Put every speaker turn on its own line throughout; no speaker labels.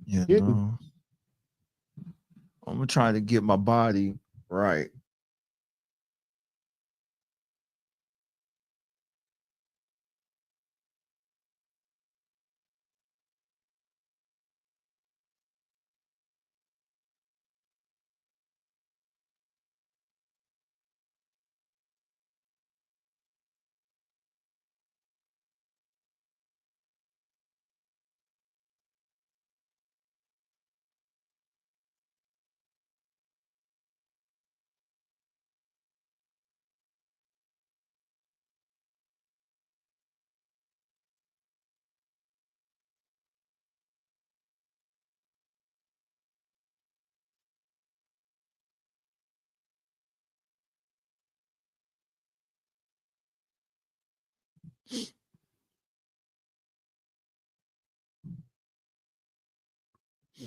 You
hidden.
know, I'm gonna try to get my body right.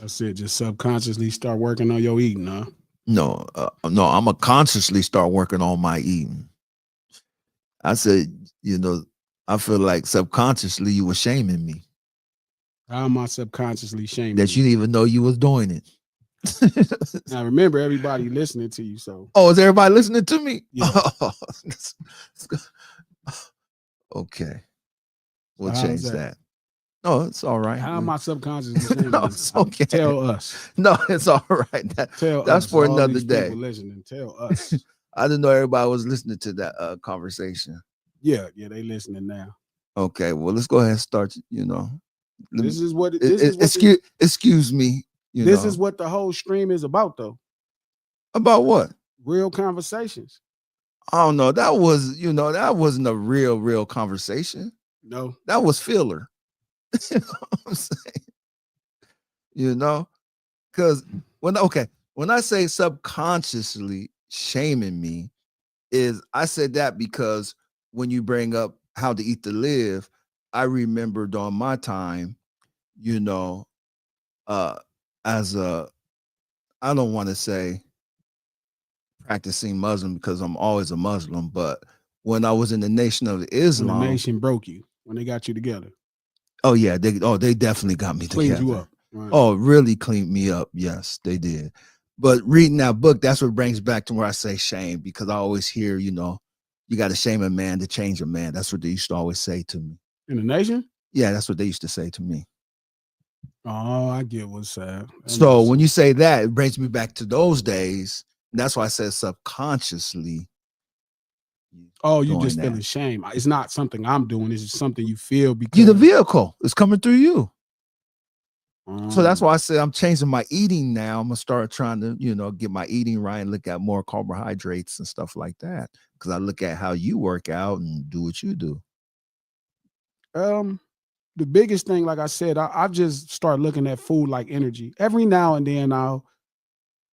That's it. Just subconsciously start working on your eating, huh?
No, I'm gonna consciously start working on my eating. I said, you know, I feel like subconsciously you were shaming me
How am I subconsciously shaming
that you
you?
didn't even know you was doing it.
Now remember, everybody listening to you. So
Oh, is everybody listening to me?
yeah.
Okay,
So
we'll
how's
change
that?
that. No, it's all right.
How am I subconsciously shaming
No,
you?
it's okay.
Tell us.
No, it's all right.
Tell
That's
us.
for
All
another
these people
day.
listening. Tell us.
I didn't know everybody was listening to that conversation.
Yeah, they listening now.
Okay, well, let's go ahead and start. You know,
This is what this
excuse me. You
this is
know,
what the whole stream is about, though.
about what?
Real conversations.
I don't know. That was, you know, that wasn't a real conversation.
No.
That was filler. You know what I'm saying? You know, because when I say subconsciously shaming me, is I said that because when you bring up how to eat to live, I remember during my time, you know, as a I don't want to say practicing Muslim because I'm always a Muslim, but when I was in the Nation of
When the
Islam,
nation broke you, when they got you together,
oh yeah, they definitely got me
cleaned you
together.
up. Right.
Oh, really cleaned me up. Yes, they did. But reading that book, that's what brings back to where I say shame, because I always hear, you know, you got to shame a man to change a man. That's what they used to always say to me.
In the nation?
Yeah, that's what they used to say to me.
Oh, I get what's sad.
So when you say that, it brings me back to those days. And that's why I said subconsciously.
Oh, you
doing
just
that.
feeling shame. It's not something I'm doing. It's just something you feel because
You the vehicle. It's coming through you. So that's
Oh.
why I said I'm changing my eating now. I'm gonna start trying to, you know, get my eating right and look at more carbohydrates and stuff like that. Because I look at how you work out and do what you do.
The biggest thing, like I said, I just start looking at food like energy. Every now and then I'll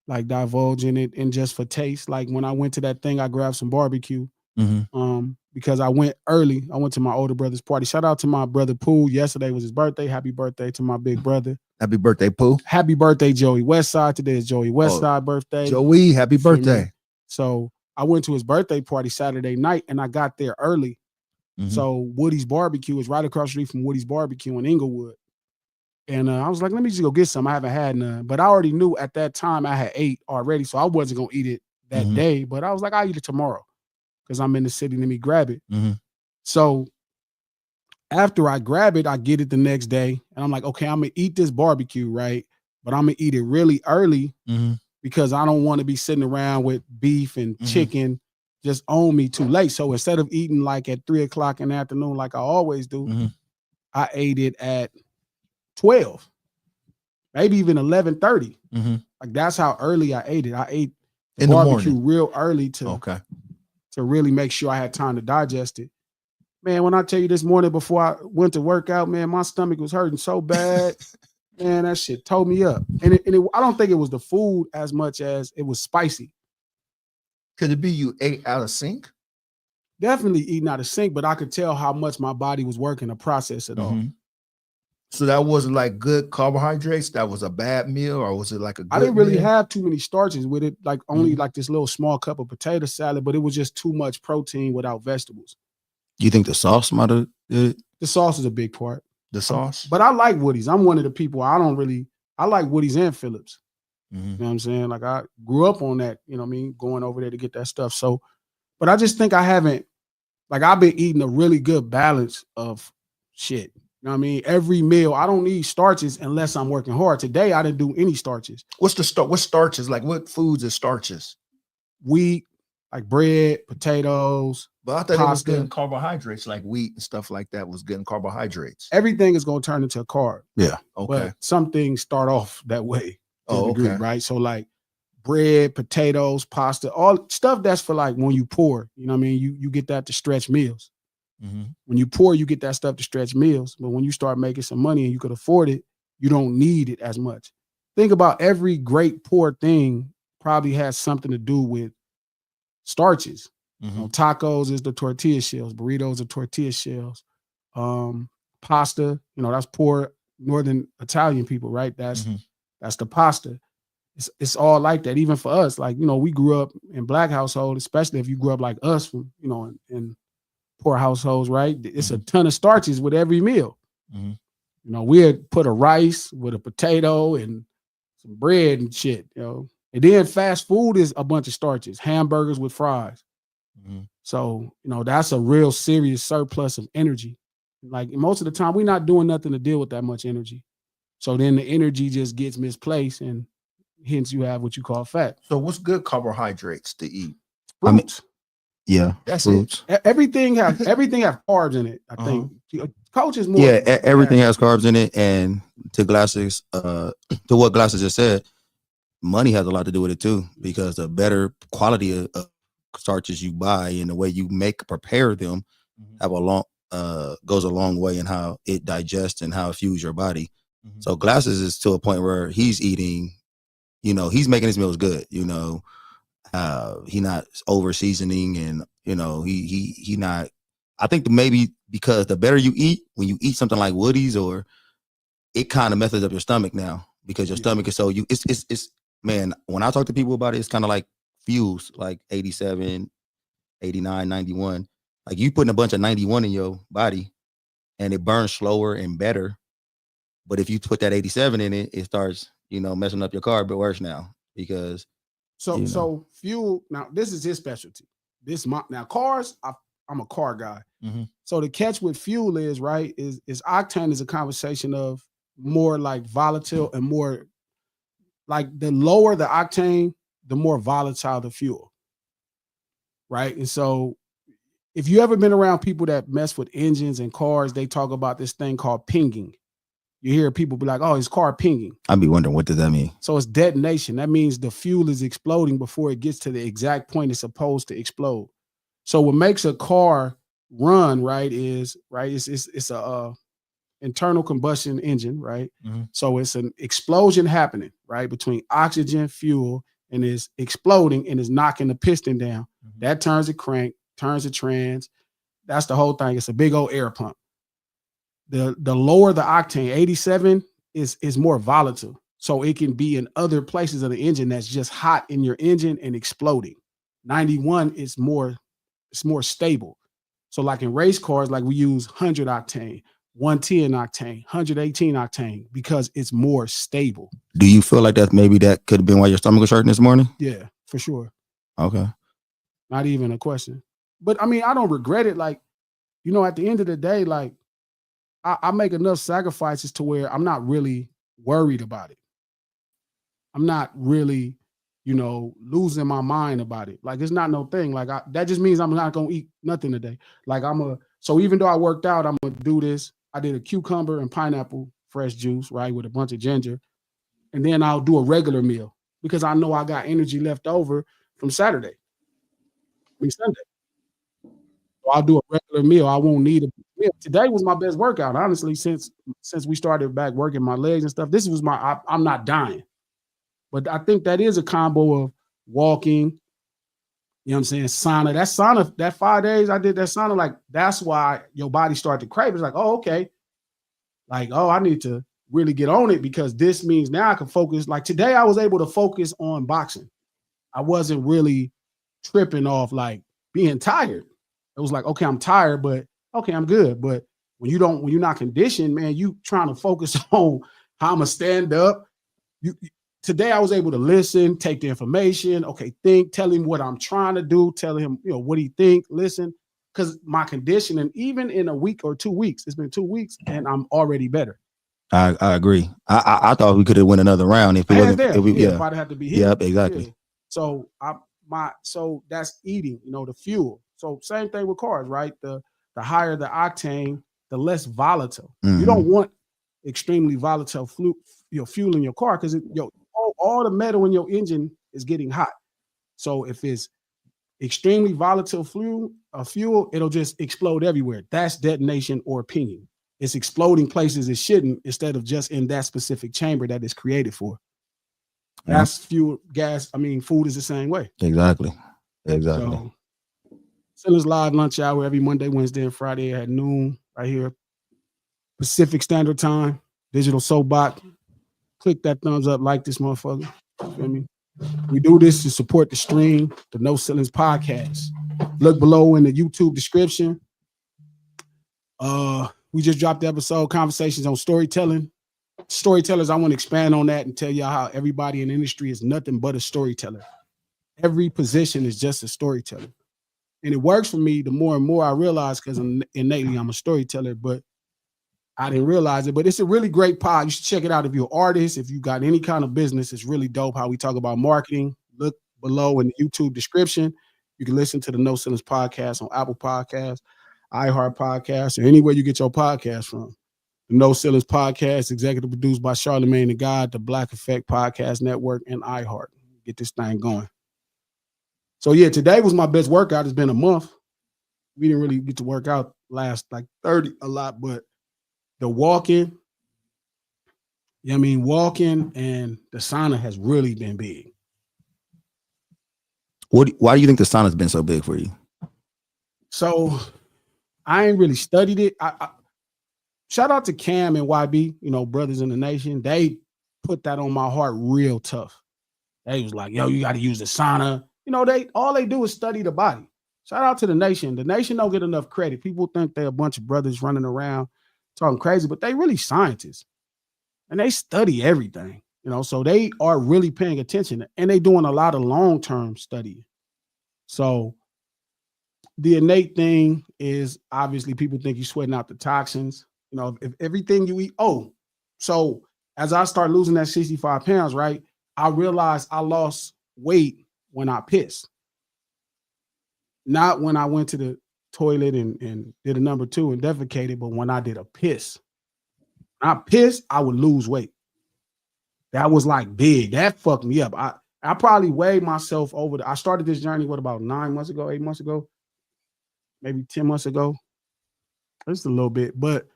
like divulge in it and just for taste. Like when I went to that thing, I grabbed some barbecue. Because I went early. I went to my older brother's party. Shout out to my brother Pooh. Yesterday was his birthday. Happy birthday to my big brother.
Happy birthday, Pooh.
Happy birthday, Joey Westside. Today is Joey Westside birthday.
Joey, happy birthday.
So I went to his birthday party Saturday night and I got there early. So Woody's Barbecue is right across the street from Woody's Barbecue in Inglewood. And I was like, let me just go get some. I haven't had none. But I already knew at that time I had ate already. So I wasn't going to eat it that day. But I was like, I'll eat it tomorrow because I'm in the city. Let me grab it. So after I grab it, I get it the next day. And I'm like, okay, I'm going to eat this barbecue, right? But I'm going to eat it really early because I don't want to be sitting around with beef and chicken just on me too late. So instead of eating like at 3:00 in the afternoon, like I always do, I ate it at 12, maybe even 11:30. Like that's how early I ate it. I ate the barbecue real early to really make sure I had time to digest it. Man, when I tell you this morning before I went to work out, man, my stomach was hurting so bad. Man, that shit tore me up. And I don't think it was the food as much as it was spicy.
Could it be you ate out of sync?
Definitely eating out of sync, but I could tell how much my body was working to process it all.
So that wasn't like good carbohydrates. That was a bad meal, or was it like a good
I didn't really
meal?
have too many starches with it, like only like this little small cup of potato salad, but it was just too much protein without vegetables.
You think the sauce might have did it?
The sauce is a big part.
The sauce?
But I like Woody's. I'm one of the people, I don't really I like Woody's and Phillips.
Mhm.
You know what I'm saying? Like I grew up on that, you know what I mean? Going over there to get that stuff. So, but I just think I haven't, like I've been eating a really good balance of shit. You know what I mean? Every meal, I don't need starches unless I'm working hard. Today, I didn't do any starches.
What's starches? Like what foods is starches?
Wheat, like bread, potatoes,
But I thought it was
pasta.
getting carbohydrates, like wheat and stuff like that was getting carbohydrates.
Everything is going to turn into a carb.
Yeah.
Okay.
But some things start off that way to a
Oh,
degree,
okay.
right? So like bread, potatoes, pasta, all stuff that's for like when you pour, you know what I mean? You get that to stretch meals.
Mhm.
When you pour, you get that stuff to stretch meals. But when you start making some money and you could afford it, you don't need it as much. Think about every great poor thing probably has something to do with starches. You know, tacos is the tortilla shells, burritos are tortilla shells. Pasta, you know, that's poor Northern Italian people, right? That's the pasta. It's all like that, even for us. Like, you know, we grew up in Black household, especially if you grew up like us from, you know, in poor households, right? It's a ton of starches with every meal.
Mhm.
You know, we'd put a rice with a potato and some bread and shit, you know. And then fast food is a bunch of starches, hamburgers with fries.
Mhm.
So, you know, that's a real serious surplus of energy. Like most of the time, we're not doing nothing to deal with that much energy. So then the energy just gets misplaced and hence you have what you call fat.
So what's good carbohydrates to eat?
I mean,
Fruits.
Yeah.
That's
fruits.
Everything have carbs in it, I think. Coach is more.
Yeah, everything has carbs in it. And to Glasses, to what Glasses just said, money has a lot to do with it too, because the better quality of starches you buy and the way you prepare them have a long goes a long way in how it digests and how it fuels your body. So Glasses is to a point where he's eating, you know, he's making his meals good, you know. He not over seasoning, and you know, he not. I think maybe because the better you eat, when you eat something like Woody's, or it kind of messes up your stomach now, because your stomach is so it's man, when I talk to people about it, it's kind of like fuels, like 87, 89, 91. Like you putting a bunch of 91 in your body and it burns slower and better. But if you put that 87 in it, it starts, you know, messing up your car, but worse now, because
so fuel. Now this is his specialty. Now cars. I'm a car guy. So the catch with fuel is right is octane is a conversation of more like volatile and more like the lower the octane, the more volatile the fuel. Right. And so if you ever been around people that mess with engines and cars, they talk about this thing called pinging. You hear people be like, oh, his car pinging.
I'd be wondering, what does that mean?
So it's detonation. That means the fuel is exploding before it gets to the exact point it's supposed to explode. So what makes a car run, right, is it's a internal combustion engine, right? So it's an explosion happening, right, between oxygen, fuel, and it's exploding and is knocking the piston down. That turns the crank, turns the trans. That's the whole thing. It's a big old air pump. The lower the octane, 87 is more volatile. So it can be in other places of the engine that's just hot in your engine and exploding. 91 is more stable. So like in race cars, like we use 100 octane, 110 octane, 118 octane, because it's more stable.
Do you feel like that could have been why your stomach was hurting this morning?
Yeah, for sure.
Okay.
Not even a question. But I mean, I don't regret it. Like, you know, at the end of the day, like I make enough sacrifices to where I'm not really worried about it. I'm not really, you know, losing my mind about it. Like, it's not no thing. Like, that just means I'm not going to eat nothing today. Like, so even though I worked out, I'm going to do this. I did a cucumber and pineapple fresh juice, right, with a bunch of ginger. And then I'll do a regular meal because I know I got energy left over from Saturday. Sunday. So I'll do a regular meal. I won't need a meal. Today was my best workout, honestly, since we started back working my legs and stuff. This was I'm not dying. But I think that is a combo of walking, you know what I'm saying, sauna. That sauna, that 5 days I did that sauna, like that's why your body started to crave. It's like, oh, okay. Like, oh, I need to really get on it because this means now I can focus. Like today I was able to focus on boxing. I wasn't really tripping off like being tired. It was like, okay, I'm tired, but okay, I'm good. But when you're not conditioned, man, you trying to focus on how I'm gonna stand up, today I was able to listen, take the information, okay, think, tell him what I'm trying to do, tell him, what he think, listen, because my conditioning, even in a week or 2 weeks, it's been 2 weeks and I'm already better.
I agree. I thought we could have went another round if it wasn't.
If I'd have to be here.
Yep, exactly.
Yeah. So so that's eating, the fuel. So same thing with cars, right? The higher the octane, the less volatile.
Mm-hmm.
You don't want extremely volatile fuel in your car because all the metal in your engine is getting hot. So if it's extremely volatile fuel, it'll just explode everywhere. That's detonation or pinging. It's exploding places it shouldn't instead of just in that specific chamber that it's created for. That's fuel, gas. I mean, food is the same way.
Exactly.
So, Sellers Live lunch hour every Monday, Wednesday, and Friday at noon right here. Pacific Standard Time, Digital Soapbox. Click that thumbs up, like this motherfucker. You feel me? We do this to support the stream, the No Ceilings Podcast. Look below in the YouTube description. We just dropped the episode, Conversations on Storytelling. Storytellers, I want to expand on that and tell y'all how everybody in the industry is nothing but a storyteller. Every position is just a storyteller. And it works for me the more and more I realize, because innately I'm a storyteller, but I didn't realize it. But it's a really great pod. You should check it out if you're an artist, if you got any kind of business. It's really dope how we talk about marketing. Look below in the YouTube description. You can listen to the No Ceilings Podcast on Apple Podcasts, iHeart Podcasts, or anywhere you get your podcast from. The No Ceilings Podcast, executive produced by Charlamagne the God, the Black Effect Podcast Network, and iHeart. Get this thing going. So yeah, today was my best workout. It's been a month. We didn't really get to work out last like 30 a lot, but the walking, walking and the sauna has really been big.
Why do you think the sauna's been so big for you?
So I ain't really studied it. I shout out to Cam and YB, brothers in the nation. They put that on my heart real tough. They was like, yo, you got to use the sauna. All they do is study the body. Shout out to the nation. The nation don't get enough credit. People think they're a bunch of brothers running around talking crazy, but they really scientists. And they study everything, so they are really paying attention. And they doing a lot of long-term studying. So the innate thing is obviously people think you're sweating out the toxins. If everything you eat. So as I start losing that 65 pounds, right, I realized I lost weight when I pissed. Not when I went to the toilet and did a number 2 and defecated, but when I did a piss. When I pissed, I would lose weight. That was like big. That fucked me up. I probably weighed myself I started this journey, about 9 months ago, 8 months ago, maybe 10 months ago. Just a little bit, but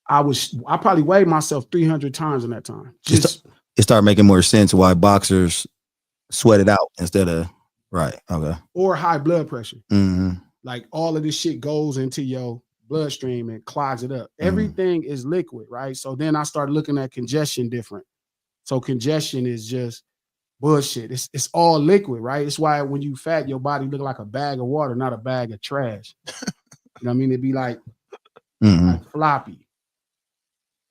I probably weighed myself 300 times in that time.
It started making more sense why boxers sweat it out instead of right. Okay.
Or high blood pressure.
Mm-hmm.
Like all of this shit goes into your bloodstream and clogs it up. Everything is liquid, right? So then I started looking at congestion different. So congestion is just bullshit. It's all liquid, right? It's why when you fat, your body look like a bag of water, not a bag of trash. You know what I mean? It'd be like, like floppy.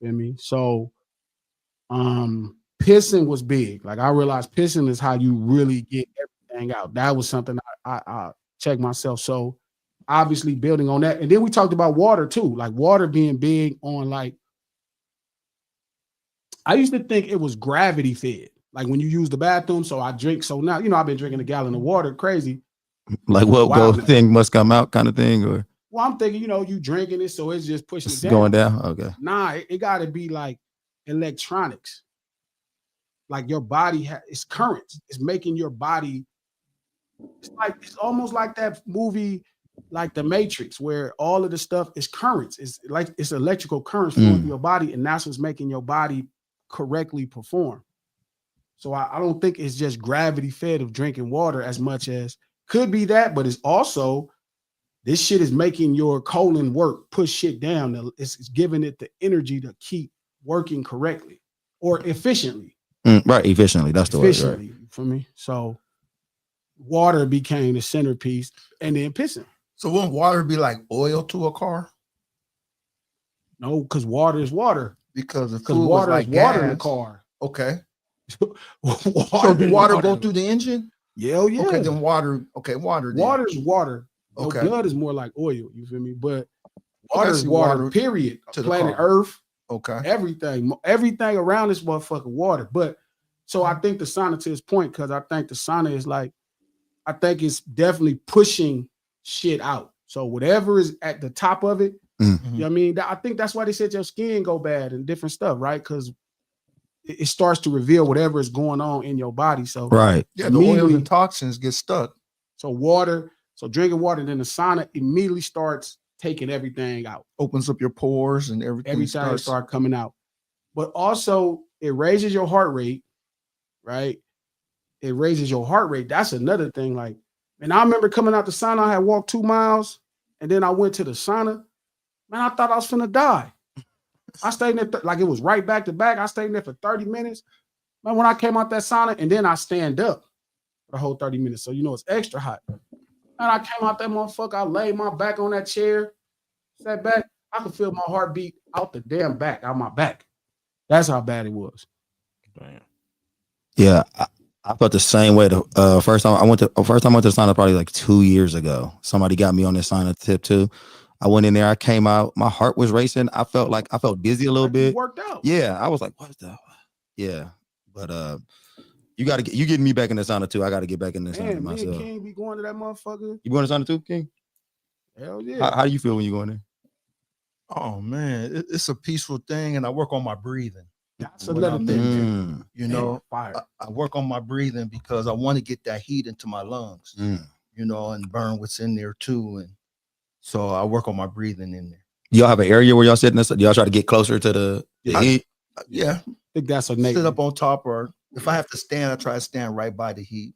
You know what I mean? So pissing was big. Like I realized pissing is how you really get everything out. That was something I checked myself. So obviously building on that. And then we talked about water too, like water being big on like, I used to think it was gravity fed. Like when you use the bathroom, so I drink. So now, I've been drinking a gallon of water, crazy.
Like what gold thing must come out kind of thing? Or
well, I'm thinking, you drinking it, so it's just pushing it down.
Going down? Okay.
Nah, it got to be like electronics. Like your body it's currents. It's making your body. It's almost like that movie, like The Matrix, where all of the stuff is currents. It's like it's electrical currents flowing through your body, and that's what's making your body correctly perform. So I don't think it's just gravity fed of drinking water as much as could be that, but it's also this shit is making your colon work, push shit down. It's giving it the energy to keep working correctly or efficiently.
Right, efficiently. That's the word. Right.
For me. So water became the centerpiece, and then pissing.
So won't water be like oil to a car?
No, because water is water.
Because
water is water in the car.
Okay.
water,
So do water go through the engine?
Yeah, yeah.
Okay, then water. Okay, water. Then.
Water's water.
Okay.
Your blood is more like oil. You feel me? But
Okay,
water is
see
water.
water
Period.
to the
Planet
car.
Earth.
Okay.
Everything around this motherfucker water. But so I think the sauna, to his point, because I think the sauna is like, I think it's definitely pushing shit out. So whatever is at the top of it, you know what I mean? I think that's why they said your skin go bad and different stuff, right? Because it starts to reveal whatever is going on in your body. So
Right.
Yeah, the oils and toxins get stuck.
So water, so drinking water, then the sauna immediately starts taking everything out.
Opens up your pores and everything
Starts coming out. But also it raises your heart rate, right? It raises your heart rate. That's another thing. Like, and I remember coming out the sauna, I had walked 2 miles, and then I went to the sauna. Man, I thought I was finna die. I stayed in there, like it was right back to back. I stayed in there for 30 minutes. Man, when I came out that sauna, and then I stand up for the whole 30 minutes. So, you know, it's extra hot. And I came out that motherfucker, I laid my back on that chair, sat back. I could feel my heartbeat out the damn back, out my back. That's how bad it was.
Damn.
Yeah, I felt the same way. The first time I went to the sauna probably like 2 years ago. Somebody got me on this sauna tip too. I went in there. I came out. My heart was racing. I felt dizzy a little bit.
Worked out.
Yeah, I was like, "What the?" Yeah, but you getting me back in the sauna too. I got to get back in the sauna myself.
Me and King be going to that motherfucker.
You going to sauna too, King?
Hell yeah.
How do you feel when you go in there?
Oh man, it's a peaceful thing, and I work on my breathing.
That's another thing.
You know,
fire.
I work on my breathing because I want to get that heat into my lungs. You know, and burn what's in there too, and so I work on my breathing in there.
Y'all have an area where y'all sitting? Do y'all try to get closer to the heat?
Yeah,
I think that's a
sit up on top, or if I have to stand, I try to stand right by the heat.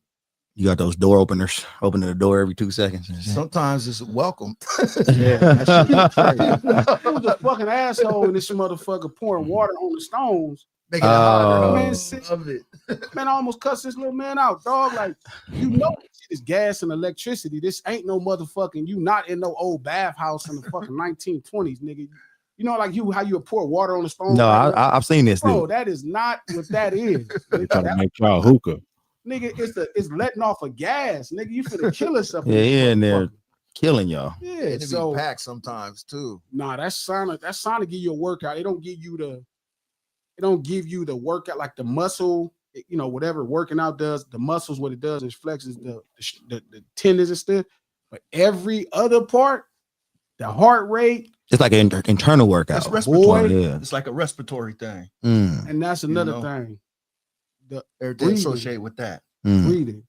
You got those door openers, opening the door every 2 seconds.
Sometimes it's welcome.
Yeah, that shit is crazy. It was a fucking asshole in this motherfucker pouring water on the stones.
Making it hotter.
Man,
Love it.
Man, I almost cussed this little man out, dog. Like, you know, this is gas and electricity. This ain't no motherfucking, you not in no old bathhouse in the fucking 1920s, nigga. You know, like how you pour water on the stone.
No, I've seen this.
Bro,
dude.
that is not what that is.
They trying to make y'all hookah.
Nigga, it's letting off a gas. Nigga, you finna kill yourself.
Yeah, in there killing y'all.
Yeah,
It
so
be packed sometimes too.
nah, that sauna give you a workout. It don't give you the workout like the muscle, you know, whatever working out does, the muscles, what it does is flexes the tendons and stuff. But every other part, the heart rate.
It's like an internal workout.
It's respiratory.
Yeah.
It's like a respiratory thing.
And that's another
know.
thing.
Everything associated with that.
Breathing.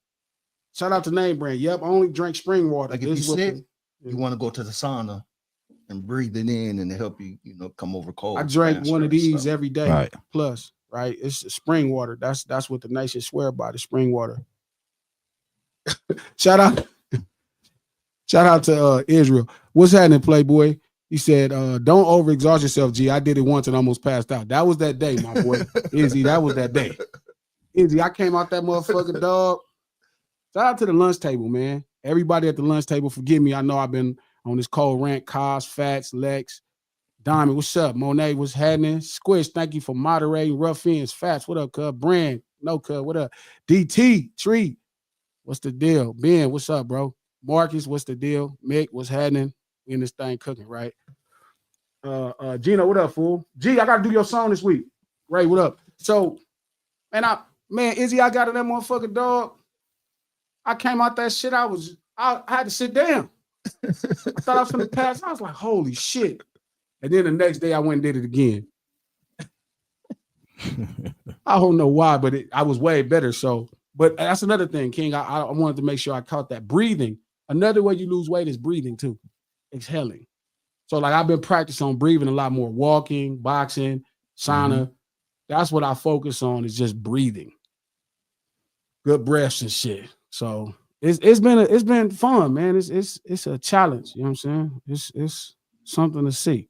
Shout out to Name Brand. Yep, I only drink spring water.
Like if you sick, you want to go to the sauna and breathe it in and it help you, you know, come over cold.
I drank one of these every day.
Right.
Plus, right? It's spring water. That's what the nation swear by, the spring water. Shout out to Israel. What's happening, Playboy? He said, don't overexhaust yourself, G. I did it once and almost passed out. That was that day, my boy. Izzy, that was that day. Izzy, I came out that motherfucker, dog. Shout out to the lunch table, man. Everybody at the lunch table, forgive me. I know I've been on this cold rant. Cos, Fats, Lex, Diamond, what's up? Monet, what's happening? Squish, thank you for moderating. Rough Ends, Fats, what up, cuz? Brand, no, cuz, what up? DT, Tree, what's the deal? Ben, what's up, bro? Marcus, what's the deal? Mick, what's happening? We in this thing cooking, right? Gino, what up, fool? G, I gotta do your song this week. Ray, what up? So, man, Izzy, I got in that motherfucker, dog. I came out that shit. I had to sit down. I thought I was gonna pass. I was like, holy shit. And then the next day I went and did it again. I don't know why, but I was way better. So, but that's another thing, King. I wanted to make sure I caught that. Breathing. Another way you lose weight is breathing too. Exhaling. So like I've been practicing on breathing a lot more, walking, boxing, sauna. That's what I focus on, is just breathing. Good breaths and shit. So it's been fun, man. It's a challenge. You know what I'm saying? It's something to see.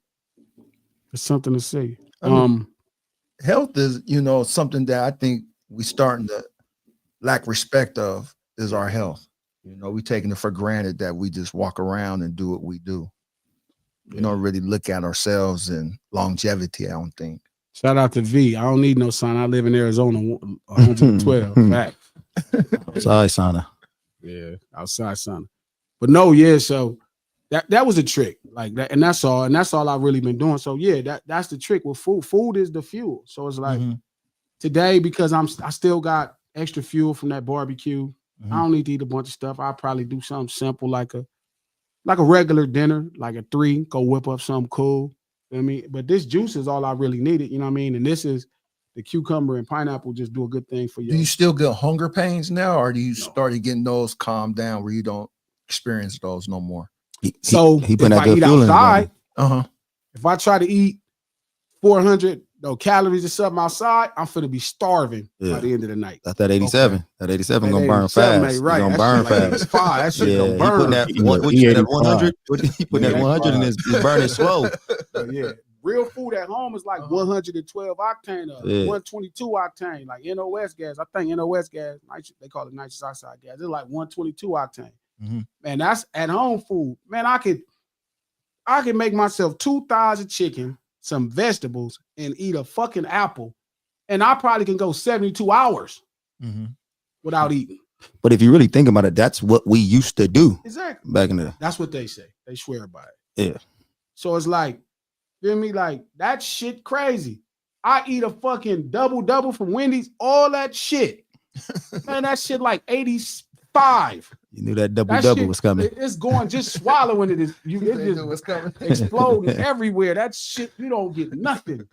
It's something to see.
Health is, you know, something that I think we starting to lack respect of is our health. You know, we taking it for granted that we just walk around and do what we do. We don't really look at ourselves and longevity, I don't think.
Shout out to V. I don't need no sign. I live in Arizona, 112. Fact.
Sorry, Sana.
Yeah, outside son. But no, yeah. So that was a trick, like that, and that's all. And that's all I've really been doing. So yeah, that's the trick with food. Food is the fuel. So it's like today, because I still got extra fuel from that barbecue. I don't need to eat a bunch of stuff. I'll probably do something simple like a regular dinner, like a 3, go whip up something cool. You know what I mean? But this juice is all I really needed, you know what I mean? And this is the cucumber and pineapple just do a good thing for you.
Do you still get hunger pains now, or do you
No.
started getting those calmed down where you don't experience those no more?
So
he
if
put that
I
good
eat
fuel in his body.
outside, if I try to eat 400 calories or something outside, I'm finna be starving by the end of the night.
That's that 87.
Okay.
That 87
That
gonna burn
87
fast.
ain't right.
Gonna
That
burn
shit like
fast.
85. That shit gonna
He
burn.
putting that what
He
you said, that
85.
100. He putting that 100 in his burning slow.
Yeah. Real food at home is like 112 octane or 122 octane, like NOS gas. I think NOS gas, they call it nitrous oxide gas. It's like 122 octane. Man, that's at home food. Man, I could make myself 2 thighs of chicken, some vegetables, and eat a fucking apple, and I probably can go 72 hours without eating.
But if you really think about it, that's what we used to do.
Exactly.
Back in the day.
That's what they say. They swear by it.
Yeah.
So it's like, feel me? Like that shit crazy. I eat a fucking double from Wendy's, all that shit. Man, that shit like 85.
You knew that double was coming.
It's going, just swallowing it. It's just
coming.
exploding everywhere. That shit, you don't get nothing.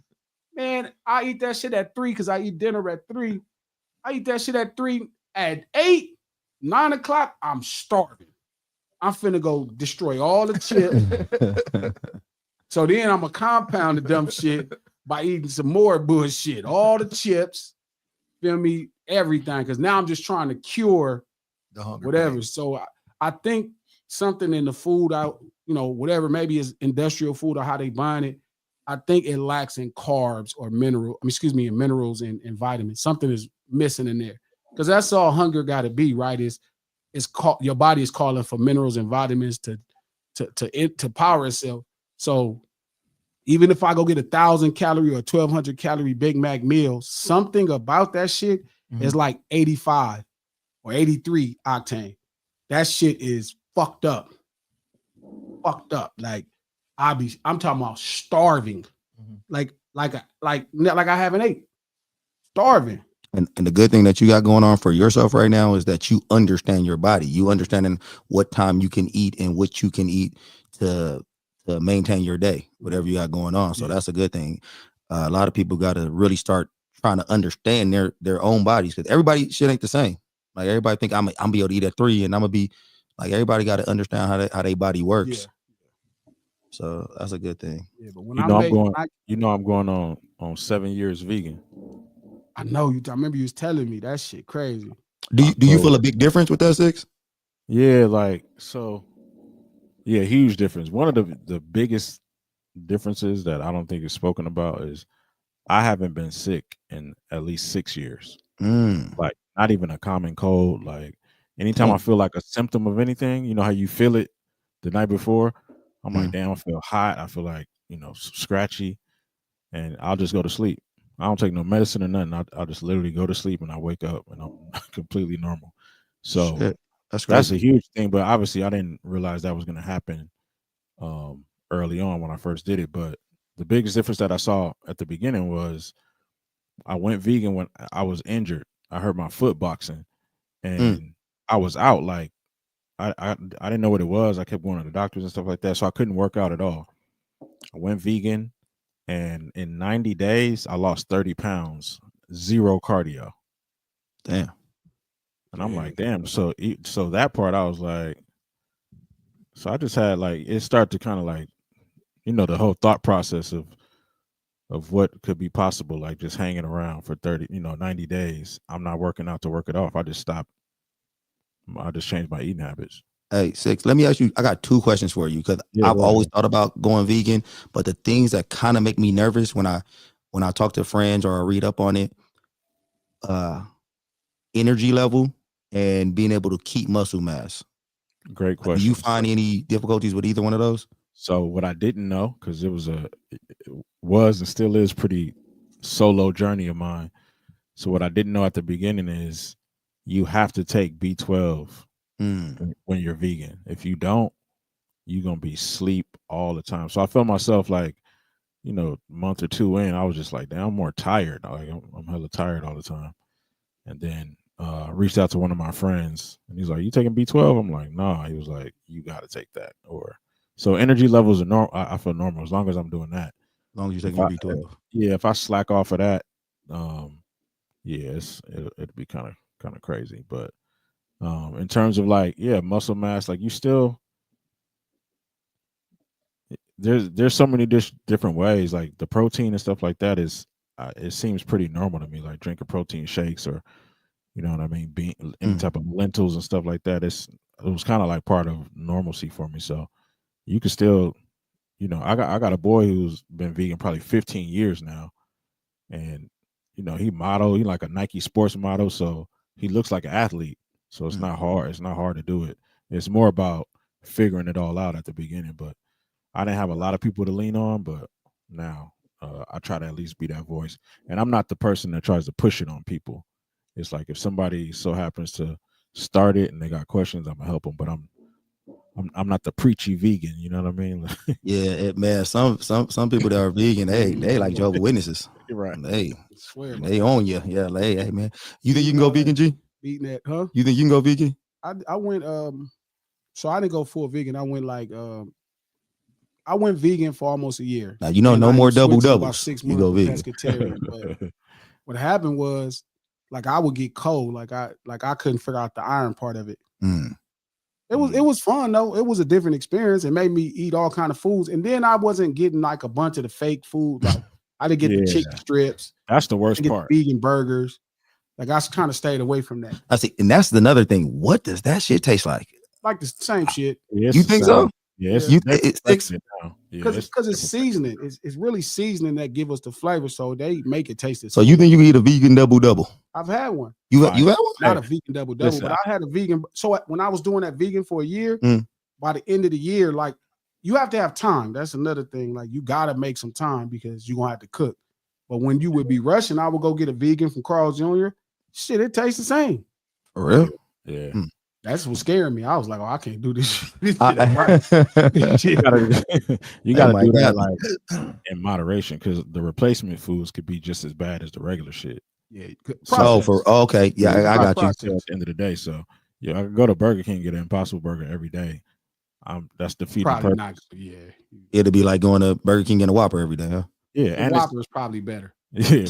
Man, I eat that shit at 3 because I eat dinner at 3. I eat that shit at 3. At 8, 9 o'clock, I'm starving. I'm finna go destroy all the chips. So then I'm going to compound the dumb shit by eating some more bullshit. All the chips, feel me, everything. Because now I'm just trying to cure
the hunger
whatever.
pain.
So I think something in the food, whatever, maybe it's industrial food or how they buying it, I think it lacks in carbs or in minerals and vitamins. Something is missing in there. Because that's all hunger got to be, right? Your body is calling for minerals and vitamins to power itself. So even if I go get 1,000 calorie or 1,200 calorie Big Mac meal, something about that shit is like 85 or 83 octane. That shit is fucked up. Fucked up. Like I'm talking about starving. Like I haven't ate. Starving.
And the good thing that you got going on for yourself right now is that you understand your body. You understanding what time you can eat and what you can eat to maintain your day, whatever you got going on. So that's a good thing. A lot of people got to really start trying to understand their own bodies, because everybody shit ain't the same. Like everybody think I'm gonna be able to eat at 3 and I'm gonna be like, everybody got to understand how their body works. Yeah. So that's a good thing.
Yeah, but when
I'm going on 7 years vegan.
I know you. I remember you was telling me that shit crazy.
Do you feel a big difference with that, Six?
Yeah, huge difference. One of the biggest differences that I don't think is spoken about is I haven't been sick in at least 6 years. Like not even a common cold. Like anytime I feel like a symptom of anything, you know how you feel it the night before, I'm like, damn, I feel hot. I feel like, scratchy, and I'll just go to sleep. I don't take no medicine or nothing. I'll just literally go to sleep and I wake up and I'm completely normal. So that's a huge thing. But obviously I didn't realize that was going to happen early on when I first did it. But the biggest difference that I saw at the beginning was I went vegan when I was injured. I hurt my foot boxing and I was out. Like I didn't know what it was. I kept going to the doctors and stuff like that. So I couldn't work out at all. I went vegan. And in 90 days, I lost 30 pounds, 0 cardio.
Damn.
And I'm like, damn. So that part, I was like, so I just had it started to kind of the whole thought process of what could be possible, like just hanging around for 90 days. I'm not working out to work it off. I just stopped. I just changed my eating habits.
Hey, Six, let me ask you, I got 2 questions for you, because I've always thought about going vegan, but the things that kind of make me nervous when I talk to friends or I read up on it, energy level and being able to keep muscle mass.
Great question.
Do you find any difficulties with either one of those?
So what I didn't know, because it was and still is pretty solo journey of mine. So what I didn't know at the beginning is you have to take B12 when you're vegan. If you don't, you're gonna be sleep all the time. So I felt myself like, you know, a month or two in, I was just like, damn, I'm more tired. Like I'm hella tired all the time. And then reached out to one of my friends, and he's like, "You taking B12?" I'm like, "Nah." He was like, "You got to take that." Or so energy levels are normal. I feel normal as long as I'm doing that.
As long as you're taking B12.
Yeah, if I slack off of that, yeah, it'd be kind of crazy. But in terms of like, yeah, muscle mass, like you still there's so many different ways. Like the protein and stuff like that is it seems pretty normal to me. Like drinking protein shakes or you know what I mean, being any type of lentils and stuff like that. It was kind of like part of normalcy for me. So you could still, you know, I got a boy who's been vegan probably 15 years now, and you know he like a Nike sports model, so he looks like an athlete. So it's not hard. It's not hard to do it. It's more about figuring it all out at the beginning. But I didn't have a lot of people to lean on, but now I try to at least be that voice. And I'm not the person that tries to push it on people. It's like if somebody so happens to start it and they got questions, I'm gonna help them. But I'm not the preachy vegan. You know what I mean?
Yeah, man. Some people that are vegan, they like Jehovah's Witnesses.
You're right.
They own you. Yeah, like, hey man. You think you can go vegan, G?
Beating that, huh?
You think you can go vegan?
I went so I didn't go full vegan. I went like I went vegan for almost a year.
Now you know no more double doubles.
About 6 months
you go vegan.
pescatarian. But what happened was like I would get cold. Like I couldn't figure out the iron part of it. It was fun though. It was a different experience. It made me eat all kind of foods. And then I wasn't getting like a bunch of the fake food. Like I didn't get the chicken strips.
That's the worst part.
Vegan burgers. Like I kind of stayed away from that.
I see, and that's another thing. What does that shit taste like?
Like the same shit.
You think so?
Yes.
Because it's seasoning. It's really seasoning that give us the flavor. So they make it taste the same.
So you think you can eat a vegan double double?
I've had one.
You had one?
Not a vegan double double, but I had a vegan. So when I was doing that vegan for a year, by the end of the year, like you have to have time. That's another thing. Like you gotta make some time because you're gonna have to cook. But when you would be rushing, I would go get a vegan from Carl's Jr. Shit, it tastes the same.
For real?
Yeah.
That's what scared me. I was like, oh, I can't do this.
You gotta do that like in moderation because the replacement foods could be just as bad as the regular shit.
Yeah.
Okay. Yeah, I got you.
At the end of the day. So yeah, I could go to Burger King and get an Impossible Burger every day. That's defeating purpose.
Not, yeah.
It'll be like going to Burger King and a Whopper every day, huh?
Yeah,
and Whopper is probably better.
Yeah,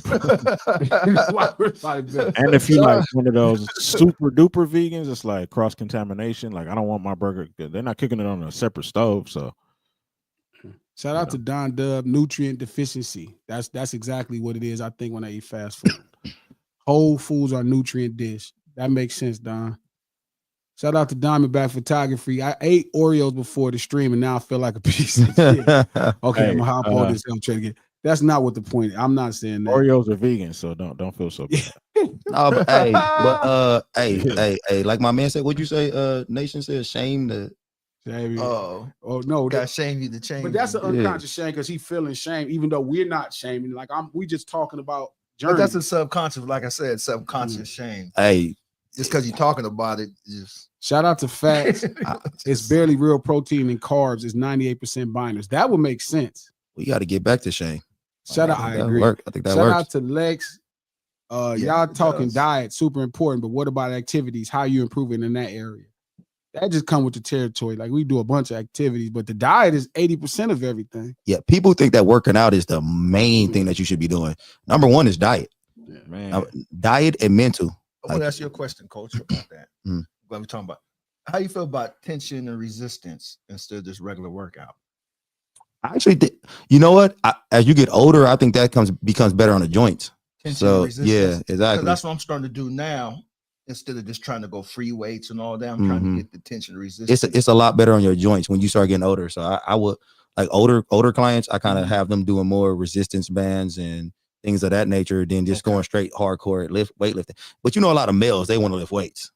and if you like one of those super duper vegans, it's like cross contamination. Like I don't want my burger. They're not cooking it on a separate stove. So
shout out to Don Dub, nutrient deficiency. That's exactly what it is. I think when I eat fast food, whole foods are nutrient dish. That makes sense, Don. Shout out to Diamondback Photography. I ate Oreos before the stream, and now I feel like a piece of shit. Okay, I'm gonna hop on this. I'm trying to get. That's not what the point is. I'm not saying that.
Oreos are vegan, so don't feel so bad.
No, but hey, like my man said, what'd you say? Nation said shame the
shame.
Oh
no,
got shame you to change.
But that's an unconscious shame because he feeling shame, even though we're not shaming. Like we just talking about journey.
But that's a subconscious, like I said, subconscious shame.
Hey,
just because you're talking about it, just
shout out to fats. It's barely real protein and carbs. It's 98% binders. That would make sense.
We got to get back to shame.
Shout out, I agree.
I think that
Shout
works.
out to Lex. Y'all talking diet, super important, but what about activities? How you improving in that area? That just come with the territory. Like we do a bunch of activities, but the diet is 80% of everything.
Yeah, people think that working out is the main thing that you should be doing. Number one is diet.
Yeah,
man.
Diet and mental.
I want to ask you a question, Coach, about that. What we're talking about. How you feel about tension and resistance instead of just regular workout?
I actually think, you know what? As you get older, I think that becomes better on the joints.
Tension
yeah, exactly.
That's what I'm starting to do now. Instead of just trying to go free weights and all that, I'm trying to get the tension resistance.
It's a lot better on your joints when you start getting older. So I would like older clients. I kind of have them doing more resistance bands and things of that nature than just going straight hardcore weightlifting. But you know, a lot of males, they want to lift weights.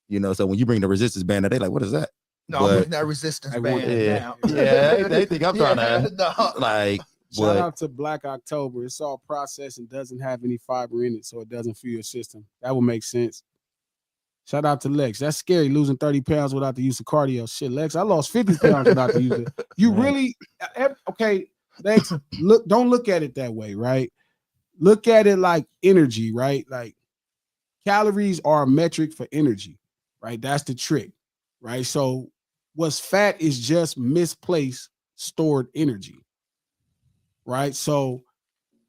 You know, so when you bring the resistance band, they like, what is that?
No, I'm putting that resistance band now.
Yeah, they think I'm trying to like
Shout out to Black October. It's all processed and doesn't have any fiber in it, so it doesn't fuel your system. That would make sense. Shout out to Lex. That's scary, losing 30 pounds without the use of cardio. Shit, Lex, I lost 50 pounds without the use of it. You really, okay, Lex, don't look at it that way, right? Look at it like energy, right? Like calories are a metric for energy, right? That's the trick, right? So what's fat is just misplaced stored energy. Right. So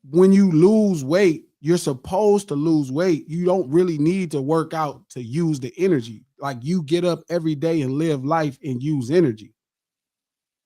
when you lose weight, you're supposed to lose weight. You don't really need to work out to use the energy. Like you get up every day and live life and use energy.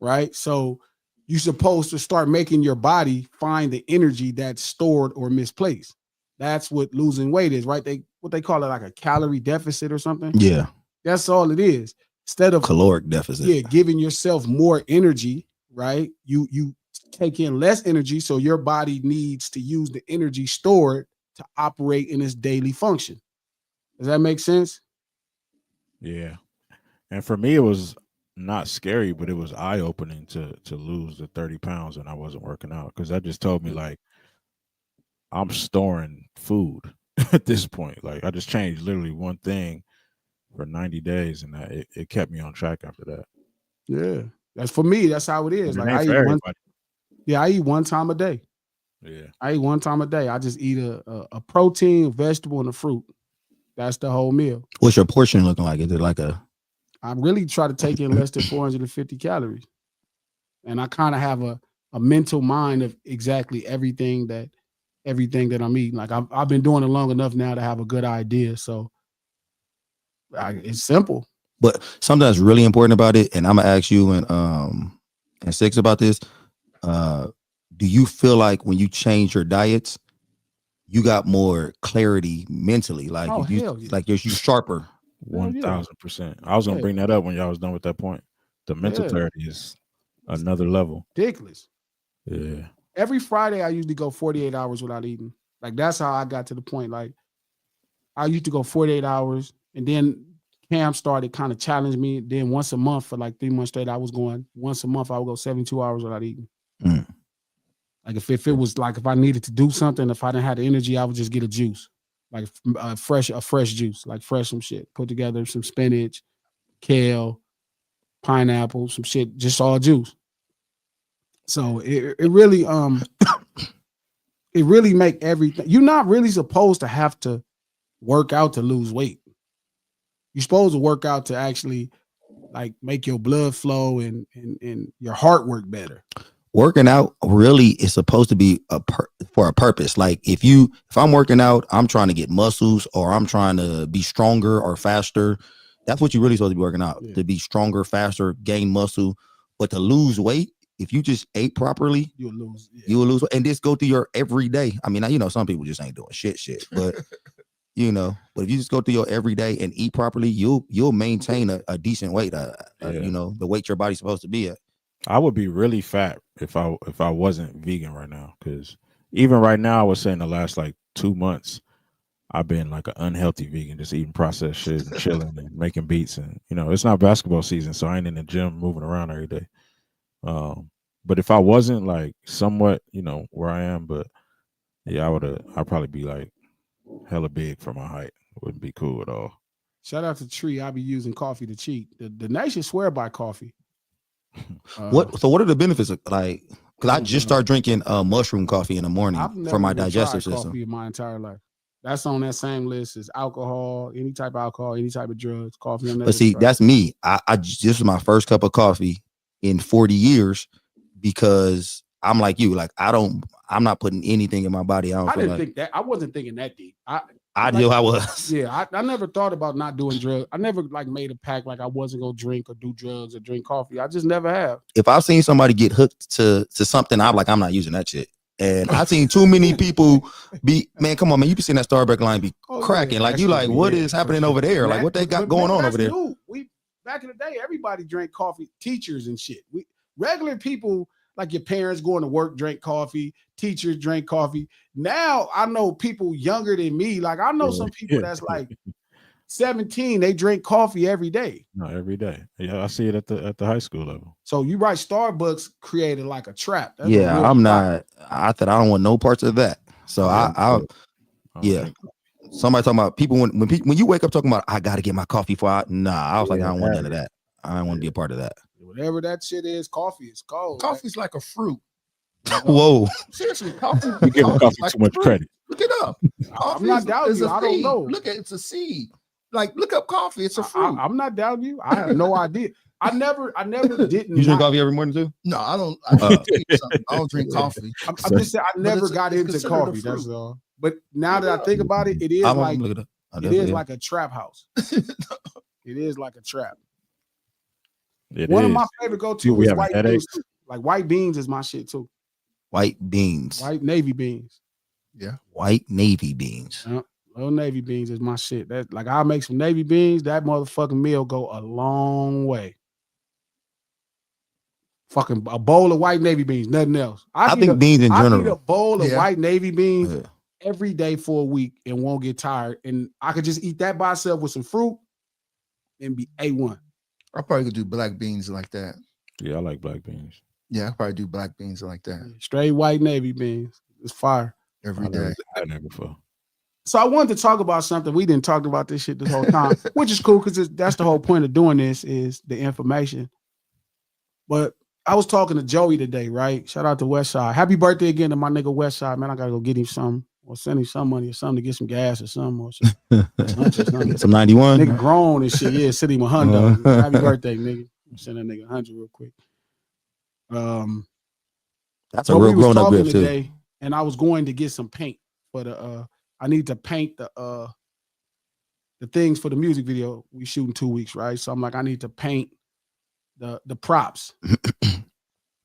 Right. So you're supposed to start making your body find the energy that's stored or misplaced. That's what losing weight is, right? What they call it, like a calorie deficit or something.
Yeah.
That's all it is. Instead of
caloric deficit.
Yeah, giving yourself more energy, right? You take in less energy, so your body needs to use the energy stored to operate in its daily function. Does that make sense?
Yeah. And for me, it was not scary, but it was eye-opening to lose the 30 pounds when I wasn't working out, because that just told me, like, I'm storing food at this point. Like, I just changed literally one thing for 90 days, and it kept me on track after that.
Yeah. That's for me. That's how it is.
And
like I eat one time a day.
Yeah.
I eat one time a day. I just eat a protein, a vegetable, and a fruit. That's the whole meal.
What's your portion looking like? Is it like
I really try to take in less than 450 calories. And I kind of have a mental mind of exactly everything that I'm eating. Like I've been doing it long enough now to have a good idea. So it's simple.
But something that's really important about it, and I'm gonna ask you and Six about this. Do you feel like when you change your diets, you got more clarity mentally? Like like you're sharper.
1000%. I was gonna bring that up when y'all was done with that point. The mental clarity is another level.
Ridiculous.
Yeah.
Every Friday I usually go 48 hours without eating. Like that's how I got to the point. Like I used to go 48 hours, and then Cam started kind of challenging me. Then once a month for like 3 months straight, I was going once a month. I would go 72 hours without eating. Like if it was like if I needed to do something, if I didn't have the energy, I would just get a juice, like a fresh juice, like fresh some shit. Put together some spinach, kale, pineapple, some shit, just all juice. So it really it really make everything. You're not really supposed to have to work out to lose weight. You're supposed to work out to actually like make your blood flow and your heart work better.
Working out really is supposed to be for a purpose. Like if I'm working out, I'm trying to get muscles, or I'm trying to be stronger or faster. That's what you're really supposed to be working out, to be stronger, faster, gain muscle. But to lose weight, if you just ate properly,
you'll lose.
You will lose, and just go through your everyday. I mean, some people just ain't doing shit, but but if you just go through your everyday and eat properly, you'll maintain a decent weight. The weight your body's supposed to be at.
I would be really fat if I wasn't vegan right now, because even right now, I would say in the last like 2 months, I've been like an unhealthy vegan, just eating processed shit and chilling and making beats. And it's not basketball season, so I ain't in the gym moving around every day. But if I wasn't like somewhat, where I am, but yeah, I'd probably be like hella big for my height. It wouldn't be cool at all.
Shout out to Tree. I be using coffee to cheat. The nation swear by coffee.
What are the benefits of, like, because I just started drinking mushroom coffee in the morning for my digestive system.
Coffee in my entire life. That's on that same list as alcohol, any type of alcohol, any type of drugs, coffee.
But see, that's me. This was my first cup of coffee in 40 years, because I'm like you. Like I'm not putting anything in my body. I
wasn't thinking that deep.
I knew I was.
Yeah, I never thought about not doing drugs. I never like made a pact like I wasn't gonna drink or do drugs or drink coffee. I just never have.
If I've seen somebody get hooked to something, I'm like, I'm not using that shit. And I've seen too many people man, come on, man. You be seeing that Starbucks line be cracking. Yeah, like you like, what is happening over there? Like what they got going on over there?
We back in the day, everybody drank coffee, teachers and shit. Regular people, like your parents going to work, drank coffee, teachers drank coffee. Now I know people younger than me. Like I know some people that's like 17, they drink coffee every day.
No, every day. Yeah, I see it at the high school level.
So you right, Starbucks created like a trap. That's
Yeah,
a real
I'm
trap.
not. I thought I don't want no parts of that. So
Yeah,
I yeah.
drink coffee.
Somebody talking about people when you wake up talking about I got to get my coffee for I was like I don't want none of that. I don't want to be a part of that.
Whatever that shit is, coffee is cold.
Coffee's like a fruit.
Whoa.
Seriously, coffee.
You give coffee
like
too much
fruit.
credit.
Look it up.
I'm not doubting
is
you.
a
I don't
seed.
know.
Look at it's a seed. Like look up coffee. It's a fruit.
I'm not doubting you. I have no idea. I never didn't.
You drink coffee every morning too?
No, I don't. I don't drink coffee.
I'm just saying I never got into
considered a
coffee. That's
fruit.
all. But now that I think about it, it is
I'm
like
look it up.
it is like a trap house. It is like a trap.
It
One
is.
of my favorite go
Do
to
we
is
have
white
headaches?
beans. Like white beans is my shit too.
white beans.
White navy beans.
Yeah.
White navy beans.
Little navy beans is my shit. That like I'll make some navy beans. That motherfucking meal go a long way. Fucking a bowl of white navy beans, nothing else.
I think beans in
I
general.
eat a bowl of
Yeah.
white navy beans
Yeah.
every day for a week and won't get tired. And I could just eat that by itself with some fruit and be A1.
I probably could do black beans like that.
Yeah, I like black beans.
Yeah, I probably do black beans like that
Straight white navy beans. It's fire.
every
I never
day.
had that before.
So I wanted to talk about something. We didn't talk about this shit this whole time, which is cool because that's the whole point of doing this is the information. But I was talking to Joey today, right? Shout out to Westside. Happy birthday again to my nigga Westside, man. I gotta go get him some or send him some money or something to get some gas or something or some lunch or something.
Some 91.
Nigga grown and shit. Yeah, send him $100. Happy birthday, nigga. Send that nigga 100 real quick.
That's a
But
real
we was
grown up
talking
gift too.
today, and I was going to get some paint for the I need to paint the things for the music video we shoot in 2 weeks, right? So I'm like, I need to paint the props.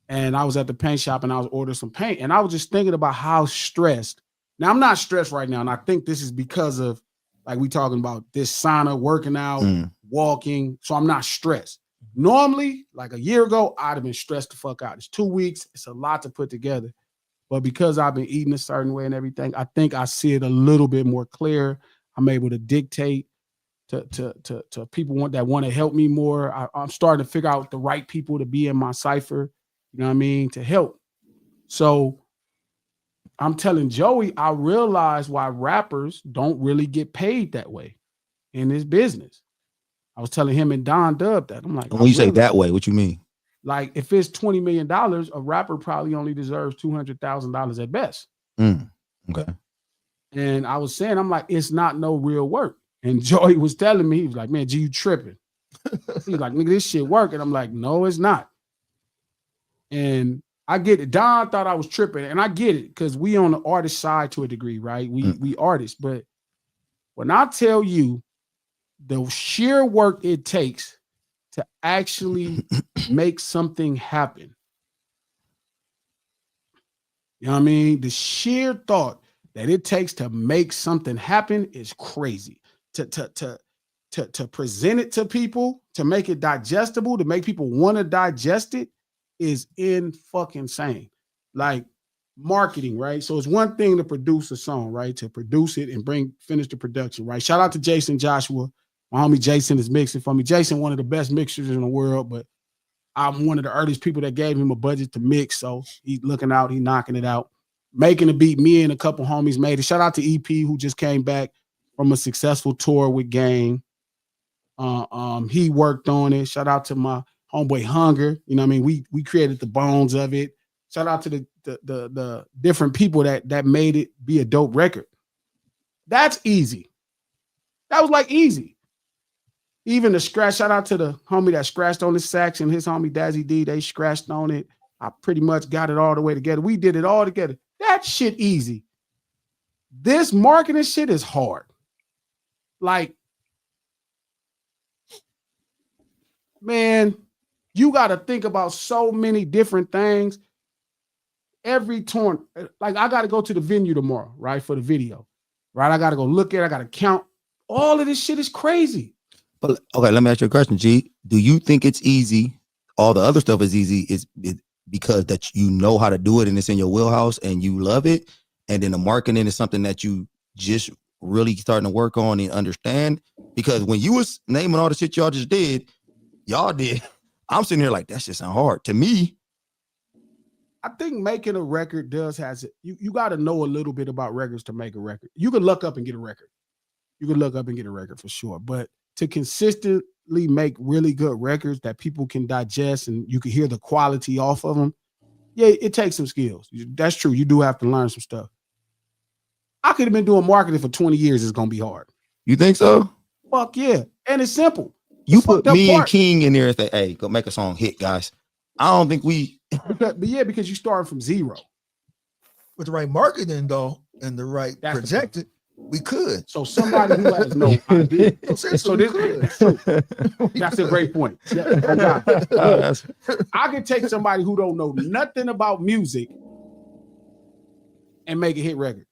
And I was at the paint shop and I was ordering some paint, and I was just thinking about how stressed. Now I'm not stressed right now, and I think this is because of like we talking about this sauna, working out, walking. So I'm not stressed. Normally, like a year ago, I'd have been stressed the fuck out. It's 2 weeks. It's a lot to put together. But because I've been eating a certain way and everything, I think I see it a little bit more clear. I'm able to dictate to people that want to help me more. I'm starting to figure out the right people to be in my cipher, you know what I mean, to help. So I'm telling Joey, I realize why rappers don't really get paid that way in this business. I was telling him and Don Dub that. I'm like,
When you say that way, what you mean?
Like, if it's $20 million, a rapper probably only deserves $200,000 at best.
Okay.
And I was saying, I'm like, it's not no real work. And Joey was telling me, he was like, man, G, you tripping. He was like, nigga, this shit work. And I'm like, no, it's not. And I get it. Don thought I was tripping, and I get it because we on the artist side to a degree, right? We artists. But when I tell you the sheer work it takes to actually make something happen, you know what I mean? The sheer thought that it takes to make something happen is crazy. To present it to people, to make it digestible, to make people want to digest it is fucking insane. Like marketing, right? So it's one thing to produce a song, right? To produce it and finish the production, right? Shout out to Jason Joshua. My homie Jason is mixing for me. Jason, one of the best mixers in the world, but I'm one of the earliest people that gave him a budget to mix. So he's looking out, he's knocking it out. Making a beat, me and a couple homies made it. Shout out to EP who just came back from a successful tour with Gang. He worked on it. Shout out to my homeboy Hunger. You know what I mean? We created the bones of it. Shout out to the different people that made it be a dope record. That's easy. That was like easy. Even the scratch, shout out to the homie that scratched on the sax and his homie Dazzy D, they scratched on it. I pretty much got it all the way together. We did it all together. That shit easy. This marketing shit is hard. Like, man, you got to think about so many different things. Every turn, like I got to go to the venue tomorrow, right, for the video, right? I got to go look at it. I got to count. All of this shit is crazy.
But okay, let me ask you a question, G. Do you think it's easy? All the other stuff is easy. Is because that you know how to do it and it's in your wheelhouse and you love it, and then the marketing is something that you just really starting to work on and understand? Because when you was naming all the shit y'all just did, I'm sitting here like that shit sound hard to me.
I think making a record has it. You got to know a little bit about records to make a record. You can look up and get a record. You can look up and get a record for sure. But to consistently make really good records that people can digest and you can hear the quality off of them, yeah, it takes some skills. That's true. You do have to learn some stuff. I could have been doing marketing for 20 years. It's going to be hard.
You think so?
Fuck yeah. And it's simple.
You put me and King in there and say, hey, go make a song hit, guys. I don't think we.
because you started from zero.
With the right marketing, though, and the right projected, we could.
So somebody who has no idea. So that's a great point. Yeah, I can take somebody who don't know nothing about music and make a hit record.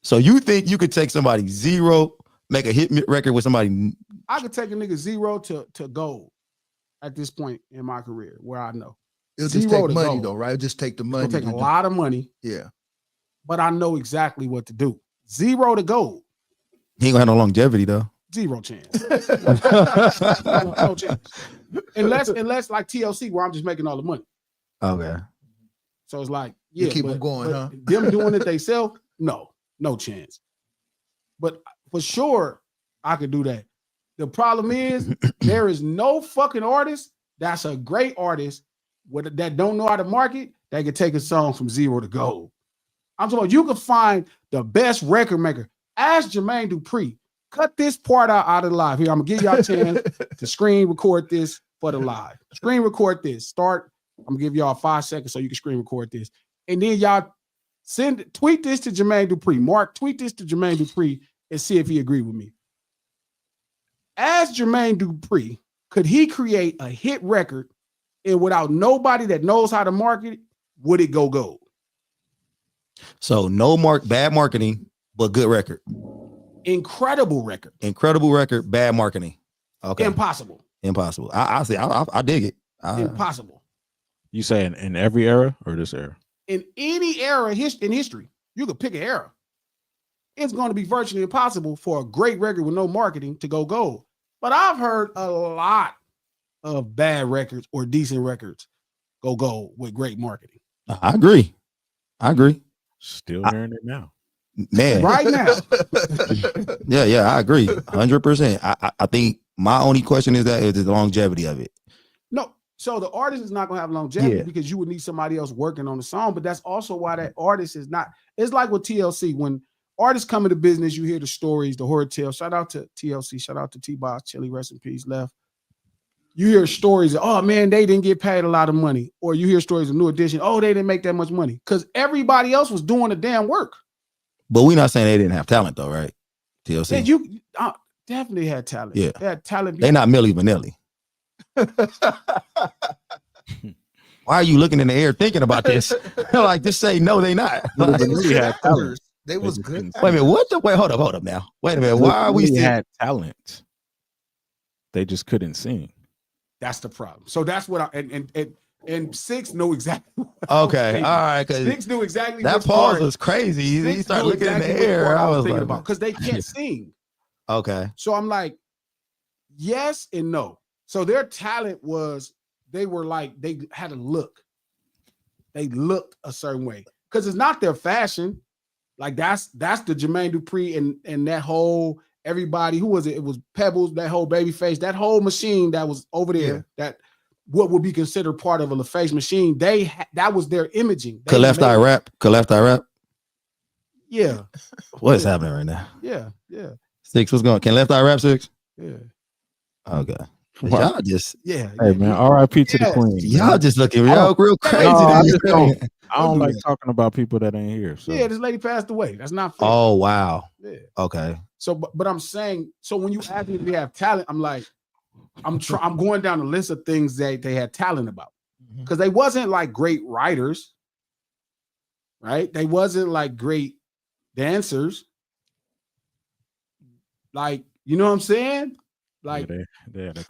So you think you could take somebody zero, make a hit record with somebody?
I could take a nigga zero to gold at this point in my career where I know.
It'll just take money though, right? It'll just take the money.
It'll take a lot of money.
Yeah.
But I know exactly what to do. Zero to gold.
He ain't gonna have no longevity though.
Zero chance. No chance. Unless like TLC where I'm just making all the money.
Okay.
So it's like, yeah.
You keep them going, huh?
Them doing it themselves, no chance. But for sure, I could do that. The problem is there is no fucking artist that's a great artist that don't know how to market that can take a song from zero to gold. I'm talking about you can find the best record maker. Ask Jermaine Dupri, cut this part out of the live. Here, I'm gonna give y'all a chance to screen record this for the live. Screen record this. Start. I'm gonna give y'all 5 seconds so you can screen record this. And then y'all tweet this to Jermaine Dupri. Mark, tweet this to Jermaine Dupri and see if he agreed with me. Ask Jermaine Dupri, could he create a hit record and without nobody that knows how to market it, would it go gold?
So bad marketing, but good record.
Incredible record.
Incredible record, bad marketing. Okay.
Impossible.
I see. I dig it.
Impossible.
You saying in every era or this era?
In any era in history, you could pick an era. It's going to be virtually impossible for a great record with no marketing to go gold. But I've heard a lot of bad records or decent records go gold with great marketing.
I agree.
Still hearing it now.
Man.
Right now.
Yeah, I agree. 100%. I think my only question is the longevity of it.
No, so the artist is not going to have longevity because you would need somebody else working on the song, but that's also why that artist is not. It's like with TLC. When artists come into business, you hear the stories, the horror tales. Shout out to TLC. Shout out to T-Boss. Chili, rest in peace, left. You hear stories of, oh man, they didn't get paid a lot of money. Or you hear stories of New Edition, oh, they didn't make that much money. Because everybody else was doing the damn work.
But we're not saying they didn't have talent though, right? TLC.
Yeah, you definitely had talent.
Yeah.
They had talent.
They're not Milli Vanilli. Why are you looking in the air thinking about this? Like, just say no, they not.
They was good.
Wait a minute, what the? Wait, hold up now. Wait a minute. Why are we
had talent? They just couldn't sing.
That's the problem. So that's what and Six know exactly.
Okay, all right.
Six knew exactly.
That pause was crazy. He started looking in the air. I was
thinking
like,
about because they can't sing.
Okay.
So I'm like, yes and no. So their talent was they had a look. They looked a certain way because it's not their fashion. Like that's the Jermaine Dupri and that whole everybody. Who was it? It was Pebbles. That whole Babyface. That whole machine that was over there. Yeah. That what would be considered part of a LaFace machine. That was their imaging.
Could Left Eye Rap?
Yeah.
What is happening right now?
Yeah.
Six, what's going? Can Left Eye Rap, Six?
Yeah.
Okay. Y'all just
hey
man, R.I.P. to the queen.
Y'all just looking real crazy.
I don't like talking about people that ain't here. So.
Yeah, this lady passed away. That's not fair.
Oh wow.
Yeah.
Okay.
So, but I'm saying, so when you ask me if they have talent, I'm like, I'm going down the list of things that they had talent about because they wasn't like great writers, right? They wasn't like great dancers. Like, you know what I'm saying? Like,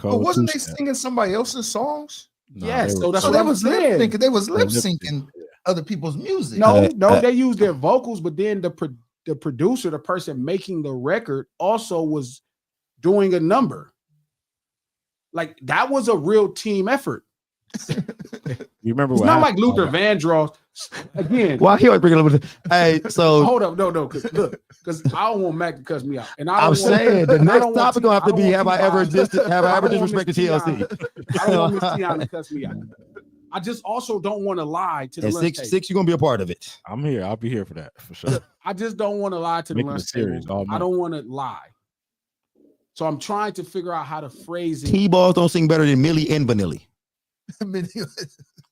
but wasn't they singing somebody else's songs?
No, yes, so that's
what
they
was lip syncing. They was lip syncing other people's music.
No, they used their vocals, but then the producer, the person making the record, also was doing a number. Like that was a real team effort.
You remember
It's
what
not
happened?
like Luther Vandross again.
Why he always bring it up? Hey, so
Hold up, no, because I don't want Mac to cuss me out, and I don't
I'm
want,
saying the
and I
next
don't want
topic gonna have to be: Have I ever
T-Boz-
disrespected
Tiana-
TLC?
I don't want Miss Tiana to cuss me out. I just also don't want to lie to the
And
lunch table.
six, you're gonna be a part of it.
I'm here. I'll be here for that for sure.
I just don't want to lie to the
Making
lunch
it serious
table.
all
I
month.
don't want to lie. So I'm trying to figure out how to phrase it.
T-Balls don't sing better than Millie and Vanilli.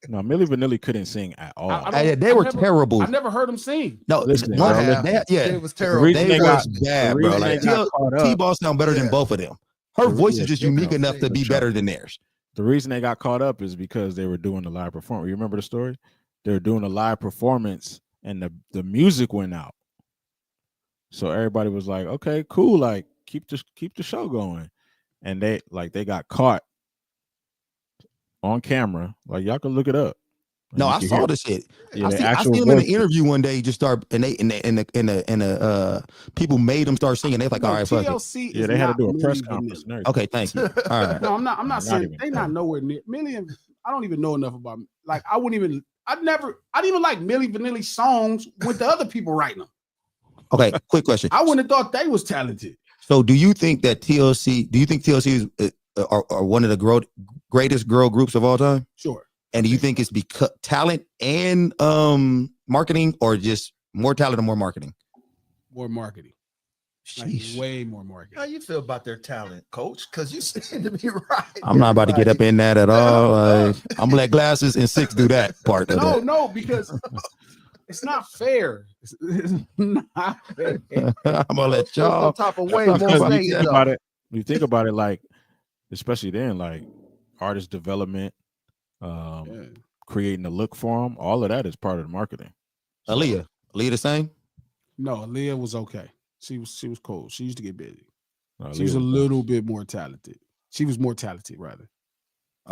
No, Milli Vanilli couldn't sing at all.
They were terrible.
I never heard him sing.
No,
Listen,
one,
bro,
it was terrible.
reason
They
they
was
got-
bad,
the
bro.
reason
Like
they got caught up-
T-Ball sound better than both of them. Her voice is just
yeah,
unique
no,
enough to be
for sure.
better than theirs.
The reason they got caught up is because they were doing the live performance. You remember the story? They were doing a live performance and the music went out. So everybody was like, okay, cool. Like keep the show going. And they got caught on camera. Like y'all can look it up. And
No,
you
I
can
saw
hear-
this shit.
Yeah,
I
the
seen
actual
him in an
voice-
interview one day. Just start and people made them start singing. They're like,
No,
all right, fuck it.
TLC
Yeah,
is
they had to
not
do a press
Milli
conference.
Vanilli.
And everything.
Okay, thank you. All right.
No, I'm not
Not
saying
even
they
close.
not nowhere near Million. I don't even know enough about like I didn't even like Milli Vanilli songs with the other people writing them.
Okay, quick question.
I wouldn't have thought they was talented.
So, do you think TLC is are one of the greatest girl groups of all time?
Sure.
And do you think it's because talent and marketing, or just more talent and more marketing?
More marketing. Like
Sheesh.
way more marketing.
How you feel about their talent, coach? Because you seem to be right.
I'm not about to get up in that at all. Like, I'm gonna let Glasses and Six do that part of that.
No, because it's not fair. It's not fair.
I'm gonna let
Some
y'all.
type of way.
Because
Won't
when
say
you
it,
think
though.
about it, when you think about it, like especially then, like artist development,
Yeah.
creating a look for them, all of that is part of the marketing.
Aaliyah the same.
No, Aaliyah was okay. She was cool. She used to get busy.
Uh,
She was a
Leah-
little bit more talented. She was more talented, rather.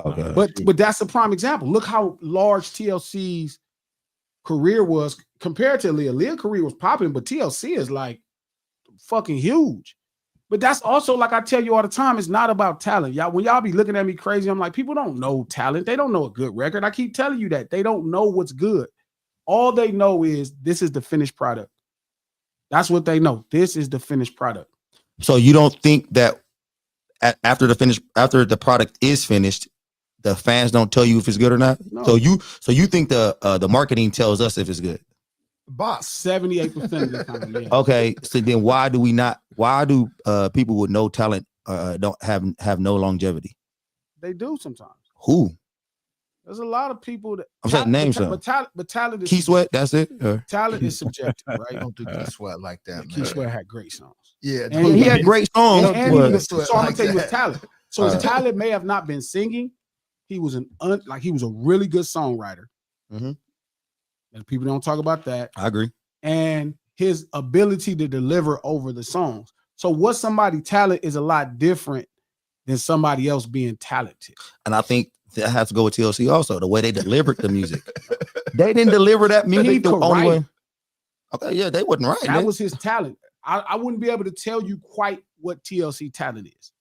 Okay.
But that's a prime example. Look how large TLC's career was compared to Aaliyah. Aaliyah's career was popping, but TLC is like fucking huge. But that's also, like I tell you all the time, it's not about talent. Y'all, when y'all be looking at me crazy, I'm like, people don't know talent. They don't know a good record. I keep telling you that. They don't know what's good. All they know is this is the finished product. That's what they know. This is the finished product.
So you don't think that after the product is finished, the fans don't tell you if it's good or not?
No.
So you think the marketing tells us if it's good?
Boss.
78% of the time, yeah.
Okay, so then why do people with no talent don't have no longevity?
They do sometimes.
Who?
There's a lot of people that
I'm saying name some.
but talent is
Key Sweat, that's it.
talent is subjective,
I
right?
don't think they sweat like that,
Key
man.
Sweat had great songs.
Yeah,
And
He had great songs.
And
but-
he was, so I'm gonna
like
tell you his
that.
talent. So his talent may have not been singing. He was he was a really good songwriter.
Mhm.
And people don't talk about that.
I agree.
And his ability to deliver over the songs. So what somebody talent is a lot different than somebody else being talented.
And I think that has to go with TLC also, the way they delivered the music. They didn't deliver that music
He
the
could
only
write.
way. Okay, yeah, they wasn't right.
That
man.
was his talent. I wouldn't be able to tell you quite what TLC talent is.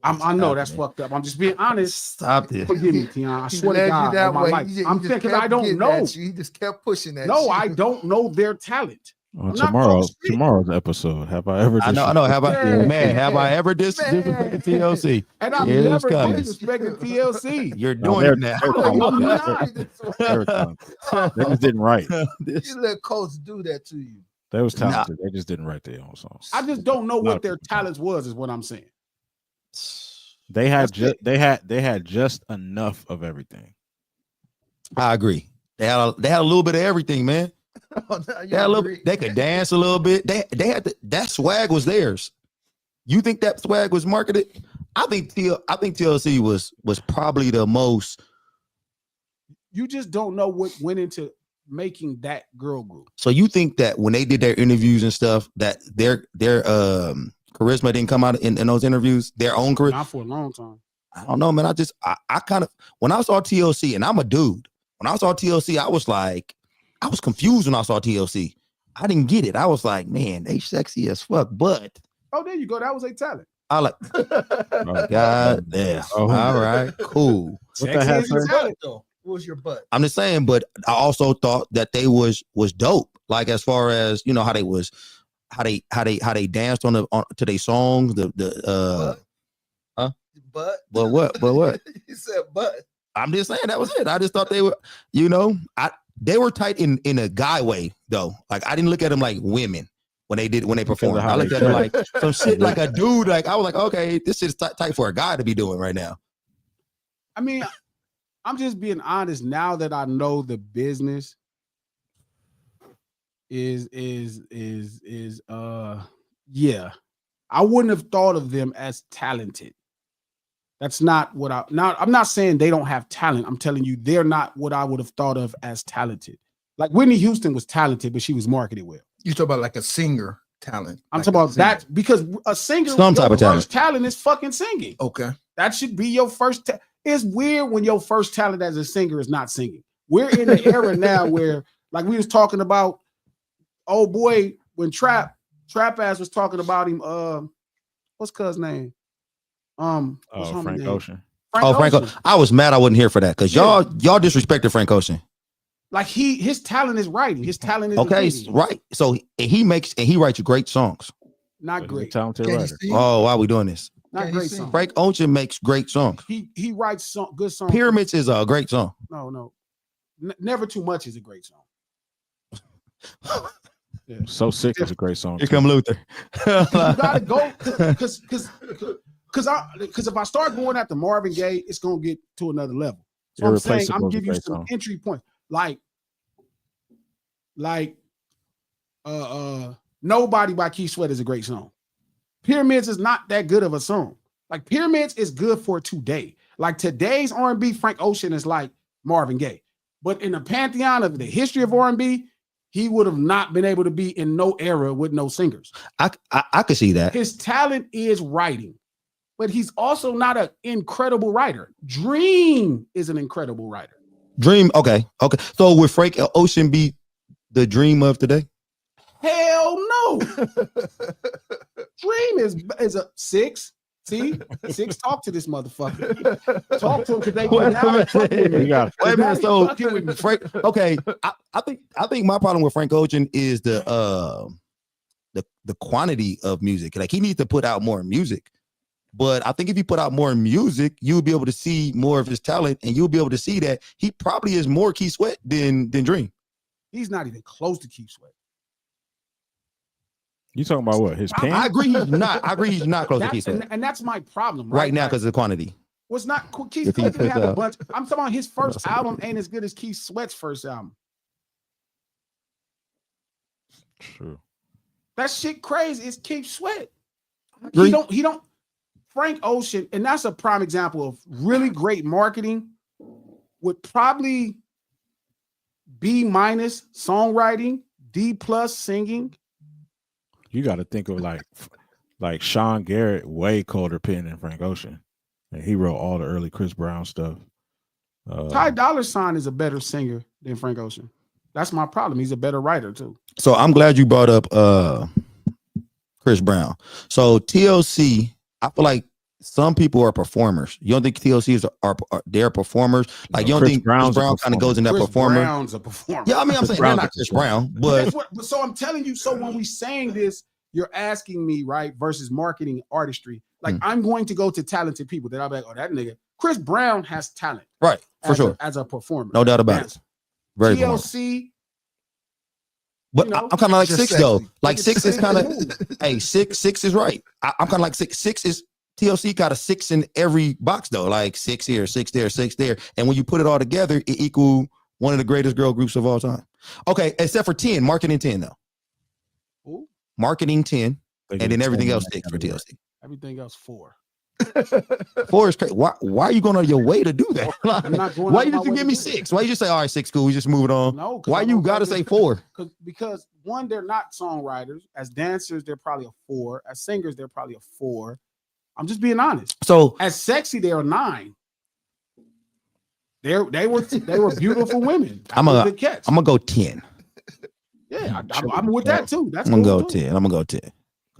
I know that's fucked up. I'm just being honest.
Stop this.
Forgive me, Tiana. I
He
swear to
led you
God,
that
on my
way.
life.
He
I'm
just
saying because
kept
I don't
getting
know.
at you. He just kept pushing that.
No,
shit.
I don't know their talent.
On
I'm not talking shit.
tomorrow's episode, have I ever?
I know. Have I,
Man.
man? Have I ever disrespected TLC?
And I've
Yeah, it's
never
coming.
disrespected TLC.
You're
No,
doing it now.
I'm not.
They were talented. They just didn't write.
You let coach do that to you.
They was talented. They just didn't write their own songs.
I just don't know
A lot
what
of
their
people don't.
talents was, is what I'm saying.
They had
That's
they had just enough of everything.
I agree. They had a little bit of everything, man.
Oh, now you
They had a little.
agree.
They could dance a little bit. They had that swag was theirs. You think that swag was marketed? I think TLC was probably the most.
You just don't know what went into making that girl group.
So you think that when they did their interviews and stuff, that their charisma didn't come out in those interviews, their own charisma?
Not for a long time.
I don't know, man. I kind of, when I saw TLC, and I'm a dude, when I saw TLC, I was confused when I saw TLC. I didn't get it. I was like, man, they sexy as fuck, but
Oh, there you go. That was a talent.
I like. God damn.
Oh.
All right, cool.
What the
Sexy
heck,
is a
sir?
talent.
What was your butt?
I'm just saying, but I also thought that they was dope. Like as far as how they was, how they danced on to their songs.
Butt.
But what?
You said butt.
I'm just saying that was it. I just thought they were, they were tight in a guy way though. Like I didn't look at them like women when they performed. I looked at them like some shit like a dude. Like I was like, okay, this is tight for a guy to be doing right now.
I mean, I'm just being honest. Now that I know the business is yeah, I wouldn't have thought of them as talented. That's not what I'm not saying they don't have talent. I'm telling you, they're not what I would have thought of as talented. Like Whitney Houston was talented, but she was marketed well.
You talk about like a singer talent.
I'm
like
talking about that because a singer,
some type of
first talent is fucking singing.
Okay.
That should be your first. It's weird when your first talent as a singer is not singing. We're in the era now where, like we was talking about, oh boy, when Trap ass was talking about him. What's cuz name?
Frank Ocean.
Frank Ocean. I was mad I wasn't here for that because y'all disrespected Frank Ocean.
Like his talent is writing. His talent is
okay,
reading.
right. So he writes great songs.
Not great.
Talented
Can you
writer.
see?
Oh, why are we doing this?
Not
Can
great
you sing?
songs.
Frank Ocean makes great songs.
He writes good songs.
Pyramids is a great song.
No. Never Too Much is a great song. Yeah.
So Sick is a great song.
Here come Luther.
You gotta go because if I start going after Marvin Gaye, it's gonna get to another level. So I'm saying I'm giving you some entry points. Like Nobody by Keith Sweat is a great song. Pyramids is not that good of a song. Like Pyramids is good for today. Like today's R&B, Frank Ocean is like Marvin Gaye. But in the pantheon of the history of R&B, he would have not been able to be in no era with no singers.
I could see that.
His talent is writing, but he's also not an incredible writer. Dream is an incredible writer.
Dream, okay. So would Frank Ocean be the dream of today?
Hell no. Dream is a 6. See, 6. Talk to this motherfucker. Talk to him today.
Wait a minute. So Frank, okay. I think my problem with Frank Ocean is the quantity of music. Like he needs to put out more music. But I think if you put out more music, you'll be able to see more of his talent, and you'll be able to see that he probably is more Keith Sweat than Dream.
He's not even close to Keith Sweat.
You talking about what? His pen?
I agree he's not. I agree he's not close to Keith Sweat.
And that's my problem
right now because of the quantity.
Was not Keith Sweat didn't have a bunch. I'm talking about his first album ain't as good as Keith Sweat's first album.
True.
That shit crazy. It's Keith Sweat. He don't Frank Ocean, and that's a prime example of really great marketing would probably B- songwriting, D+ singing.
You got to think of like Sean Garrett, way colder pen than Frank Ocean, and he wrote all the early Chris Brown stuff.
Ty Dolla $ign is a better singer than Frank Ocean. That's my problem. He's a better writer too.
So I'm glad you brought up Chris Brown. So TLC, I feel like some people are performers. You don't think TLCs are they're performers? Like you don't think Chris Brown kind of goes in that performer?
Brown's a performer.
Yeah, I mean I'm saying they're not Chris Brown, but
so I'm telling you. So when we saying this, you're asking me right versus marketing artistry. Like I'm going to go to talented people that I'll be like, oh, that nigga. Chris Brown has talent,
right? For sure,
as a performer,
no doubt about it. Very
TLC.
But I'm kind of like 6 though. Like 6 is kind of hey 6 is right. I'm kind of like 6. 6 is TLC got a 6 in every box though. Like 6 here, 6 there, 6 there, and when you put it all together, it equal one of the greatest girl groups of all time. Okay, except for 10, marketing 10 though.
Ooh.
Marketing 10, and then everything else 6 for TLC.
Everything else 4.
4 is crazy. Why are you going on your way to do that?
I'm not going.
Why did you give me 6? Why you just say all right, 6 cool? We just move it on.
No.
Why you got to say 4?
Because one, they're not songwriters. As dancers, they're probably a 4. As singers, they're probably a 4. I'm just being honest.
So
as sexy, they're a 9. They were beautiful women.
I'm gonna go 10.
Yeah, I'm with that too. That's
I'm gonna go 10. I'm gonna go 10.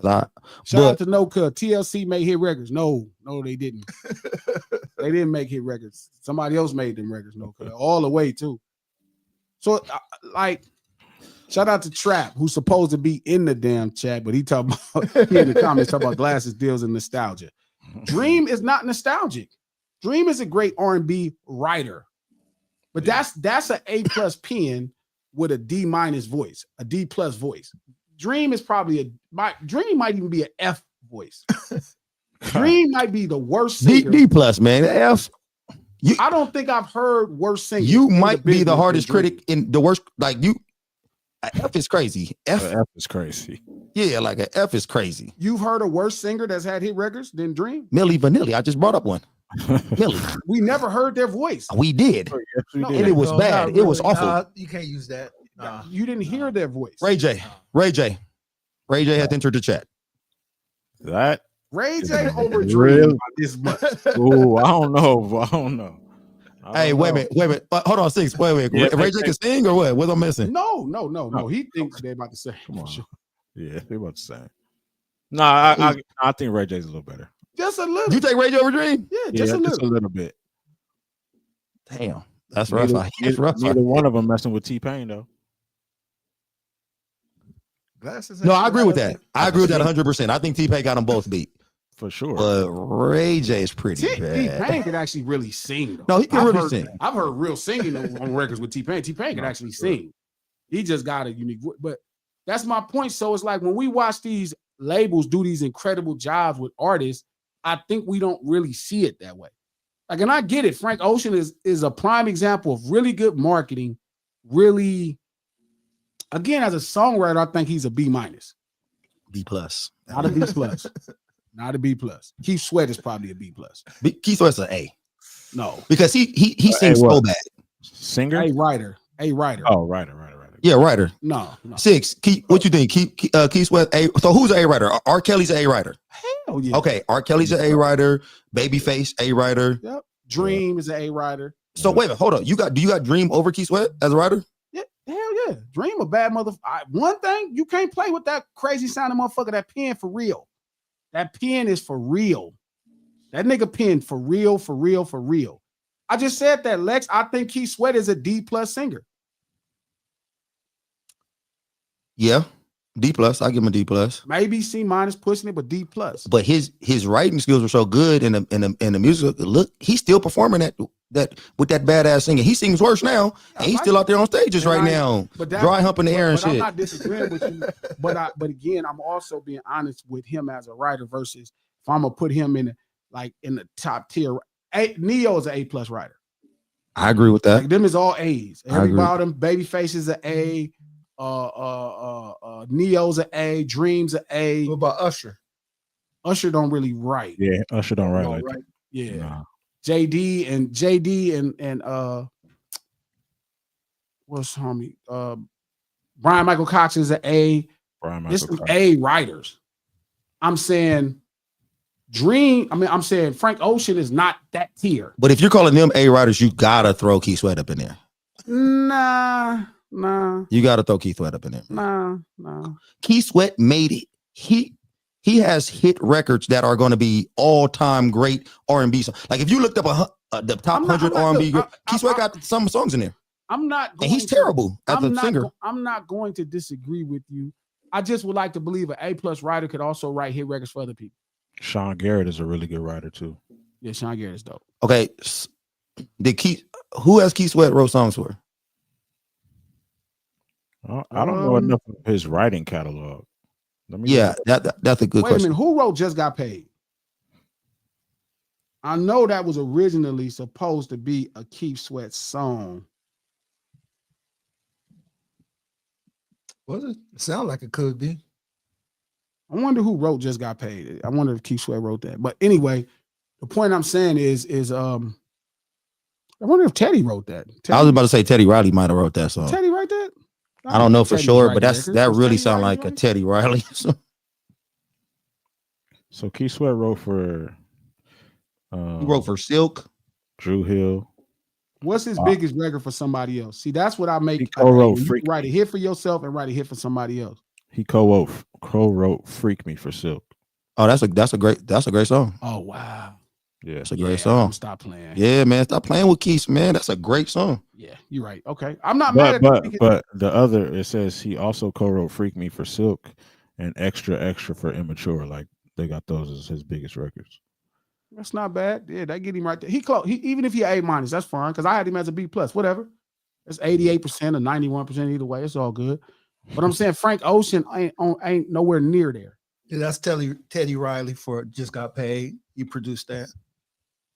Shout out to No Cuz. TLC made hit records. No, they didn't. They didn't make hit records. Somebody else made them records. No Cuz. All the way too. So like, shout out to Trap, who's supposed to be in the damn chat, but he talking about he in the comments talking about glasses, deals, and nostalgia. Dream is not nostalgic. Dream is a great R&B writer, but that's an A+ pen with a D- voice, a D+ voice. Dream is probably Dream might even be an F voice. Dream might be the worst singer.
D+, man. F.
I don't think I've heard worse singers.
You might be the hardest critic in the worst. Like you, F is crazy. F
is crazy.
Yeah, like an F is crazy.
You've heard a worse singer that's had hit records than Dream?
Milli Vanilli. I just brought up one. Milli.
We never heard their voice.
We did.
Oh, yes, we did.
And it was bad.
Really.
It was awful.
Nah, you can't use that. Nah.
You didn't hear their voice.
Ray J has entered the chat.
That
Ray J over
Really?
Dream this much.
Oh, I don't know.
Hey, wait a minute. Hold on, Six. Wait.
Yeah,
Ray J can sing or what? What am I missing?
No. He thinks they're about to say.
Come on.
Sure.
Yeah, they about to say. Nah, I think Ray J's a little better.
Just a little.
You take Ray J over Dream?
Yeah, just a little
bit.
Damn, that's rough.
Neither one of them messing with T-Pain though.
Glasses.
No, I agree with that. I agree with that 100%. I think T-Pain got them both beat.
For sure.
But Ray J is pretty bad.
T-Pain could actually really sing, though.
No, he can really sing.
I've heard real singing on records with T-Pain. T-Pain could actually sing. He just got a unique voice. But that's my point. So it's like when we watch these labels do these incredible jobs with artists, I think we don't really see it that way. Like, and I get it. Frank Ocean is a prime example of really good marketing. Really, again, as a songwriter, I think he's a B-.
B+.
Not a B+. Not a B+. Keith Sweat is probably a B+.
Keith Sweat's an A.
No.
Because he sings so bad.
Singer?
A writer.
Oh, writer.
Yeah, writer.
No.
Six. What you think? Keith Sweat. A. So who's an A writer? R. Kelly's an A writer.
Hell yeah.
Okay, R. Kelly's an A writer. Babyface A writer.
Yep. Dream is an A writer.
So wait a minute, hold on. Do you got Dream over Keith Sweat as a writer?
Yeah, hell yeah. Dream a bad mother. One thing, you can't play with that crazy sounding motherfucker. That pen for real. That pen is for real. That nigga pen for real. I just said that, Lex. I think Keith Sweat is a D+ singer.
Yeah, D+. I give him a D+.
Maybe C- pushing it, but D+.
But his writing skills are so good, and the music. Look, he's still performing that with that badass singing. He sings worse now, and he's still out there on stages right now, dry humping the air and shit.
I'm not disagreeing with you, but again, I'm also being honest with him as a writer versus if I'm gonna put him in the top tier. Neo is an A+ writer.
I agree with that.
Like, them is all A's.
I agree.
Everybody, them Babyface is an A. Neo's an A. Dream's an A.
What about Usher?
Usher don't really write.
Yeah, Usher don't write like that.
Yeah.
Nah.
JD and what's homie? Brian Michael Cox is an A. This is A writers. I'm saying I'm saying Frank Ocean is not that tier.
But if you're calling them A writers, you gotta throw Keith Sweat up in there.
Nah.
You gotta throw Keith Sweat up in there.
Nah.
Keith Sweat made it. He has hit records that are going to be all-time great R&B songs. Like if you looked up the top 100 R&B, Keith Sweat got some songs in there.
I'm not going
and he's terrible as a singer.
I'm not going to disagree with you. I just would like to believe an A+ writer could also write hit records for other people.
Sean Garrett is a really good writer too.
Yeah, Sean Garrett is dope.
Okay, who has Keith Sweat wrote songs for?
I don't know enough of his writing catalog.
That's a good question.
Wait a minute, who wrote Just Got Paid? I know that was originally supposed to be a Keith Sweat song.
Was it? Sound like it could be.
I wonder who wrote Just Got Paid. I wonder if Keith Sweat wrote that. But anyway, the point I'm saying is I wonder if Teddy wrote that.
I was about to say Teddy Riley might have wrote that song.
Teddy wrote that?
I don't know for sure, but that really sounds like a Teddy Riley.
So Keith Sweat wrote for
he wrote for Silk,
Drew Hill.
What's his biggest record for somebody else? See, that's what I make.
He co-wrote
you write a hit for yourself and write a hit for somebody else.
He co-wrote "Freak Me" for Silk.
Oh, that's a great song.
Oh wow.
Yeah,
That's a great song.
Stop playing.
Yeah, man, stop playing with Keith, man. That's a great song.
Yeah, you're right. Okay, I'm not mad
but
at
but the other, it says he also co-wrote "Freak Me" for Silk and "Extra Extra" for Immature. Like they got those as his biggest records.
That's not bad. Yeah, that get him right there. He even if he A-, that's fine because I had him as a B+. Whatever. It's 88% or 91% either way. It's all good. But I'm saying Frank Ocean ain't nowhere near there.
Yeah, that's Teddy Riley for Just Got Paid. You produced that.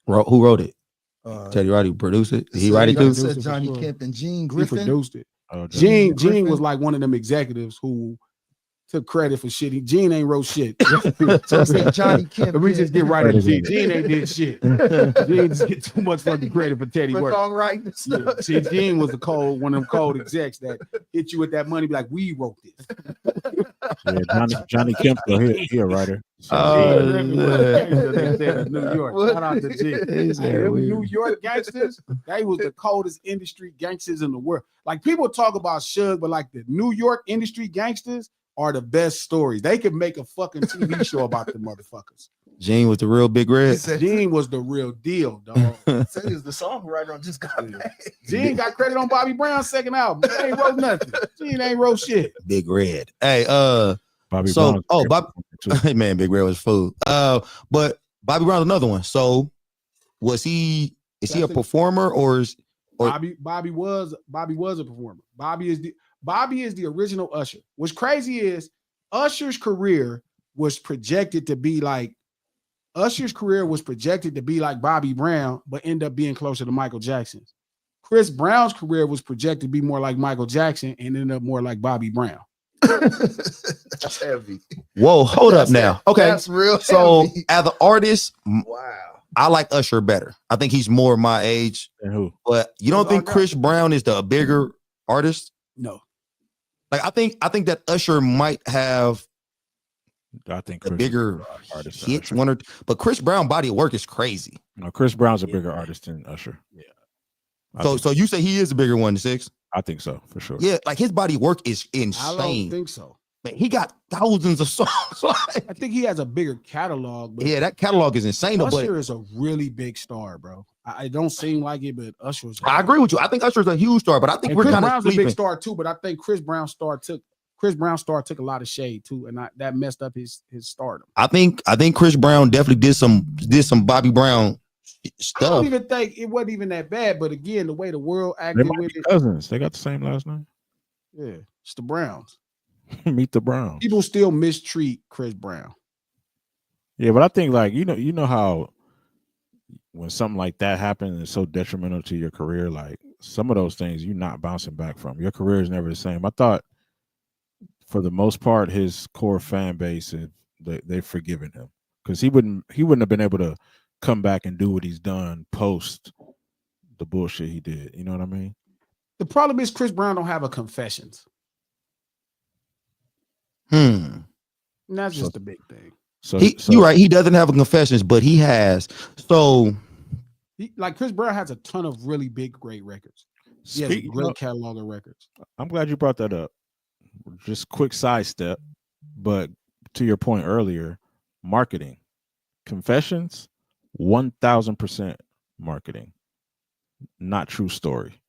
Who wrote it? Teddy Riley produced it. Did he write it too?
Said Johnny Kemp and Gene Griffin.
He produced it.
Oh,
Gene was like one of them executives who took credit for shit. Gene ain't wrote shit.
So I said Johnny Kemp.
We just get right at Gene. Gene ain't did shit. Gene just get too much fucking credit for Teddy work.
Songwriting stuff.
Yeah. See, Gene was one of them cold execs that hit you with that money, be like, we wrote this.
Yeah, Johnny Kemp, he a writer.
Oh,
New York. Shout out to Gene. New York gangsters, they was the coldest industry gangsters in the world. Like people talk about Suge, but like the New York industry gangsters are the best stories. They could make a fucking TV show about the motherfuckers.
Gene was the real Big Red.
Gene was the real deal, dog.
So he was the songwriter on Just Got Paid.
Gene got credit on Bobby Brown's second album. He ain't wrote nothing. Gene ain't wrote shit.
Big Red. Hey,
Bobby
so
Brown.
Bob, hey man, Big Red was food. But Bobby Brown's another one. So is he a performer or
Bobby was a performer. Bobby is the original Usher. What's crazy is Usher's career was projected to be like Bobby Brown, but end up being closer to Michael Jackson's. Chris Brown's career was projected to be more like Michael Jackson and ended up more like Bobby Brown.
That's heavy.
Whoa, hold up now. Okay.
That's real
So
heavy.
as an artist,
Wow.
I like Usher better. I think he's more my age.
And who?
But you don't think Chris Brown is the bigger artist?
No.
Like I think that Usher might have
I think
the
Chris
bigger
artist
hits, but Chris Brown body of work is crazy.
No, Chris Brown's a bigger artist than Usher.
Yeah.
So you say he is a bigger one than 6?
I think so for sure.
Yeah, like his body of work is insane.
I don't think so.
Man, he got thousands of songs.
I think he has a bigger catalog. But
yeah, that catalog is insane.
Usher is a really big star, bro. I don't seem like it, but Usher is.
I agree with you. I think Usher's a huge star, but I think we're
Chris
kind of
Brown's a
sleeping.
big star too. But I think Chris Brown's star took a lot of shade too, and that messed up his stardom.
I think Chris Brown definitely did some Bobby Brown stuff.
I don't even think it wasn't even that bad. But again, the way the world acted
They might
with
be
it,
cousins. They got the same last name.
yeah, it's the Browns.
Meet the Browns.
People still mistreat Chris Brown.
Yeah, but I think like you know how when something like that happens, it's so detrimental to your career. Like some of those things you're not bouncing back from. Your career is never the same. I thought for the most part, his core fan base they've forgiven him because he wouldn't have been able to come back and do what he's done post the bullshit he did. You know what I mean?
The problem is Chris Brown don't have a Confessions.
Hmm.
And that's just a big thing.
So
you're right. He doesn't have a Confessions, but he has. So
Like Chris Brown has a ton of really big, great records. He has a great catalog of records.
I'm glad you brought that up. Just quick sidestep, but to your point earlier, marketing, Confessions, 1000% marketing, not true story.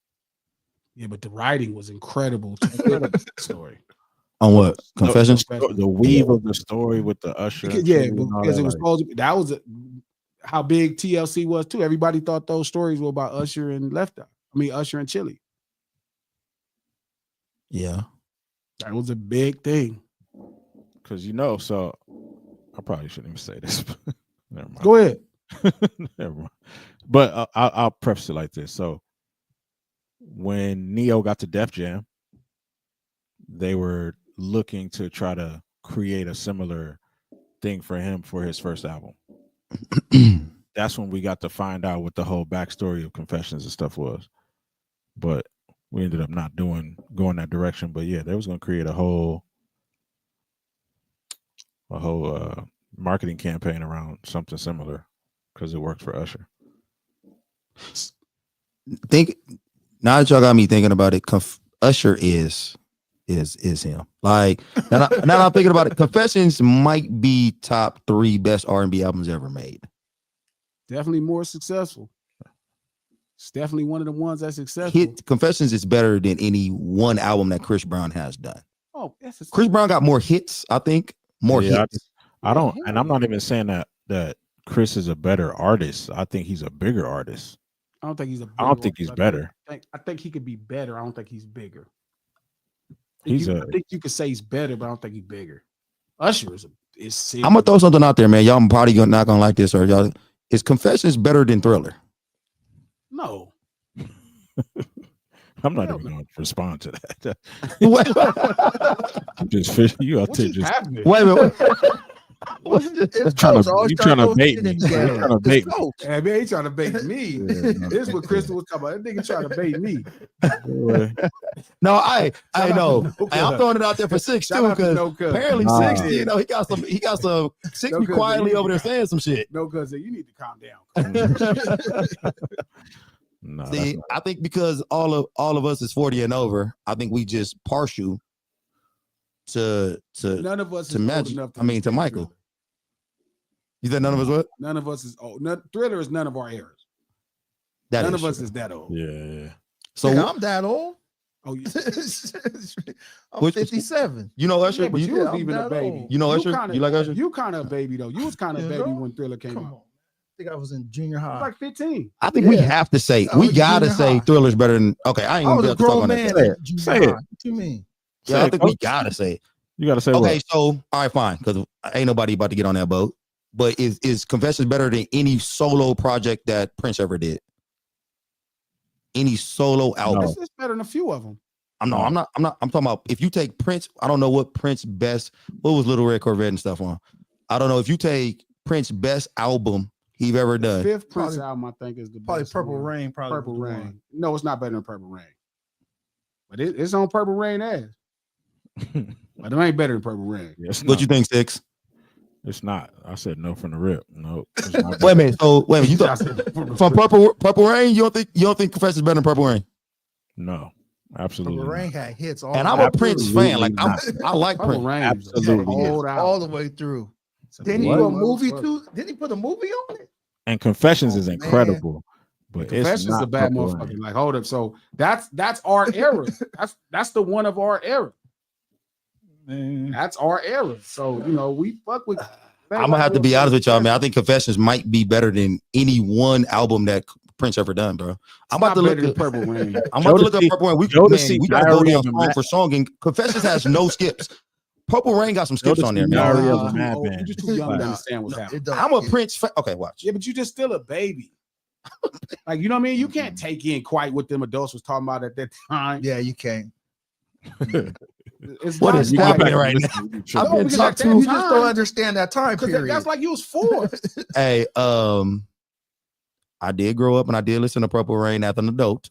Yeah, but the writing was incredible. Story.
On what? Confessions?
The weave of the story with the Usher.
Yeah, because it was supposed to be, that was how big TLC was too. Everybody thought those stories were about Usher and Usher and Chili.
Yeah.
That was a big thing.
Because so I probably shouldn't even say this. Never mind.
Go ahead.
Never mind. But I'll preface it like this. So when Neo got to Def Jam, they were looking to try to create a similar thing for him for his first album. That's when we got to find out what the whole backstory of Confessions and stuff was. But we ended up not going that direction. But yeah, they was going to create a whole marketing campaign around something similar because it worked for Usher.
Now that y'all got me thinking about it, Usher is is him. Like now I'm thinking about it. Confessions might be top 3 best R&B albums ever made.
Definitely more successful. It's definitely one of the ones that's successful.
Confessions is better than any one album that Chris Brown has done.
Oh,
Chris Brown got more hits, I think. More hits.
I don't, and I'm not even saying that Chris is a better artist. I think he's a bigger artist.
I don't think he's a.
I don't think he's better.
I think he could be better. I don't think he's bigger. I think you could say he's better, but I don't think he's bigger. Usher is sick.
I'm gonna throw something out there, man. Y'all probably not gonna like this, or y'all. Is Confessions better than Thriller?
No.
I'm not even going to respond to that.
Wait a minute.
You trying to bait me?
Hey, man, he trying to bait me. This is what Crystal was talking about. That nigga trying to bait me.
No, I know. I'm throwing it out there for 6 too, because apparently 60, you know, he got some 60 quietly over there saying some shit.
No, cuz you need to calm down.
No,
see, I think because all of us is 40 and over, I think we just partial to
none of us
to Magic. To Michael. You said none of us what?
None of us is old. Thriller is none of our eras. None of us is that old.
Yeah.
So I'm that old.
Oh, yeah.
I'm 57.
You know Usher?
Yeah, but you was even a baby.
You know Usher? You like Usher?
You kind of a baby though. You was kind of a baby when Thriller came out.
I think I was in junior high.
Like 15.
I think we have to say gotta say Thriller's better than. Okay, I ain't gonna be able to talk on that.
Say it.
What you mean?
Yeah, I think we gotta say it.
You gotta say.
Okay,
what?
so all right, fine, because ain't nobody about to get on that boat. But is Confessions better than any solo project that Prince ever did? Any solo album?
It's better than a few of them.
I'm not. I'm talking about if you take Prince. I don't know what Prince best. What was Little Red Corvette and stuff on? I don't know if you take Prince best album he've ever done.
The 5th Prince album, I think, is the
probably
best
Purple
one.
Rain. Probably
Purple Rain. No, it's not better than Purple Rain. But it's on Purple Rain ass. But it ain't better than Purple Rain.
Yes,
what you think, Six?
It's not. I said no from the rip. No.
Wait a minute. So wait a minute. You thought from Purple Rain? You don't think Confessions better than Purple Rain?
No, absolutely.
Purple Rain had hits all.
And I'm a Prince fan. Like I like
Purple
Prince.
Rain.
Absolutely.
All the way through. Didn't he do a movie too? Didn't he put a movie on it?
And Confessions is incredible. But
Confessions is a bad motherfucker. Like, hold up. So that's our era. That's the one of our era. Man. That's our era. So we fuck with.
I'm gonna have to be honest with y'all, man. I think Confessions might be better than any one album that Prince ever done, bro. I'm about to look at
Purple Rain.
I'm about to look up Purple Rain. We gotta go down song for song, and Confessions has no skips. Purple Rain got some skips on there, man.
You're just too young to understand what's happening.
I'm a Prince fan. Okay, watch.
Yeah, but you just still a baby. Like, you know what I mean? You can't take in quite what them adults was talking about at that time.
Yeah, you can't.
What is happening right now?
I've been talked to. You just don't understand that time period.
That's like you was 4.
Hey, I did grow up and I did listen to Purple Rain as an adult.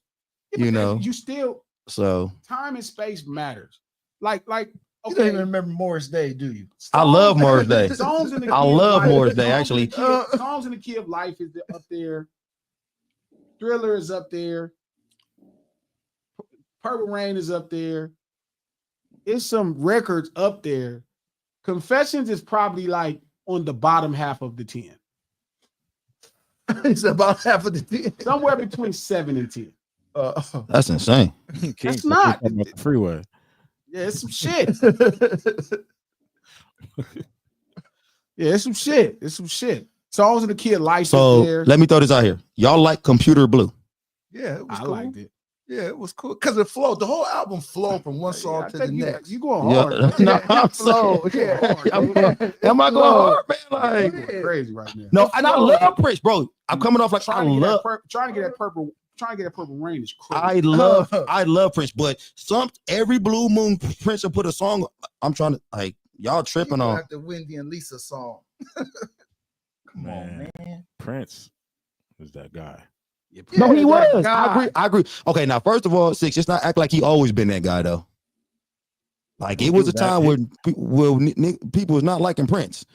Yeah, you still
so
time and space matters. Like okay.
You don't even remember Morris Day, do you?
I love Morris Day.
I
love Morris Day, actually.
Songs in the Key of Life is up there. Thriller is up there. Purple Rain is up there. It's some records up there. Confessions is probably like on the bottom half of the 10.
It's about half of the 10.
Somewhere between 7 and 10.
That's insane.
That's not
the freeway.
Yeah, it's some shit. Yeah, it's some shit. It's some shit. Songs in the Key of Life.
So
there.
let me throw this out here. Y'all like Computer Blue?
Yeah, it was cool.
Liked it.
Yeah, it was cool because it flowed. The whole album flowed from one song to the next.
You going hard?
No, I'm flowed. Am I going hard, man? Like
crazy right now.
No, and I love Prince, bro. I'm coming off like trying
to get that purple rain is crazy.
I love Prince, but every blue moon Prince will put a song. I'm trying to y'all tripping on
the Wendy and Lisa song. Come on, man.
Prince was that guy.
Yeah,
no, he was. I agree. Okay, now first of all, Six, it's not act like he always been that guy though. Like it was a time where people was not liking Prince.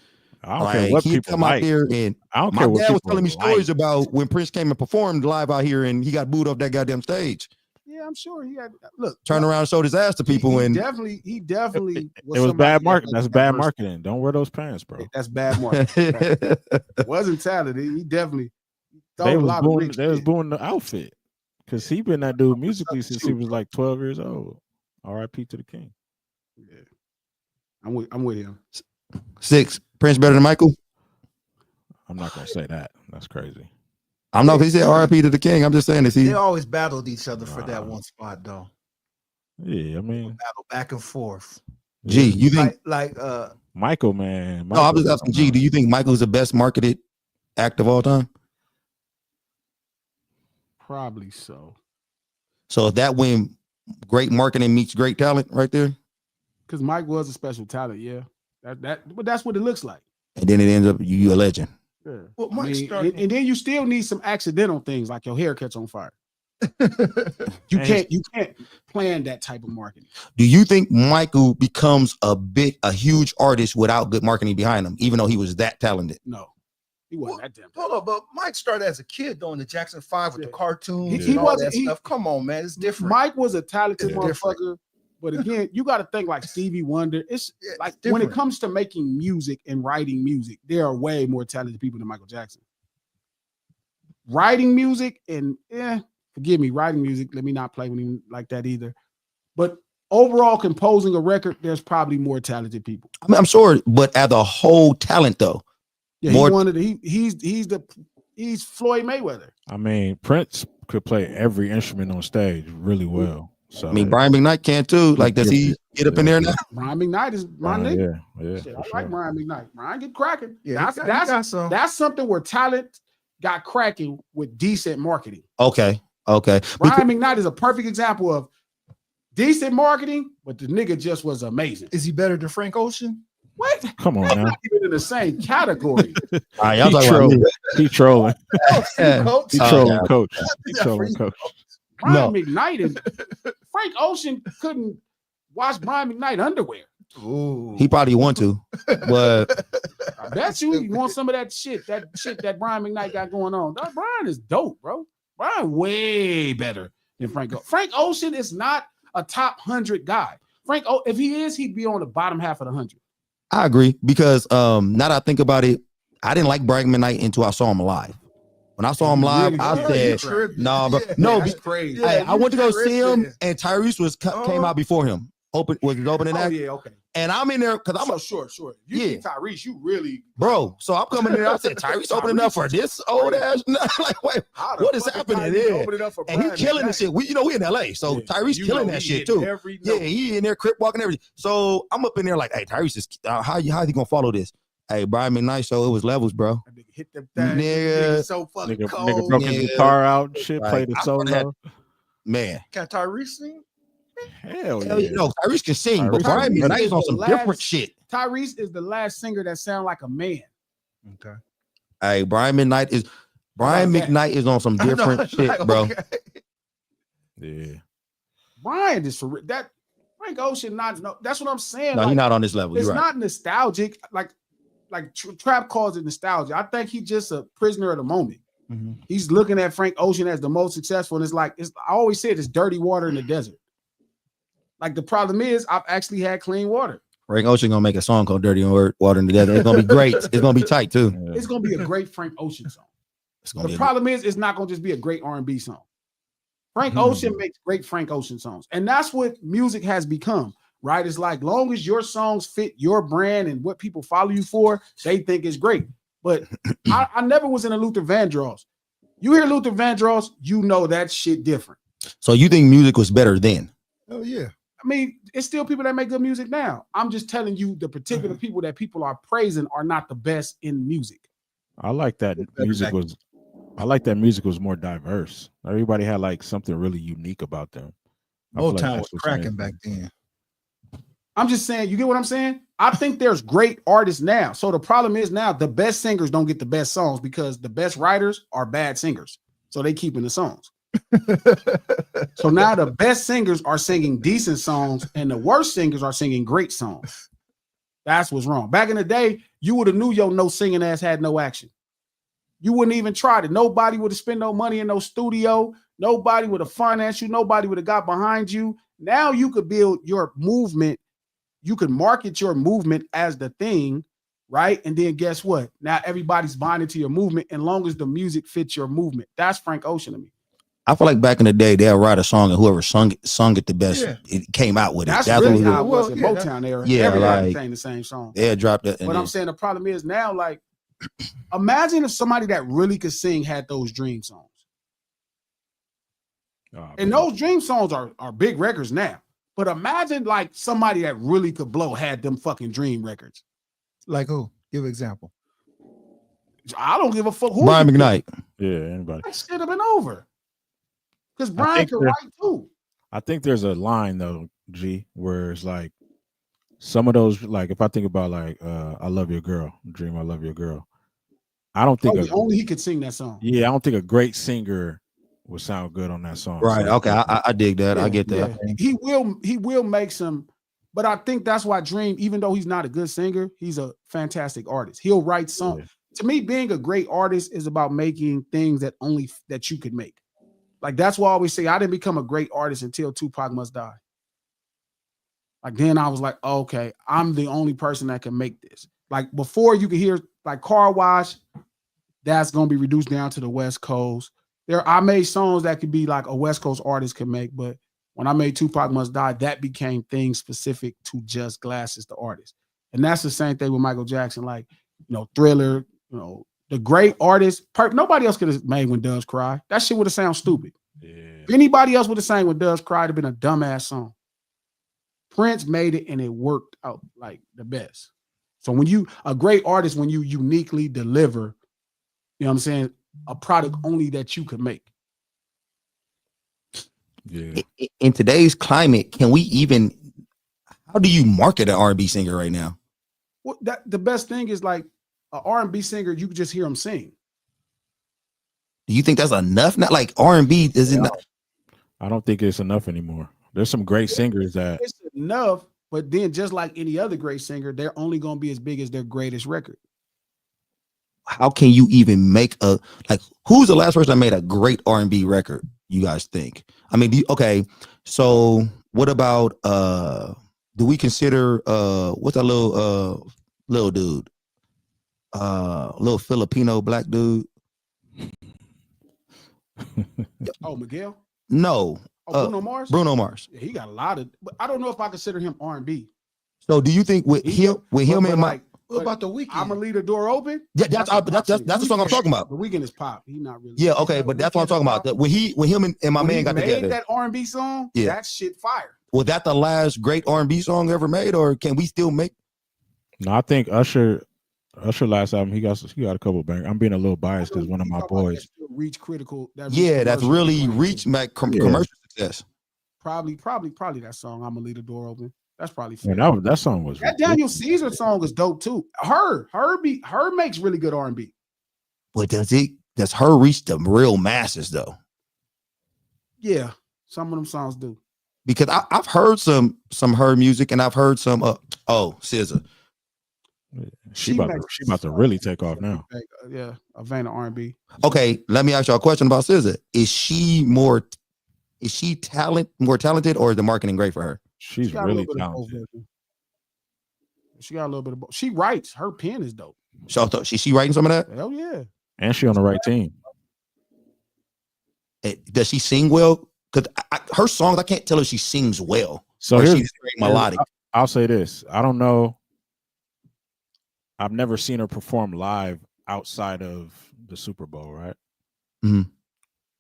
I don't care what people
come out there and my dad was telling me stories about when Prince came and performed live out here and he got booed off that goddamn stage.
Yeah, Yeah, I'm sure he had. Look,
Turn around and showed his ass to people,
he
and
definitely
It was
somebody
bad
that
marketing.
had
That's bad
diversity.
marketing. Don't wear those pants, bro.
That's bad marketing. Right. Wasn't talented. He definitely
They
thought a
was
lot of
booing.
rich
They was
shit.
booing the outfit because he been that dude musically since he
Shoot,
was like 12 years old. R.I.P. to the king.
Yeah. I'm with him.
6 Prince better than Michael.
I'm not gonna say that. That's crazy.
I'm not. He said R.I.P. to the king. I'm just saying this.
They always battled each other for that
Nah.
one spot, though.
Yeah, I mean,
Battle back and forth.
G,
yeah.
you think?
Michael, man.
No, I'm just asking. G, do you think Michael's the best marketed act of all time?
Probably so.
So if that when great marketing meets great talent, right there,
Because Mike was a special talent. Yeah. But that's what it looks like.
and then it ends up you a legend.
Yeah.
Well,
I
Mike
mean,
started.
and then you still need some accidental things like your hair catch on fire. You
And
can't plan that type of marketing.
Do you think Michael becomes a huge artist without good marketing behind him, even though he was that talented?
No, he wasn't that damn.
Hold on, but Mike started as a kid doing the Jackson 5 with the cartoons
He
and all
wasn't-
that
he-
stuff. Come on, man, it's different.
Mike was a talented
It's
motherfucker,
different.
but again, you got to think like Stevie Wonder. It's
Yeah,
like
it's
when it
different.
comes to making music and writing music, there are way more talented people than Michael Jackson. Writing music and forgive me, writing music. Let me not play with him like that either. But overall, composing a record, there's probably more talented people.
I mean, I'm sure, but as a whole talent though,
Yeah,
More-
he's Floyd Mayweather.
I mean, Prince could play every instrument on stage really well. So
I mean, Brian McKnight can too. Like, does he get up in there now?
Brian McKnight is my nigga.
Yeah.
Shit,
for
I like
sure.
Brian McKnight. Brian get cracking.
Yeah,
That's something where talent got cracking with decent marketing.
Okay.
Brian McKnight is a perfect example of decent marketing, but the nigga just was amazing.
Is he better than Frank Ocean?
What?
Come on
That's
now.
not even in the same category.
All right, y'all
He
talking about
trolling.
me.
He trolling.
Coach?
He
Oh,
trolling,
yeah.
coach. He
Yeah,
trolling,
Frank
coach.
Brian McKnight is Frank Ocean couldn't wash Brian McKnight underwear.
Ooh.
He probably want to, but
I bet you want some of that shit that Brian McKnight got going on. That Brian is dope, bro. Brian way better than Frank Ocean. Frank Ocean is not a top 100 guy. If he is, he'd be on the bottom half of the 100.
I agree because now that I think about it, I didn't like Brian McKnight until I saw him live. When I saw him live, I said, "Nah, bro, no."
That's crazy.
Yeah,
I went to go
you
see him,
tripping.
and Tyrese came out before him. Was his opening
Oh
act,
yeah, okay.
and I'm in there because I'm
So sure. You
Yeah.
see Tyrese, you really
bro. So I'm coming in there. I said, "Tyrese opening up for this old ass." Like, wait,
how the
what is
fuck
happening
Tyrese
there?
opening up for
and he
Brian
killing the
McKnight?
shit. We in LA, so
Yeah.
Tyrese
You
killing
know
that
he
shit
hitting
too.
every
Yeah,
note.
he in there crip walking everything. So I'm up in there like, hey, Tyrese is how he gonna follow this? Hey, Brian McKnight show, it was levels, bro.
That nigga hit them things.
Nigga.
Nigga so fucking
Nigga
cold.
broke his
Yeah.
guitar out and shit,
Like,
played the
I thought
solo.
Man,
Can Tyrese sing?
Hell
hell
yeah.
yeah. No, Tyrese can sing, but
Tyrese
Brian
is
McKnight is on
the
some
last-
different shit.
Tyrese is the last singer that sound like a man.
Okay.
Hey, Brian McKnight is on some different shit, bro.
Yeah.
Brian is for that. Frank Ocean that's what I'm saying.
No,
like,
he's not on this level.
it's
You're right.
not nostalgic. Like Trap calls it nostalgia. I think he's just a prisoner of the moment.
Mm-hmm.
He's looking at Frank Ocean as the most successful, and I always said it's dirty water in the desert. Like the problem is, I've actually had clean water.
Frank Ocean gonna make a song called "Dirty Water in the Desert." It's gonna be great. It's gonna be tight too.
Yeah.
It's gonna be a great Frank Ocean song.
It's gonna
The
be.
problem is, it's not gonna just be a great R&B song. Frank
Mm-hmm.
Ocean makes great Frank Ocean songs, and that's what music has become. Right? It's like long as your songs fit your brand and what people follow you for, they think it's great. But I never was in a Luther Vandross. You hear Luther Vandross, you know that shit different.
So you think music was better then?
Oh yeah.
I mean, it's still people that make good music now. I'm just telling you the particular people that people are praising are not the best in music.
I like that music was more diverse. Everybody had like something really unique about them. I feel like
Motown
that's
was
what's
cracking
amazing.
back then.
I'm just saying, you get what I'm saying? I think there's great artists now. So the problem is now the best singers don't get the best songs because the best writers are bad singers. So they keeping the songs. So now the best singers are singing decent songs and the worst singers are singing great songs. That's what's wrong. Back in the day, you would have knew your no singing ass had no action. You wouldn't even try it. Nobody would have spent no money in no studio. Nobody would have financed you. Nobody would have got behind you. Now you could build your movement. You could market your movement as the thing, right? And then guess what? Now everybody's buying into your movement as long as the music fits your movement. That's Frank Ocean to me.
I feel like back in the day, they'll write a song and whoever sung it the best, it came out with it.
That's really how it
Well,
was in
yeah,
Motown era.
yeah,
Everybody
like-
sang the same song.
They'll drop that.
But I'm saying the problem is now, like, imagine if somebody that really could sing had those dream songs. And those dream songs are big records now. But imagine like somebody that really could blow had them fucking dream records.
Like who? Give an example.
I don't give a fuck who.
Brian McKnight.
Yeah, anybody.
That should have been over. Because Brian could write too.
I think there's a line though, G, where it's like some of those, like if I think about like I Love Your Girl, Dream, I Love Your Girl. I don't think
Only he could sing that song.
Yeah, I don't think a great singer would sound good on that song.
Right.
So,
Okay. I dig that. I get that.
Yeah. He will make some, but I think that's why Dream, even though he's not a good singer, he's a fantastic artist. He'll write songs.
Yeah.
To me, being a great artist is about making things that you could make. Like that's why I always say I didn't become a great artist until Tupac Must Die. Like then I was like, okay, I'm the only person that can make this. Like before you could hear like Car Wash, that's gonna be reduced down to the West Coast. I made songs that could be like a West Coast artist could make, but when I made Tupac Must Die, that became things specific to just Glasses, the artist. And that's the same thing with Michael Jackson, like, you know, Thriller, you know, the great artist. Nobody else could have made When Doves Cry. That shit would have sounded stupid.
yeah.
If anybody else would have sang When Doves Cry, it'd have been a dumbass song. Prince made it and it worked out like the best. So when you, a great artist, when you uniquely deliver, you know what I'm saying, a product only that you could make.
Yeah.
In today's climate, can we even? How do you market an R&B singer right now?
Well, the best thing is like an R&B singer, you can just hear them sing.
Do you think that's enough? Not like R&B isn't.
I don't think it's enough anymore. There's some great singers that
It's enough, but then just like any other great singer, they're only going to be as big as their greatest record.
How can you even make a like? Who's the last person that made a great R&B record? You guys think? I mean, okay. So what about do we consider what's that little dude? Little Filipino black dude?
Oh, Miguel?
No.
Oh, Bruno Mars?
Bruno Mars.
Yeah, he got a lot of, but I don't know if I consider him R&B.
So do you think with him and my
What about The Weeknd?
I'm gonna leave the door open.
that's the song I'm talking about.
The Weeknd is pop. He not really.
Yeah, okay, but that's what I'm talking about. When him and my
When
man
he
got
made
together.
that R&B song,
Yeah.
that shit fire.
Was that the last great R&B song ever made, or can we still make?
No, I think Usher last album, he got a couple bangers. I'm being a little biased because one of my boys.
Reach critical.
That's
commercial
really
acclaim.
reached commercial success.
Probably that song. I'm gonna leave the door open. That's probably
Man,
fair.
that song was
That Daniel Caesar song is dope too. Her makes really good R&B.
But does her reach the real masses though?
Yeah, some of them songs do.
Because I've heard some her music and I've heard some SZA.
She about to really take off now.
Yeah, a vein of R&B.
Okay, let me ask y'all a question about SZA. Is she more talented, or is the marketing great for her?
She's
She got a
really
little bit of both,
talented.
version. She got a little bit of both. She writes. Her pen is dope.
So she writing some of that?
Hell yeah.
And she on the right team.
Does she sing well? Because her songs, I can't tell if she sings well.
So
or
here's
she's very melodic.
I'll say this. I don't know. I've never seen her perform live outside of the Super Bowl, right?
Mhm.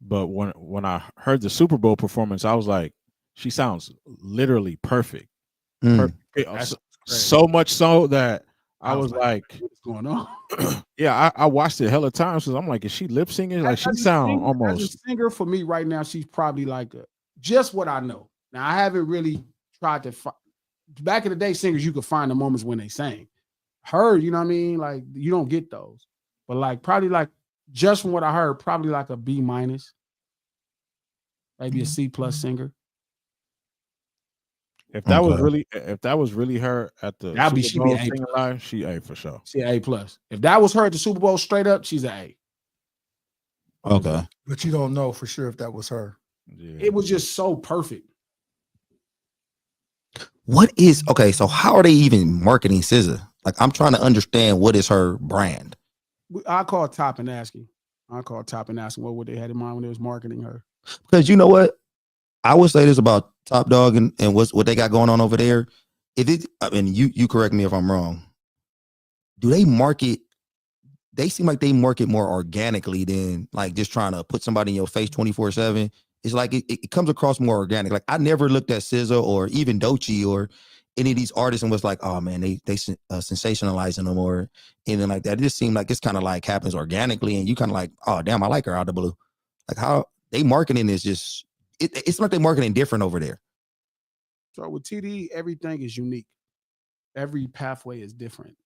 But when I heard the Super Bowl performance, I was like, she sounds literally perfect.
Mm.
So much so that I was like,
what's going on?
yeah, I watched it hella times because I'm like, is she lip singing? Like, she
As a
sound
singer-
almost.
As a singer for me right now, she's probably like just what I know. Now I haven't really tried to back in the day, singers you could find the moments when they sang. Her, you know what I mean? Like you don't get those. But like probably like just from what I heard, probably like a B-, maybe a C+ singer.
If that was
Okay.
really her at the
That'd be-
Super
she'd be
Bowl
A+.
singing live, she A for sure.
She A+. If that was her at the Super Bowl straight up, she's an A.
Okay.
But you don't know for sure if that was her.
Yeah.
It was just so perfect.
What is okay? So how are they even marketing SZA? Like, I'm trying to understand what is her brand.
I call Top and asking. What would they had in mind when they was marketing her.
Because you know what, I would say this about Top Dog and what they got going on over there. If it, I mean, you correct me if I'm wrong. Do they market? They seem like they market more organically than like just trying to put somebody in your face 24/7. It's like it comes across more organic. Like I never looked at SZA or even Doechii or any of these artists and was like, oh man, they sensationalizing them or anything like that. It just seemed like it's kind of like happens organically, and you kind of like, oh damn, I like her out of the blue. Like how they marketing is just it's like they marketing different over there.
So with TDE, everything is unique. Every pathway is different.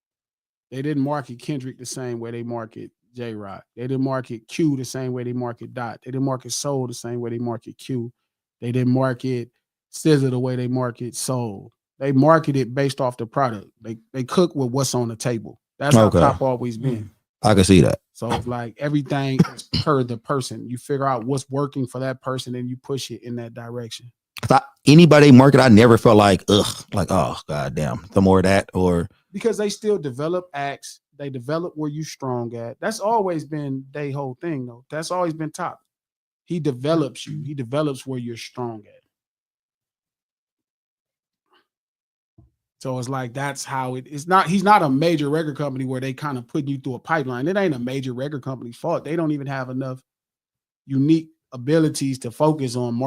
They didn't market Kendrick the same way they market J-Rock. They didn't market Q the same way they market Dot. They didn't market Soul the same way they market Q. They didn't market SZA the way they market Soul. They market it based off the product. They cook with what's on the table. That's how Top always been.
I can see that.
So it's like everything is per the person. You figure out what's working for that person and you push it in that direction.
Anybody market, I never felt like, like, oh god damn, the more of that or
because they still develop acts, they develop where you strong at. That's always been their whole thing, though. That's always been Top. He develops you. He develops where you're strong at. So it's like that's how it's not. He's not a major record company where they kind of putting you through a pipeline. It ain't a major record company's fault. They don't even have enough unique abilities to focus on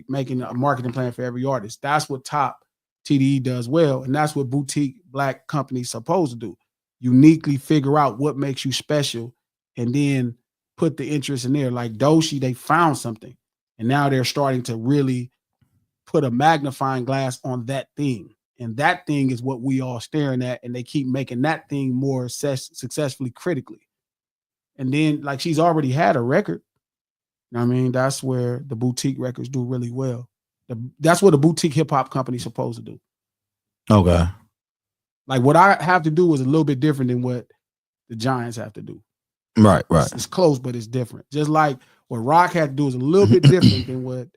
making a marketing plan for every artist. That's what Top TDE does well, and that's what boutique black companies supposed to do. Uniquely figure out what makes you special, and then put the interest in there. Like Doechii, they found something, and now they're starting to really put a magnifying glass on that thing, and that thing is what we all staring at, and they keep making that thing more successfully critically. And then, like, she's already had a record. I mean, that's where the boutique records do really well. That's what a boutique hip hop company is supposed to do.
okay.
Like what I have to do is a little bit different than what the Giants have to do.
Right.
It's close, but it's different. Just like what Rock had to do is a little bit different than what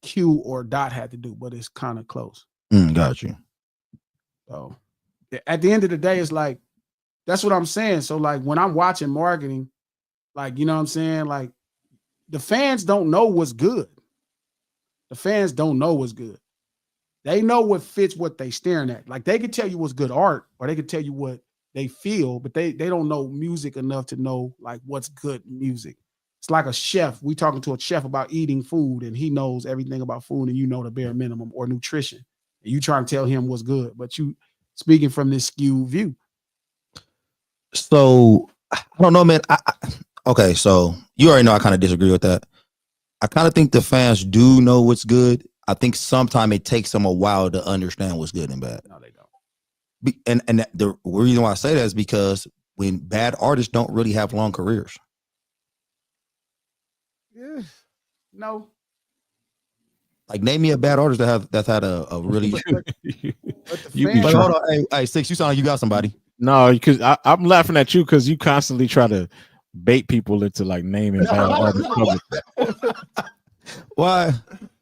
Q or Dot had to do, but it's kind of close.
Got you.
So at the end of the day, it's like that's what I'm saying. So like when I'm watching marketing, like, you know what I'm saying? Like the fans don't know what's good. The fans don't know what's good. They know what fits what they staring at. Like they could tell you what's good art, or they could tell you what they feel, but they don't know music enough to know like what's good music. It's like a chef. We talking to a chef about eating food, and he knows everything about food, and you know the bare minimum or nutrition. And you trying to tell him what's good, but you speaking from this skewed view.
So I don't know, man. Okay, so you already know I kind of disagree with that. I kind of think the fans do know what's good. I think sometimes it takes them a while to understand what's good and bad.
No, they don't.
And the reason why I say that is because when bad artists don't really have long careers.
Yeah. No.
Like name me a bad artist that's had a really. But hold on, hey, Six, you sound like you got somebody.
No, because I'm laughing at you because you constantly try to bait people into like naming bad artists publicly.
Why?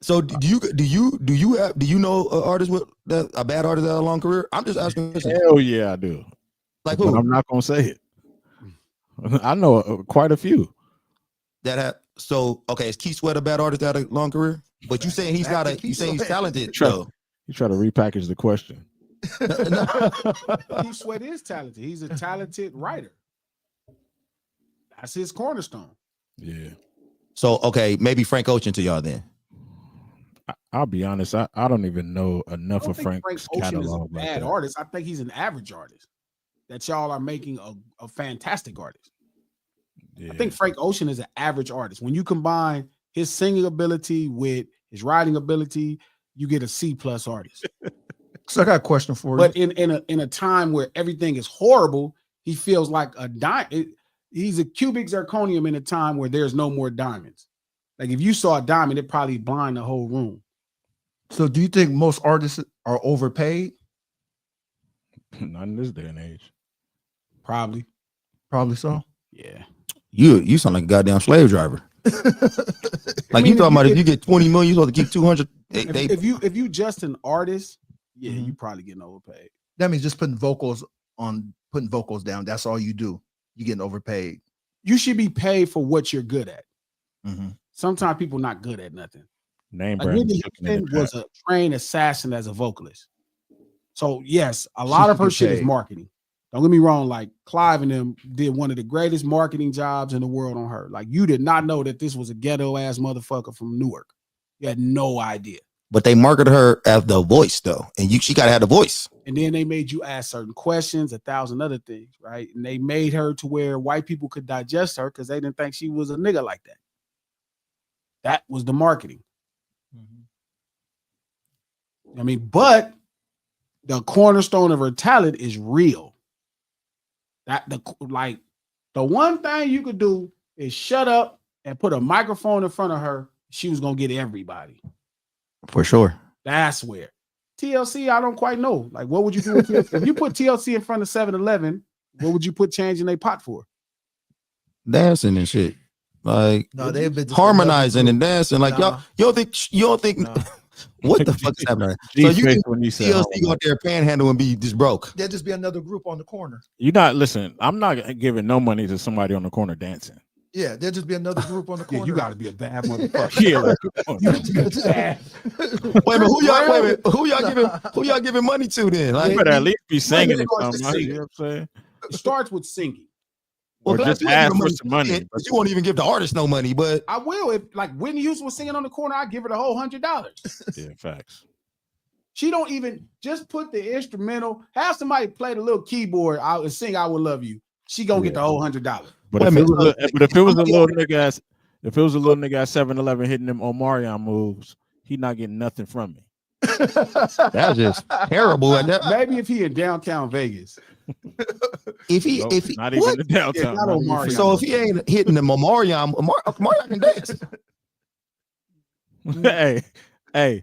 So do you know an artist with a bad artist that had a long career? I'm just asking.
Hell yeah, I do.
Like
but
who?
I'm not gonna say it. I know quite a few
that have. So okay, is Keith Sweat a bad artist that had a long career? But you saying he's not a. You saying he's talented?
You try to repackage the question.
Keith Sweat is talented. He's a talented writer. That's his cornerstone.
Yeah.
So okay, maybe Frank Ocean to y'all then.
I'll be honest. I don't even know enough of Frank's
Frank Ocean
catalog.
is a bad artist. I think he's an average artist. That y'all are making a fantastic artist. Yeah. I think Frank Ocean is an average artist. When you combine his singing ability with his writing ability, you get a C+ artist.
So I got a question for you.
But in a time where everything is horrible, he feels like a diamond. He's a cubic zirconium in a time where there's no more diamonds. Like if you saw a diamond, it probably blind the whole room.
So do you think most artists are overpaid?
Not in this day and age.
Probably
so.
Yeah.
You sound like a goddamn slave driver. Like
mean,
you talking about if
if
you get 20 million, you supposed to keep 200.
if you just an artist, yeah,
Mhm.
you probably getting overpaid.
That means just putting vocals down. That's all you do. You getting overpaid.
You should be paid for what you're good at.
Mm-hmm.
Sometimes people not good at nothing.
Name
Like
brand
Whitney Houston was a trained assassin as a vocalist. So yes, a lot of her shit is marketing. Don't get me wrong. Like Clive and them did one of the greatest marketing jobs in the world on her. Like you did not know that this was a ghetto ass motherfucker from Newark. You had no idea.
But they marketed her as the voice though, and she gotta have the voice.
And then they made you ask certain questions, 1,000 other things, right? And they made her to where white people could digest her because they didn't think she was a nigga like that. That was the marketing. I mean, but the cornerstone of her talent is real. The one thing you could do is shut up and put a microphone in front of her. She was gonna get everybody.
For sure.
That's where TLC, I don't quite know. Like, what would you do with TLC? If you put TLC in front of 7-Eleven, what would you put change in their pot for?
Dancing and shit. Like
No, they've been
harmonizing and dancing. Like
Nah.
y'all don't think
Nah.
what the fuck is happening?
So
you think
when you said
TLC go out there panhandle and be just broke.
There'll just be another group on the corner.
you not listen. I'm not giving no money to somebody on the corner dancing.
Yeah, there'll just be another group on the corner.
Yeah, you got to be a bad motherfucker.
Yeah, like,
You got to be bad.
Wait a minute, who y'all giving money to then? Like,
you better at least be singing or
Starts to
something.
sing.
You know what I'm saying?
It starts with singing.
Or
well,
just
you
ask
give
for
them
some money.
but you won't even give the artist no money. But
I will. If like Whitney Houston was singing on the corner, I'd give her the whole $100.
Yeah, facts.
She don't even just put the instrumental. Have somebody play the little keyboard out and sing "I Will Love You." She gonna get the whole $100.
But if it was a little nigga ass, if it was a little nigga at 7-Eleven hitting them Omarion moves, he not getting nothing from me.
that's just terrible. At that,
Maybe if he in downtown Vegas.
if he
Not
what?
even the downtown.
Yeah, not
not even
Omarion.
So if he ain't hitting the Omarion can dance.
hey,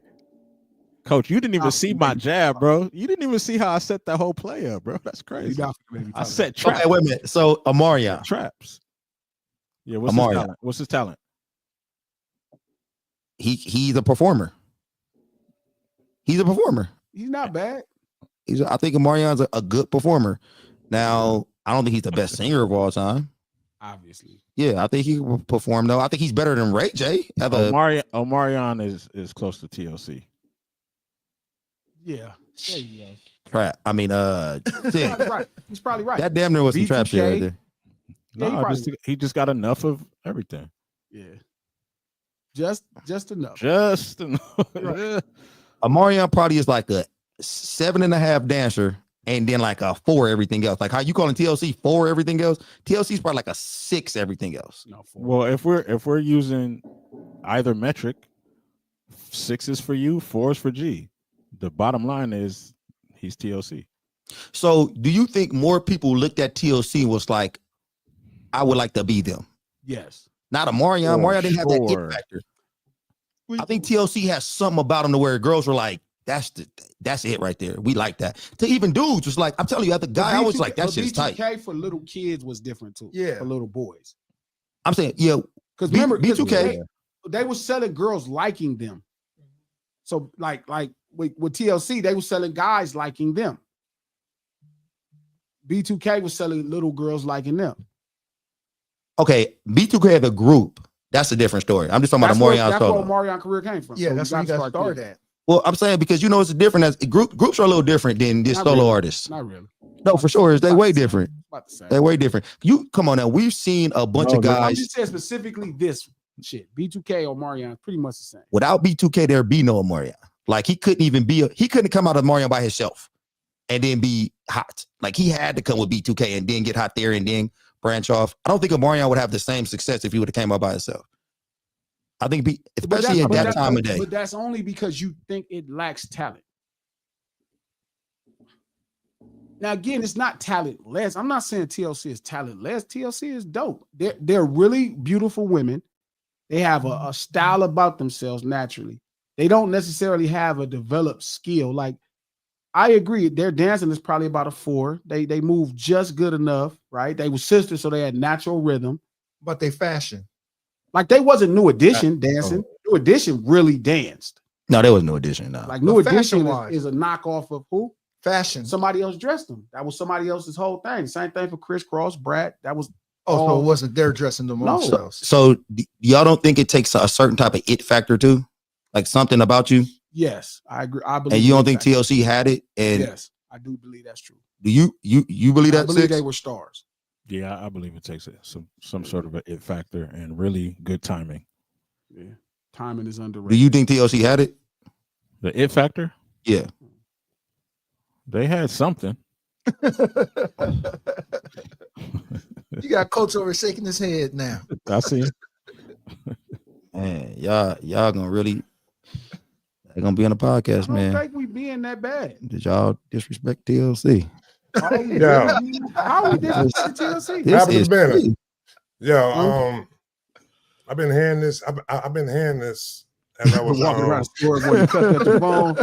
coach, you didn't even see my jab, bro. You didn't even see how I set that whole play up, bro. That's crazy. I set traps.
Okay, wait a minute. So Omarion,
Traps. Yeah, what's his talent? What's his talent?
he's a performer. He's a performer.
He's not bad.
I think Omarion's a good performer. Now, I don't think he's the best singer of all time.
Obviously.
Yeah, I think he can perform though. I think he's better than Ray J.
Omarion is close to TLC.
Yeah. There you go.
Trap. I mean,
He's probably right. He's probably right.
that damn near was some trap shit right there.
Yeah,
No, he just got enough of everything.
Yeah. Just enough.
Just enough.
Right.
Omarion probably is like a 7.5 dancer and then like a 4 everything else. Like how you calling TLC 4 everything else? TLC's probably like a 6 everything else.
No, 4.
Well, if we're using either metric, 6 is for you, 4 is for G. The bottom line is he's TLC.
So do you think more people looked at TLC and was like, I would like to be them?
Yes.
Not Omarion. Omarion didn't have that
Sure.
it factor. I think TLC has something about him to where girls were like, that's it right there. We like that. To even dudes was like, I'm telling you, as a guy, I was like, that shit's tight.
B2K for little kids was different too.
Yeah.
For little boys.
I'm saying, yeah.
Because remember,
B2K.
they were selling girls liking them. So like with TLC, they were selling guys liking them. B2K was selling little girls liking them.
Okay, B2K as a group, that's a different story. I'm just talking about Omarion
That's where
solo.
Omarion career came from.
Yeah,
So
that's where you got started at.
Well, I'm saying because it's different as groups are a little different than this
Not
solo
really.
artists.
Not really.
No, for sure, they're way different.
About the same.
They're way different. You come on now, we've seen a bunch of
I'm
guys
just saying specifically this shit. B2K Omarion pretty much the same.
without B2K. There'd be no Omarion. Like he couldn't come out of Omarion by himself and then be hot. Like he had to come with B2K and then get hot there and then branch off. I don't think Omarion would have the same success if he would have came out by himself. I think, especially at that time of day.
But that's only because you think it lacks talent. Now, again, it's not talentless. I'm not saying TLC is talentless. TLC is dope. They're really beautiful women. They have a style about themselves naturally. They don't necessarily have a developed skill. Like, I agree, their dancing is probably about a 4. They move just good enough, right? They were sisters, so they had natural rhythm.
About they fashion.
Like they wasn't New Edition dancing. New Edition really danced.
No, there was no Edition. No.
Like New Edition is a knockoff of who?
Fashion.
Somebody else dressed them. That was somebody else's whole thing. Same thing for Criss Cross, Brad. That was
so it wasn't their dressing them themselves.
So y'all don't think it takes a certain type of it factor too? Like something about you?
Yes, I agree. I believe.
And you don't think TLC had it? And
yes, I do believe that's true.
Do you believe that?
I believe they were stars.
Yeah, I believe it takes some sort of an it factor and really good timing.
Yeah, timing is underrated.
Do you think TLC had it?
The it factor?
Yeah,
they had something.
You got Coach over shaking his head now.
I see.
Man, y'all gonna really they're gonna be on the podcast, man.
I don't think we being that bad.
Did y'all disrespect TLC?
Yeah.
How we disrespect TLC?
This
Happened
is
to Bennett.
crazy.
Yo, I've been hearing this. I've been hearing this as I was
walking around the store when you cut at the phone.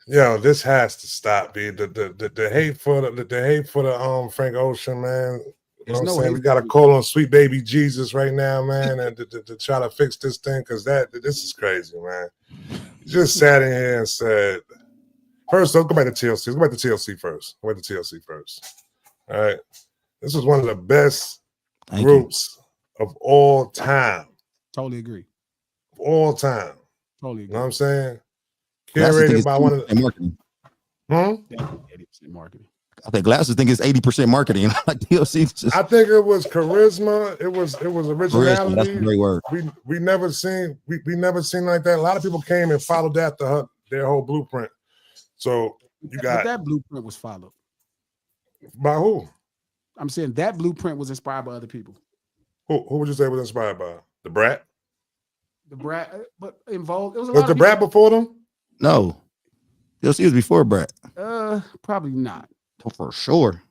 Yo, this has to stop, B. The hate for the Frank Ocean, man. You know what I'm saying? We got to call on sweet baby Jesus right now, man, and to try to fix this thing, because this is crazy, man. Just sat in here and said, first, go back to TLC. Let's go back to TLC first. Go back to TLC first. All right. This is one of the best groups of all time.
Totally agree.
All time.
Totally agree.
You know what I'm saying? Curated by one of the
marketing.
80% marketing.
I think Glasses think it's 80% marketing. Like TLC.
I think it was charisma. It was originality.
That's a great word.
We never seen like that. A lot of people came and followed their whole blueprint. So
but that blueprint was followed.
By who?
I'm saying that blueprint was inspired by other people.
Who would you say was inspired by? The Brat?
The Brat, but involved. It was
the Brat before them?
No. TLC was before Brat.
Probably not.
For sure.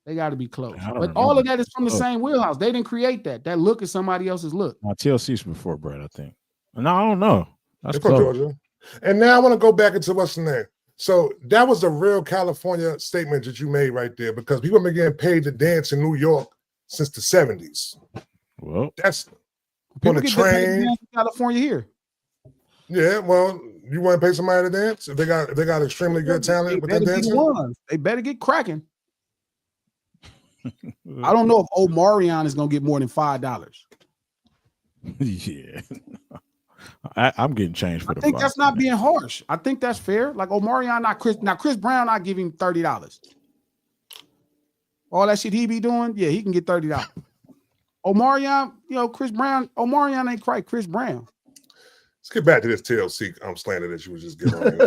They got to be close. But all of that is from the same wheelhouse. They didn't create that. That look is somebody else's look.
Now, TLC's before Brat, I think. No, I don't know. That's
from Georgia. And now I want to go back into what's in there. So that was a real California statement that you made right there, because people have been getting paid to dance in New York since the 70s.
Well,
that's
people
on the train.
In California here.
Yeah, well, you want to pay somebody to dance? If they got extremely good talent with that dancing?
They better get cracking. I don't know if Omarion is gonna get more than $5.
Yeah. I'm getting changed for the.
I think that's not being harsh. I think that's fair. Like Omarion, not Chris. Now Chris Brown, I give him $30. All that shit he be doing, yeah, he can get $30. Omarion, Chris Brown. Omarion ain't quite Chris Brown.
Let's get back to this TLC slander that you was just giving.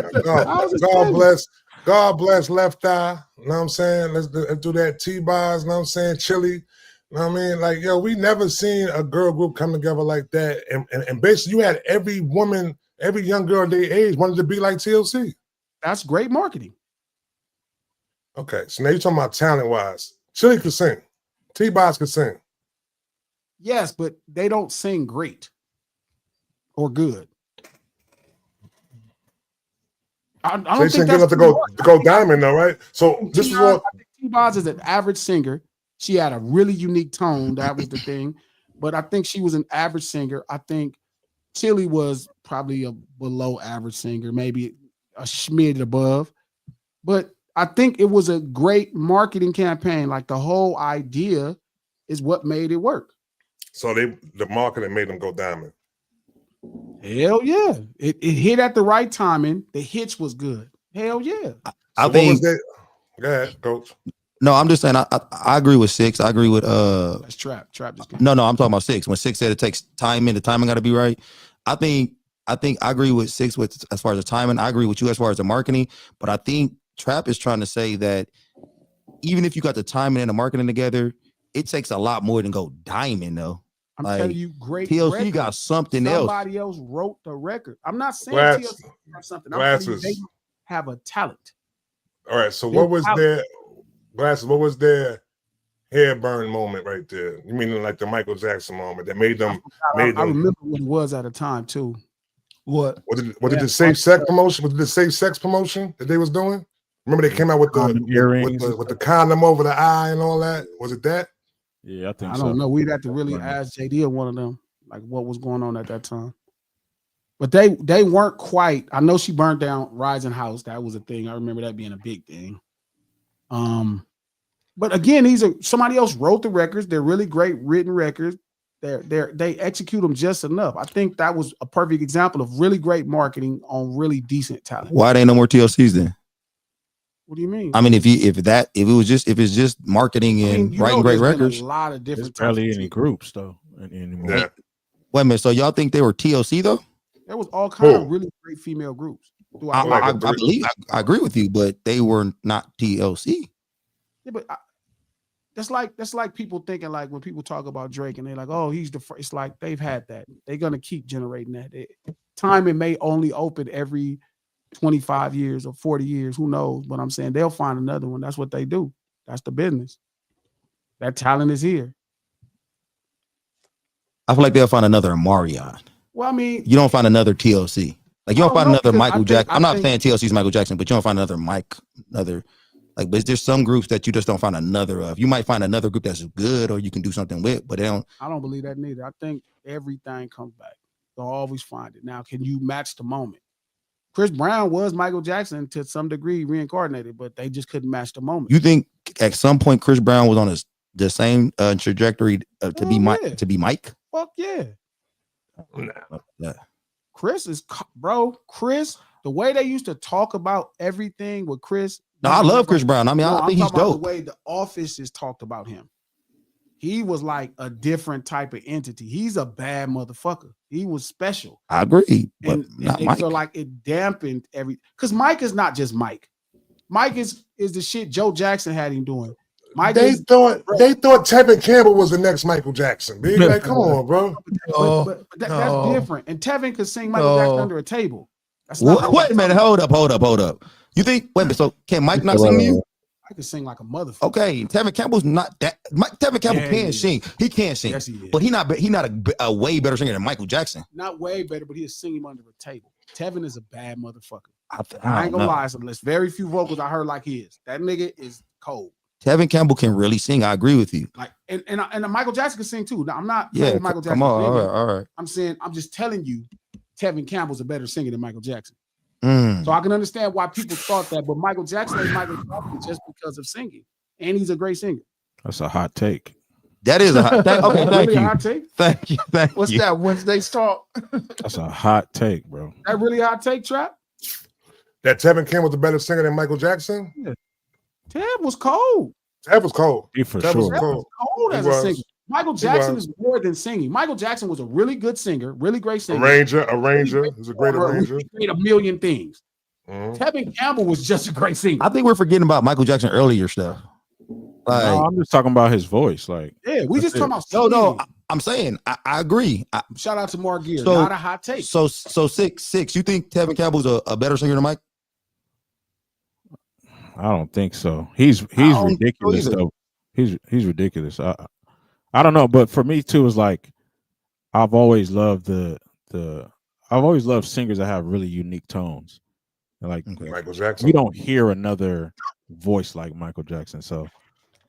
God bless Left Eye. You know what I'm saying? Let's do that T-Bars. You know what I'm saying? Chili. You know what I mean? Like, we never seen a girl group come together like that. And basically, you had every woman, every young girl their age wanted to be like TLC.
That's great marketing.
Okay, so now you're talking about talent-wise. Chili could sing. T-Bars could sing.
Yes, but they don't sing great or good. I don't think
good enough to go diamond, though, right? So this is what I think.
T-Boz is an average singer. She had a really unique tone. That was the thing. But I think she was an average singer. I think Chili was probably a below average singer, maybe a smidge above. But I think it was a great marketing campaign. Like the whole idea is what made it work.
So the marketing made them go diamond.
Hell yeah. It hit at the right timing. The hitch was good. Hell yeah.
I think
go ahead, Coach.
No, I'm just saying I agree with 6. I agree with
that's Trap. Trap just
No, I'm talking about 6. When 6 said it takes timing, the timing got to be right. I think I agree with 6 with as far as the timing. I agree with you as far as the marketing, but I think Trap is trying to say that even if you got the timing and the marketing together, it takes a lot more than go diamond though.
I'm telling you, great.
TLC
record.
got something else.
Somebody else wrote the record. I'm not saying TLC got something. I'm telling you, they have a talent.
All right. So what was their Glasses? What was their hair burn moment right there? You mean like the Michael Jackson moment that made them?
I remember what it was at a time too.
What?
Was it the safe sex promotion? Was it the safe sex promotion that they was doing? Remember they came out with the earrings with the condom over the eye and all that. Was it that?
Yeah, I think
I
so.
don't know. We'd have to really ask JD or one of them, like what was going on at that time. But they weren't quite. I know she burned down Rising House. That was a thing. I remember that being a big thing. But again, somebody else wrote the records. They're really great written records. They execute them just enough. I think that was a perfect example of really great marketing on really decent talent.
Why ain't no more TLCs then?
What do you mean?
I mean, if it's just marketing and writing great records,
a lot of different.
There's barely any groups though anymore.
Yeah.
Wait a minute. So y'all think they were TLC though?
There was all kinds of really great female groups.
I believe I agree with you, but they were not TLC.
Yeah, but that's like people thinking like when people talk about Drake and they're like, oh, he's the first. It's like they've had that. They're gonna keep generating that. Timing may only open every 25 years or 40 years, who knows? But I'm saying they'll find another one. That's what they do. That's the business. That talent is here.
I feel like they'll find another Omarion.
Well, I mean,
you don't find another TLC. Like you don't find another Michael Jackson. I'm not saying TLC is Michael Jackson, but you don't find another but there's some groups that you just don't find another of. You might find another group that's good or you can do something with, but they don't.
I don't believe that neither. I think everything comes back. They'll always find it. Now, can you match the moment? Chris Brown was Michael Jackson to some degree reincarnated, but they just couldn't match the moment.
You think at some point Chris Brown was on the same trajectory to be Mike?
Fuck yeah.
Yeah.
Chris, the way they used to talk about everything with Chris.
No, I love Chris Brown. I mean, I think he's dope.
The way the Office is talked about him. He was like a different type of entity. He's a bad motherfucker. He was special.
I agree, but
and
not
they
Mike.
feel like it dampened because Mike is not just Mike. Mike is the shit Joe Jackson had him doing. Mike
they thought Tevin Campbell was the next Michael Jackson. Be like, come on, bro.
But that's different. And Tevin could sing Michael Jackson under a table.
Wait a minute, hold up. You think? Wait a minute. So can Mike not sing to you?
I can sing like a motherfucker.
Okay, Tevin Campbell's not that. Tevin Campbell can sing. He can sing.
Yes, he is.
But he not a way better singer than Michael Jackson.
Not way better, but he'll sing him under a table. Tevin is a bad motherfucker.
I
ain't gonna lie. So there's very few vocals I heard like his. That nigga is cold.
Tevin Campbell can really sing. I agree with you.
Like and Michael Jackson can sing too. Now, I'm not saying Michael Jackson.
Come on, all right.
I'm just telling you, Tevin Campbell's a better singer than Michael Jackson.
Mm.
So I can understand why people thought that, but Michael Jackson is Michael Jackson just because of singing, and he's a great singer.
That's a hot take.
That is a hot take. Okay, thank
really
you.
A hot take?
Thank you.
What's that? Wednesday's talk.
That's a hot take, bro.
That really a hot take, Trap?
That Tevin Campbell was a better singer than Michael Jackson?
Yeah. Tev was cold.
Tev was cold.
For
Tev
sure.
was cold.
Cold as a singer. Michael Jackson is more than singing. Michael Jackson was a really good singer, really great singer.
Arranger. He's a great arranger.
He made a million things. Tevin Campbell was just a great singer.
I think we're forgetting about Michael Jackson earlier stuff. Like,
no, I'm just talking about his voice. Like,
yeah, we just talking about
no. I'm saying I agree.
Shout out to Mark Gear. Not a hot take.
So six. You think Tevin Campbell's a better singer than Mike?
I don't think so. He's ridiculous though. He's ridiculous. I don't know, but for me too, is like I've always loved I've always loved singers that have really unique tones. Like
Michael Jackson.
You don't hear another voice like Michael Jackson, so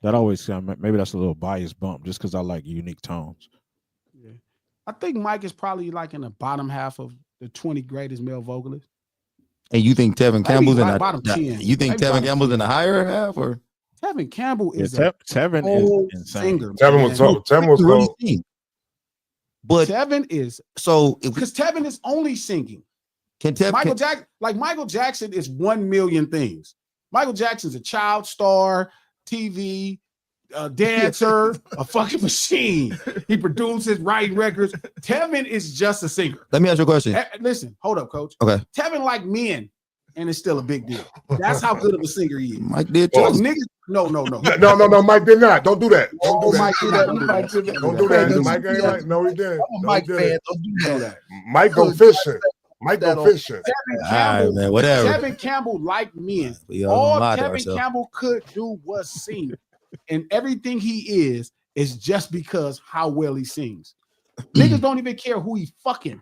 that always maybe that's a little bias bump just because I like unique tones.
Yeah, I think Mike is probably like in the bottom half of the 20 greatest male vocalists.
And you think Tevin Campbell's in the
bottom 10?
You think Tevin Campbell's in the higher half, or
Tevin Campbell is
Tevin is insane.
Singer.
Tevin was cold.
But
Tevin is because Tevin is only singing. Michael Jackson is 1 million things. Michael Jackson's a child star, TV, a dancer, a fucking machine. He produces, writing records. Tevin is just a singer.
Let me ask you a question.
Listen, hold up, coach.
Okay.
Tevin like men, and it's still a big deal. That's how good of a singer he is.
Mike did too.
Niggas, no.
No, Mike did not. Don't do that. Don't do that.
Mike did that.
Don't do that. Mike ain't like, no, he didn't.
I'm a Mike fan. Don't do that.
Mike go fishing. Mike go fishing.
Man, whatever.
Tevin Campbell like men. All Tevin Campbell could do was sing. And everything he is just because how well he sings. Niggas don't even care who he fucking.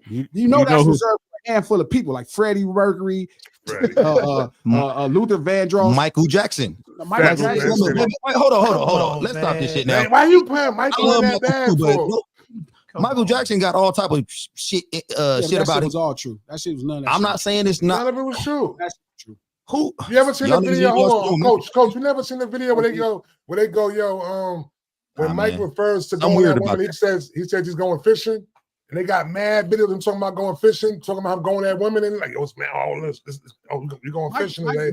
You know that's reserved handful of people like Freddie Mercury,
Freddie.
Luther Vandross,
Michael Jackson.
Michael Jackson.
Jackson.
Wait, hold on. Let's stop this shit now.
Man, why you playing
I
Michael
love
in that
Michael
bad
too, but
for?
Michael Jackson got all type of shit
Yeah,
shit
that
about
shit
him.
was all true. That shit was none of that
I'm
shit.
not saying it's
None
not.
of it was true.
That's true.
Who?
You ever seen
Y'all
the
niggas
video?
ain't
Hold
watched
on,
the
coach. You never seen the video where they go, yo, when
Nah,
Mike
man.
refers to
I'm
going
weird
that
about
woman, he says he's going fishing, and they got mad videos of him talking about going fishing, talking about him going at women, and like, yo, man, all this you going fishing today?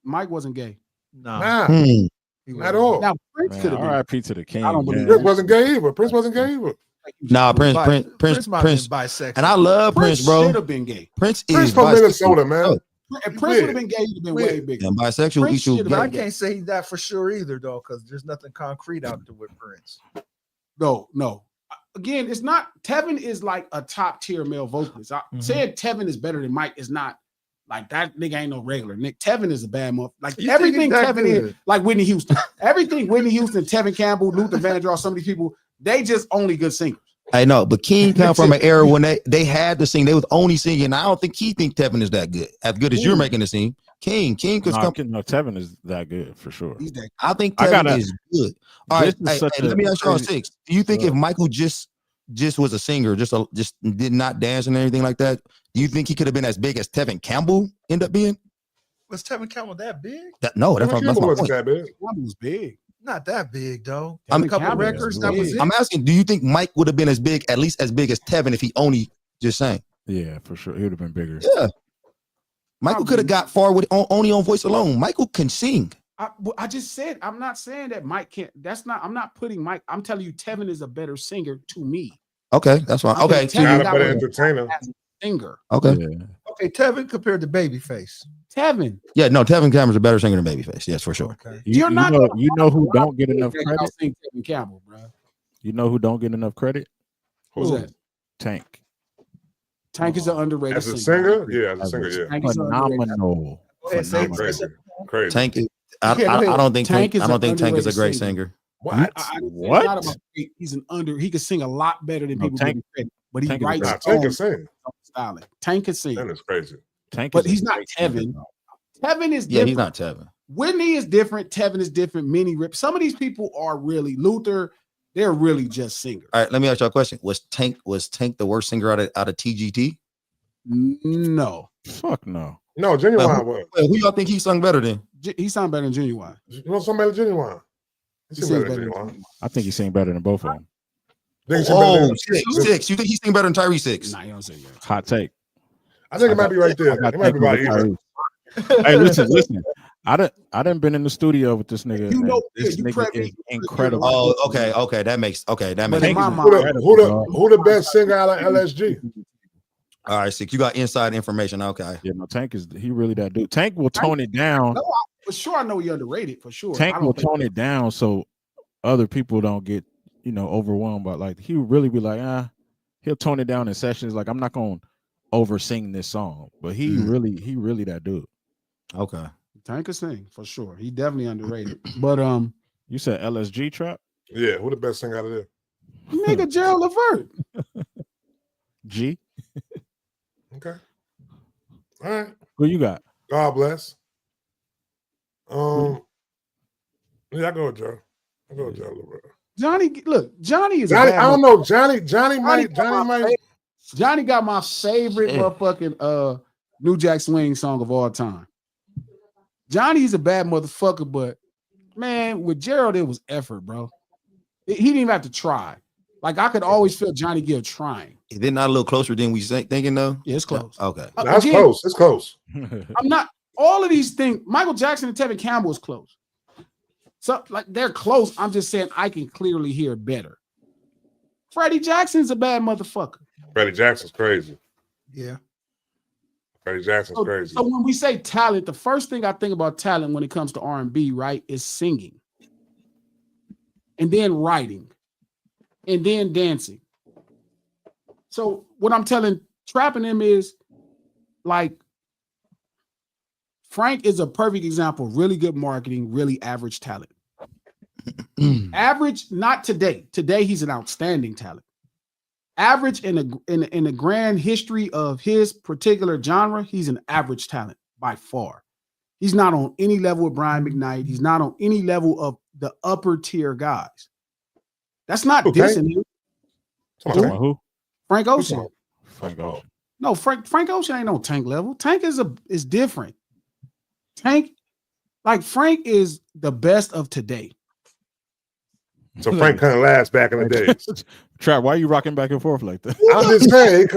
Mike wasn't gay.
Nah,
Hmm.
not at all.
Now Prince
Man,
could have been.
R.I.P. to the king.
I don't believe
Prince wasn't gay either. Prince wasn't gay either.
Nah, Prince,
might have been bisexual.
and I love Prince, bro.
Should have been gay.
Prince
Prince
is
from
bisexual.
Minnesota, man.
If Prince would have been gay, he'd have been way bigger.
And bisexual
Prince
equal
should've
But I
gay.
can't say that for sure either, though, because there's nothing concrete out there with Prince.
No. Again, it's not. Tevin is like a top tier male vocalist. Saying Tevin is better than Mike is not like that. Nigga ain't no regular. Nick Tevin is a bad motherfucker. Like
You
everything
think it's that
Tevin is,
good?
like Whitney Houston. Everything Whitney Houston, Tevin Campbell, Luther Vandross, some of these people, they just only good singers.
I know, but King come from an era when they had to sing. They was only singing. I don't think he think Tevin is that good, as good as you're making it seem. King could come.
No, Tevin is that good for sure.
He's that.
I think Tevin is good. All right,
This is such
let me ask y'all
crazy-
six. Do you think if Michael just was a singer, just did not dance and anything like that, do you think he could have been as big as Tevin Campbell end up being?
Was Tevin Campbell that big?
No, that's
Kevin
my
Campbell
point.
wasn't that big.
Campbell was big.
Not that big, though.
I'm-
A couple
Campbell
records,
is
that was
big.
it.
I'm asking, do you think Mike would have been at least as big as Tevin if he only just sang?
Yeah, for sure. He would have been bigger.
Yeah. Michael could have got far with only on voice alone. Michael can sing.
I just said, I'm not saying that Mike can't. I'm not putting Mike. I'm telling you, Tevin is a better singer to me.
Okay, that's fine.
I
Okay,
think Tevin
Not a
got
better
one
entertainer.
as a singer.
okay.
Yeah.
Okay, Tevin compared to Babyface.
Tevin.
Yeah, no, Tevin Cameron's a better singer than Babyface. Yes, for sure.
Okay.
You know who don't get enough
I'll
credit?
sing Tevin Campbell, bro.
You know who don't get enough credit?
Who's that?
Tank.
Tank is an underrated
As a singer, yeah, as a singer, yeah.
Tank is an underrated-
Phenomenal.
ahead, say it.
Crazy, crazy.
Tank is.
Yeah, go ahead.
I don't think
Tank is
I don't
an
think Tank is a
underrated
great
singer.
singer.
What?
I didn't say it's
What?
not about great. He's an under. He can sing a lot better than
No,
people
Tank-
give him credit. But he
Tank is
writes
Nah, Tank can
songs
sing.
styling. Tank can sing,
That is crazy.
Tank
but
is a
he's not
great singer,
Tevin.
though.
Tevin is
Yeah,
different.
he's not Tevin.
Whitney is different. Tevin is different. Minnie Rip. Some of these people are really Luther. They're really just singers.
All right, let me ask you a question. Was Tank the worst singer out of TGT?
No,
Fuck no.
No, Genuine was.
Well, who y'all think he sung better than?
He sound better than Genuine.
You want somebody Genuine?
He
He
sings
sing
better
better
than
than Genuine.
Genuine.
I think he sang better than both of them.
Think he sing better
Oh,
than-
six. You think he sing better than Tyree Six?
Nah, you don't say that.
Hot take.
I think it might be right there.
I got
It might be about
Tank over
even.
Tyrese. Hey, listen. I done been in the studio with this nigga.
You
and
know,
this
you
nigga
probably-
is incredible.
Oh, okay. That makes
But in
sense.
my
Tank is
mind,
Who the best singer out of LSG?
All right, Six. You got inside information. Okay.
Yeah, no, Tank is he really that dude. Tank will tone it down.
No, for sure, I know he underrated for sure.
Tank
I
will
don't think-
tone it down so other people don't get overwhelmed. But like he really be like, he'll tone it down in sessions. Like I'm not gonna over sing this song, but he really that dude.
Okay.
Tank can sing for sure. He definitely underrated. But
You said LSG trap
Yeah, who the best singer out of there?
nigga Gerald Levert.
G.
Okay. All right.
Who you got?
God bless. Yeah, I go with Joe. I go with Joe a little bit.
Johnny is
Johnny,
a bad
I don't
mother-
know. Johnny might.
Johnny got my favorite motherfucking New Jack Swing song of all time. Johnny's a bad motherfucker, but man, with Gerald, it was effort, bro. He didn't even have to try. Like I could always feel Johnny Gill trying.
Is it not a little closer than we thinking though?
Yeah, it's close.
Okay.
That's
Again,
close. It's close.
I'm not all of these things. Michael Jackson and Tevin Campbell is close. So like they're close. I'm just saying I can clearly hear better. Freddie Jackson's a bad motherfucker.
Freddie Jackson's crazy.
Yeah.
Freddie Jackson's crazy.
So when we say talent, the first thing I think about talent when it comes to R&B, right, is singing, and then writing, and then dancing. So what I'm telling trapping him is like Frank is a perfect example of really good marketing, really average talent. Average, not today. Today he's an outstanding talent. average in the grand history of his particular genre, he's an average talent by far. He's not on any level with Brian McKnight. He's not on any level of the upper tier guys. That's not dissing him.
Who?
Frank Ocean.
Frank Ocean.
No, Frank Ocean ain't no Tank level. Tank is different. Tank, like Frank is the best of today.
So Frank kind of lasts back in the days.
Trap, why are you rocking back and forth like that?
I'm just saying.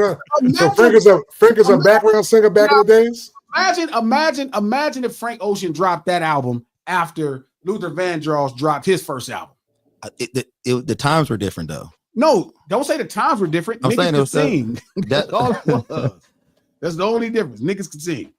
So Frank is a background singer back in the days.
Imagine if Frank Ocean dropped that album after Luther Vandross dropped his first album.
The times were different though.
No, don't say the times were different.
I'm
Niggas could sing.
That's
all it was. That's the only difference. Niggas could sing.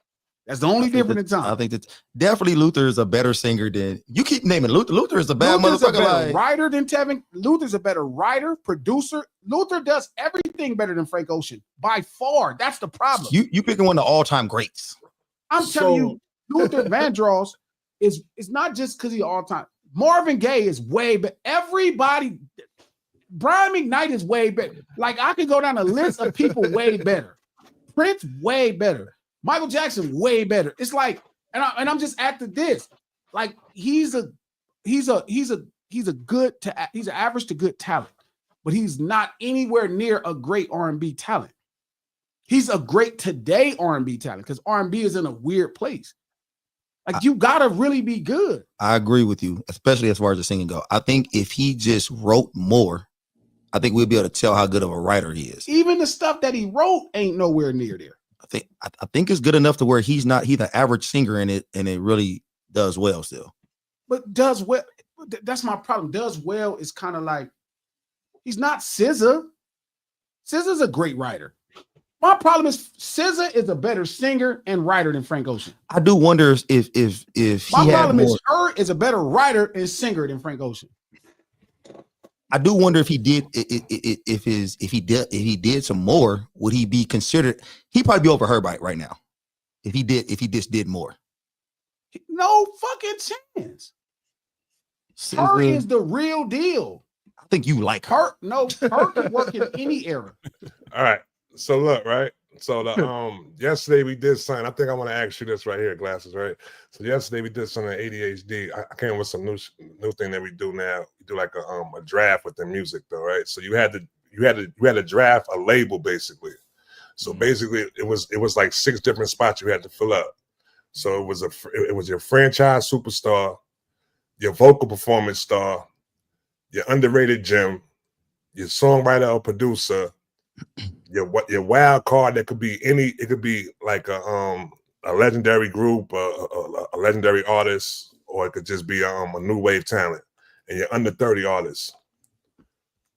That's the only difference in time.
I think that definitely Luther is a better singer than you keep naming Luther. Luther is a bad motherfucker.
A better writer than Tevin. Luther's a better writer, producer. Luther does everything better than Frank Ocean by far. That's the problem.
You picking one of the all-time greats.
I'm telling you, Luther Vandross is not just because he's all-time. Marvin Gaye is way better. Everybody, Brian McKnight is way better. Like I could go down a list of people way better. Prince way better. Michael Jackson way better. It's like, and I'm just after this. Like he's an average to good talent, but he's not anywhere near a great R&B talent. He's a great today R&B talent because R&B is in a weird place. Like you gotta really be good.
I agree with you, especially as far as the singing go. I think if he just wrote more, I think we'll be able to tell how good of a writer he is.
Even the stuff that he wrote ain't nowhere near there.
I think it's good enough to where he's an average singer in it, and it really does well still.
But does well. That's my problem. Does well is kind of like he's not SZA. SZA's a great writer. My problem is SZA is a better singer and writer than Frank Ocean.
I do wonder if
my problem is her is a better writer and singer than Frank Ocean.
I do wonder if he did if he did some more, would he be considered? He'd probably be over her right now. If he just did more.
No fucking chance. Her is the real deal.
I think you like her.
No, her can work in any era.
All right. So look, right. So the yesterday we did something. I think I want to ask you this right here, Glasses, right? So yesterday we did something ADHD. I came with some new thing that we do now. We do like a draft with the music though, right? So you had to draft a label basically. So basically it was like 6 different spots you had to fill up. So it was your franchise superstar, your vocal performance star, your underrated gem, your songwriter or producer, your wild card that could be it could be like a legendary group, a legendary artist, or it could just be a new wave talent, and your under 30 artists.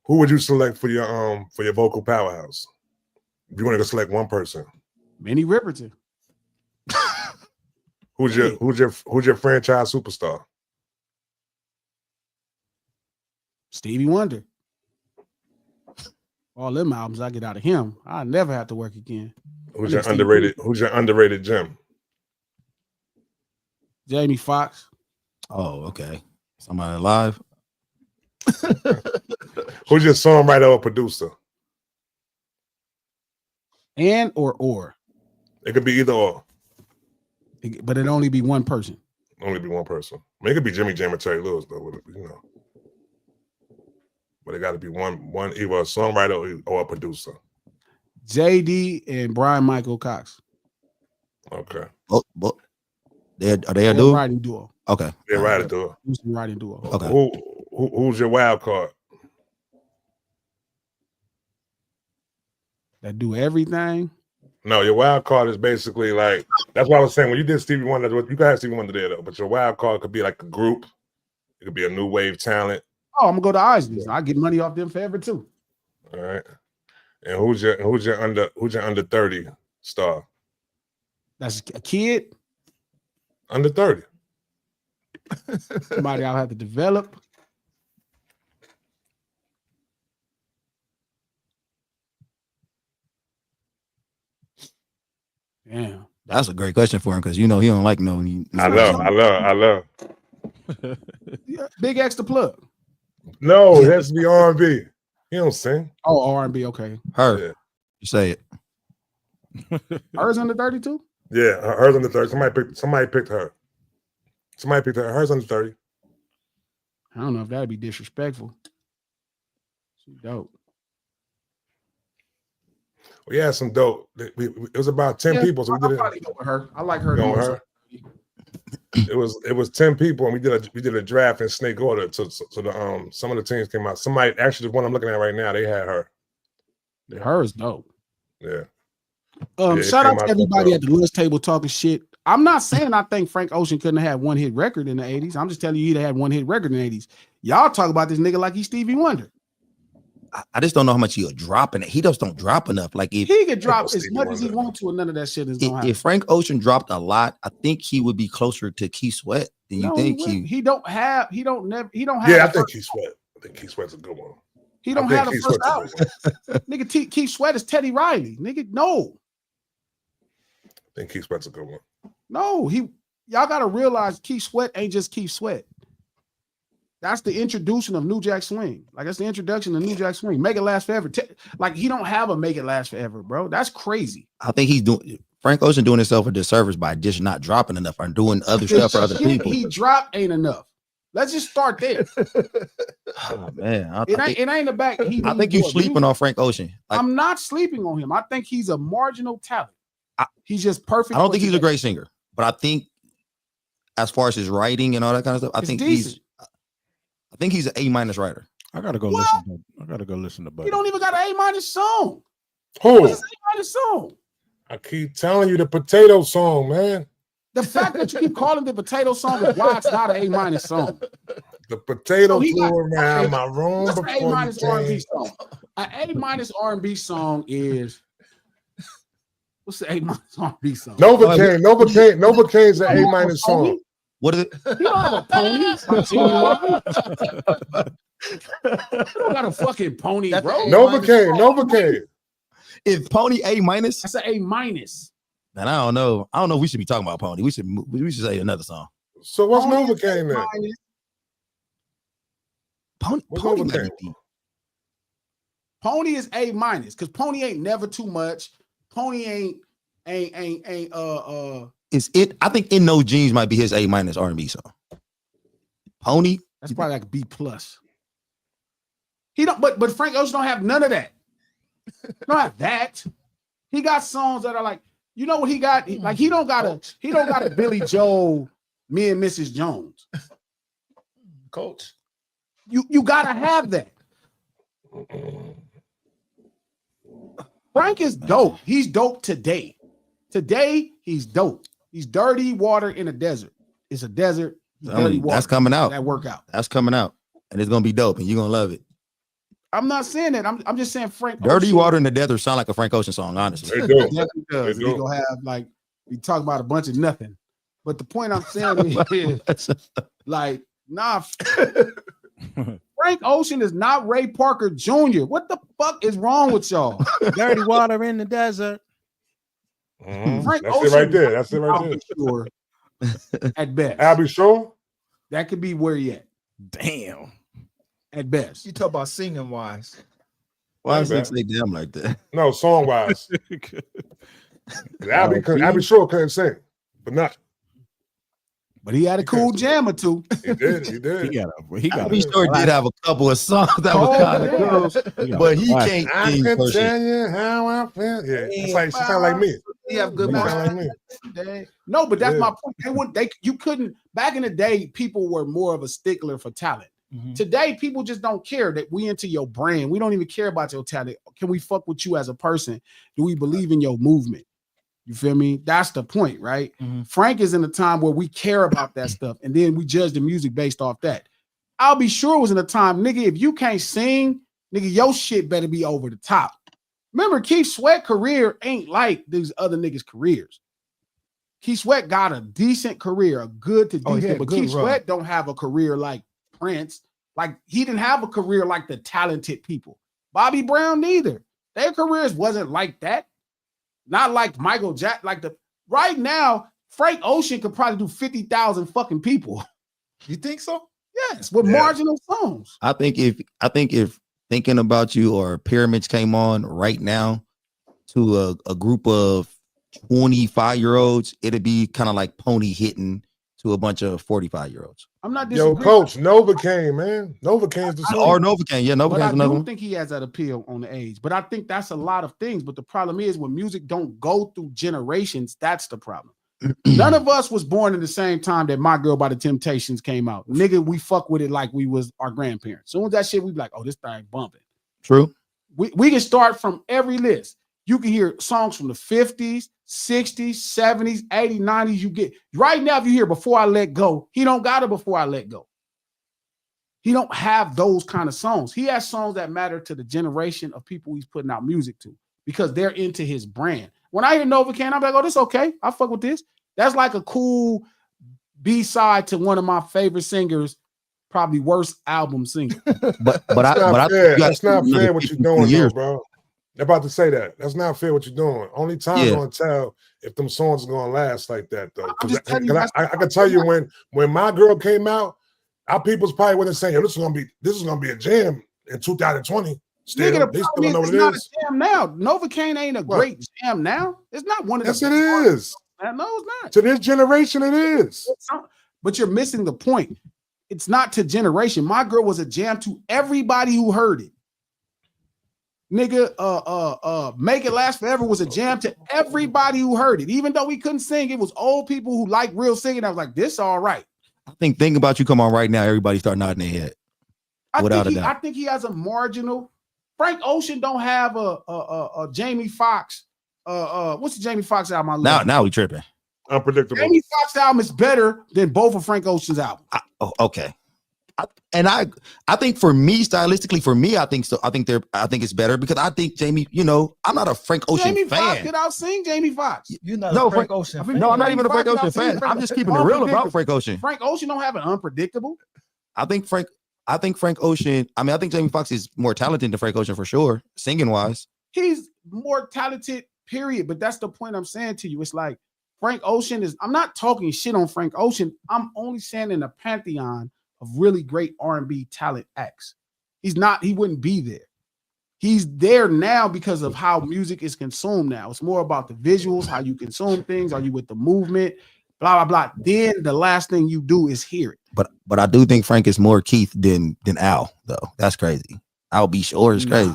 Who would you select for your vocal powerhouse? If you want to select one person,
Minnie Riperton.
Who's your franchise superstar?
Stevie Wonder. All them albums I get out of him, I never have to work again.
Who's your underrated gem?
Jamie Foxx.
Oh, okay. Somebody alive.
Who's your songwriter or producer?
And or.
It could be either or.
But it only be one person.
Only be one person. I mean, it could be Jimmy Jam or Terry Lewis, though, you know. But it got to be one either a songwriter or a producer.
JD and Brian Michael Cox.
Okay.
But are they a duo?
Writing duo.
Okay.
They're writing duo.
Writing duo.
Okay.
Who's your wild card?
That do everything.
No, your wild card is basically like, that's what I was saying. When you did Stevie Wonder, you got Stevie Wonder there though, but your wild card could be like a group. It could be a new wave talent.
Oh, I'm gonna go to Isley's. I get money off them forever too.
All right. And who's your under 30 star?
That's a kid.
Under 30.
Somebody I'll have to develop. Damn.
That's a great question for him because you know he don't like no.
I love.
Yeah, Big X the plug.
No, it has to be R&B. He don't sing.
Oh, R&B. Okay.
Her.
Yeah.
You say it.
Hers under 32.
Yeah, hers under 30. Somebody picked her. Somebody picked her. Hers under 30.
I don't know if that'd be disrespectful. She dope.
We had some dope. It was about 10 people, so we did it.
Probably go with her. I like her.
Go with her. It was 10 people, and we did a draft in snake order. So the some of the teams came out. Somebody actually, the one I'm looking at right now, they had her.
Her is dope.
Yeah.
Shout out to everybody at the lunch table talking shit. I'm not saying I think Frank Ocean couldn't have had one hit record in the 80s. I'm just telling you he had one hit record in the 80s. Y'all talk about this nigga like he's Stevie Wonder.
I just don't know how much he'll drop in it. He just don't drop enough. Like if
he could drop as much as he wants to, and none of that shit is gonna happen.
If Frank Ocean dropped a lot, I think he would be closer to Keith Sweat than you think.
Yeah, I think Keith Sweat. I think Keith Sweat's a good one.
He don't have the first album. Nigga, Keith Sweat is Teddy Riley. Nigga, no.
I think Keith Sweat's a good one.
No, y'all gotta realize Keith Sweat ain't just Keith Sweat. That's the introduction of New Jack Swing. Like that's the introduction of New Jack Swing. Make it last forever. Like he don't have a make it last forever, bro. That's crazy.
I think he's doing Frank Ocean doing himself a disservice by just not dropping enough or doing other stuff for other people.
He dropped ain't enough. Let's just start there.
Oh, man,
it ain't the back.
I think you're sleeping on Frank Ocean.
Like, I'm not sleeping on him. I think he's a marginal talent. He's just perfect.
I don't think he's a great singer, but I think as far as his writing and all that kind of stuff, I think he's an A- writer.
I gotta go listen. I gotta go listen to.
You don't even got an A- song.
Who?
What's an A- song?
I keep telling you the potato song, man.
The fact that you keep calling the potato song is why it's not an A- song.
The potato flew around my room.
What's an A- R&B song? An A- R&B song is. What's the A- R&B song?
Novocaine is an A- song.
What is it?
You don't have a pony. You don't got a fucking pony, bro.
Novocaine.
Is Pony A-?
That's an A-.
And I don't know. I don't know if we should be talking about Pony. We should say another song.
So what's Novocaine then?
Pony is A- because Pony ain't never too much. Pony ain't
Is it? I think In No Jeans might be his A- R&B song. Pony.
That's probably like a B+. He don't, but Frank Ocean don't have none of that. Don't have that. He got songs that are like, you know what he got? Like he don't got a Billy Joel, Me and Mrs. Jones.
Coach.
You gotta have that. Frank is dope. He's dope today. Today, he's dope. He's dirty water in a desert. It's a desert. Dirty water.
That's coming out.
That workout.
That's coming out. And it's gonna be dope, and you're gonna love it.
I'm not saying that. I'm just saying Frank
Dirty
Ocean,
Water in the Desert sound like a Frank Ocean song, honestly.
They do.
definitely does. He's gonna have like we talk about a bunch of nothing. But the point I'm saying is like, nah. Frank Ocean is not Ray Parker Jr. What the fuck is wrong with y'all?
Dirty water in the desert.
Frank
That's
Ocean,
it right there. That's it right there.
Sure, at best.
Albie Shore?
That could be where he at.
Damn.
At best.
You talk about singing wise.
Why is it say damn like that?
No, song wise. Albie Shore couldn't sing, but nothing.
But he had a cool jam or two.
He did.
He got
Albie Shore did have a couple of songs that was kind of cool, but he can't
I
sing.
can tell you how I feel. Yeah, it's like she sound like me.
He have good
She sound
music.
like me.
No, but that's my point. You couldn't back in the day, people were more of a stickler for talent. Today, people just don't care that we into your brand. We don't even care about your talent. Can we fuck with you as a person? Do we believe in your movement? You feel me? That's the point, right? Frank is in a time where we care about that stuff, and then we judge the music based off that. I'll be sure was in a time, nigga, if you can't sing, nigga, your shit better be over the top. Remember, Keith Sweat career ain't like these other niggas' careers. Keith Sweat got a decent career, a good to decent, but Keith Sweat don't have a career like Prince. Like he didn't have a career like the talented people. Bobby Brown neither. Their careers wasn't like that. Not like Michael Jackson. Right now, Frank Ocean could probably do 50,000 fucking people.
You think so?
Yes, with marginal songs.
I think if Thinking About You or Pyramids came on right now to a group of 25-year-olds, it'd be kind of like Pony hitting to a bunch of 45-year-olds.
I'm not
Yo,
disagreeing.
Coach, Novocaine, man. Novocaine's the song.
Or Novocaine. Yeah,
But I
Novocaine's another
do
one.
think he has that appeal on the age. But I think that's a lot of things. But the problem is when music don't go through generations, that's the problem. None of us was born at the same time that My Girl by the Temptations came out. Nigga, we fuck with it like we was our grandparents. Soon as that shit, we be like, oh, this thing bumping.
True.
We can start from every list. You can hear songs from the 50s, 60s, 70s, 80s, 90s. You get right now, if you hear Before I Let Go, he don't got it Before I Let Go. He don't have those kind of songs. He has songs that matter to the generation of people he's putting out music to because they're into his brand. When I hear Novocaine, I'm like, oh, this okay. I fuck with this. That's like a cool B-side to one of my favorite singers, probably worst album singer.
But
That's not fair what you're doing, though, bro. I'm about to say that. That's not fair what you're doing. Only time's gonna tell if them songs are gonna last like that, though. I can tell you when My Girl came out, our people's probably wasn't saying, this is gonna be a jam in 2020. Still,
Nigga,
they still don't know what it
not
is.
a jam now. Novocaine ain't a great jam now. It's not one of the.
Yes, it is.
No, it's not.
To this generation, it is.
But you're missing the point. It's not to generation. My Girl was a jam to everybody who heard it. Nigga, Make It Last Forever was a jam to everybody who heard it. Even though we couldn't sing, it was old people who like real singing. I was like, this all right.
I think Think About You come on right now, everybody start nodding their head.
I think he has a marginal. Frank Ocean don't have a Jamie Foxx. What's the Jamie Foxx album I love?
Now we tripping.
Unpredictable.
Jamie Foxx album is better than both of Frank Ocean's albums.
Okay. I think for me, stylistically, I think so. I think it's better because I think Jamie, I'm not a Frank Ocean
Jamie
fan.
Foxx could out-sing Jamie Foxx.
You're not a Frank Ocean fan.
No, I'm not even a Frank Ocean fan. I'm just keeping it real about Frank Ocean.
Frank Ocean don't have an unpredictable.
I think Frank Ocean. I mean, I think Jamie Foxx is more talented than Frank Ocean for sure, singing wise.
He's more talented, period. But that's the point I'm saying to you. It's like Frank Ocean is. I'm not talking shit on Frank Ocean. I'm only saying in the pantheon of really great R&B talent acts. He wouldn't be there. He's there now because of how music is consumed now. It's more about the visuals, how you consume things. Are you with the movement? Blah, blah, blah. Then the last thing you do is hear it.
But I do think Frank is more Keith than Al, though. That's crazy. I'll be sure it's crazy.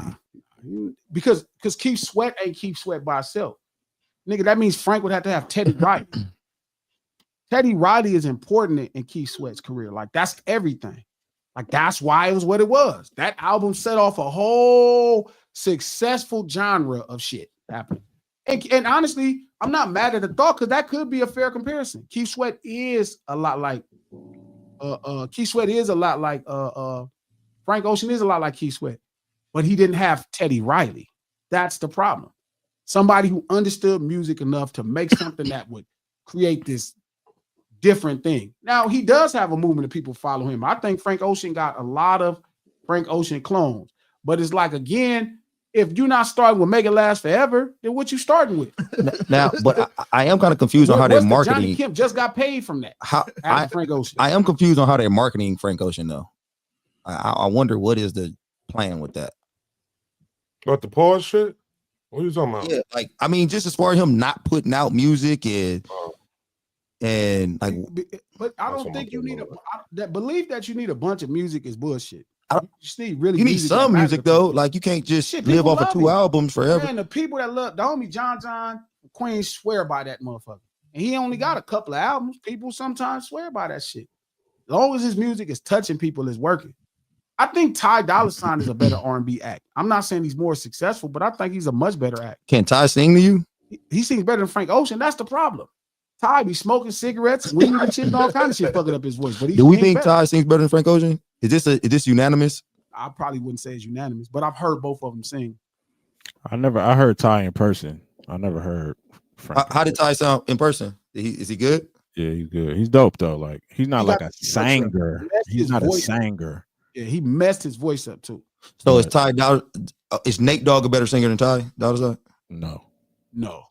Because Keith Sweat ain't Keith Sweat by itself. Nigga, that means Frank would have to have Teddy Riley. Teddy Riley is important in Keith Sweat's career. Like, that's everything. Like, that's why it was what it was. That album set off a whole successful genre of shit happening. And honestly, I'm not mad at the thought because that could be a fair comparison. Keith Sweat is a lot like Frank Ocean is a lot like Keith Sweat, but he didn't have Teddy Riley. That's the problem. Somebody who understood music enough to make something that would create this different thing. Now, he does have a movement of people follow him. I think Frank Ocean got a lot of Frank Ocean clones, but it's like, again, if you're not starting with Make It Last Forever, then what you starting with?
Now, but I am kind of confused on how they're marketing.
Johnny Kemp just got paid from that. Frank Ocean.
I am confused on how they're marketing Frank Ocean, though. I wonder what is the plan with that.
What, the pause shit? What are you talking about?
Yeah, like, I mean, just as far as him not putting out music and like,
but I don't think you need that belief that you need a bunch of music is bullshit. You
need some music though. Like, you can't just live off of 2 albums forever.
Man, the people that love the homie John Queen swear by that motherfucker, and he only got a couple of albums. People sometimes swear by that shit. As long as his music is touching people, it's working. I think Ty Dolla $ign is a better R&B act. I'm not saying he's more successful, but I think he's a much better act.
Can Ty sing to you?
He sings better than Frank Ocean. That's the problem. Ty be smoking cigarettes, weed and shit, and all kinds of shit fucking up his voice. But
do we think Ty sings better than Frank Ocean? Is this unanimous?
I probably wouldn't say it's unanimous, but I've heard both of them sing.
I heard Ty in person. I never heard Frank.
How did Ty sound in person? Is he good?
Yeah, he's good. He's dope though. Like, he's not like a singer. He's not a singer.
Yeah, he messed his voice up too.
So is Nate Dogg a better singer than Ty Dolla $ign?
No.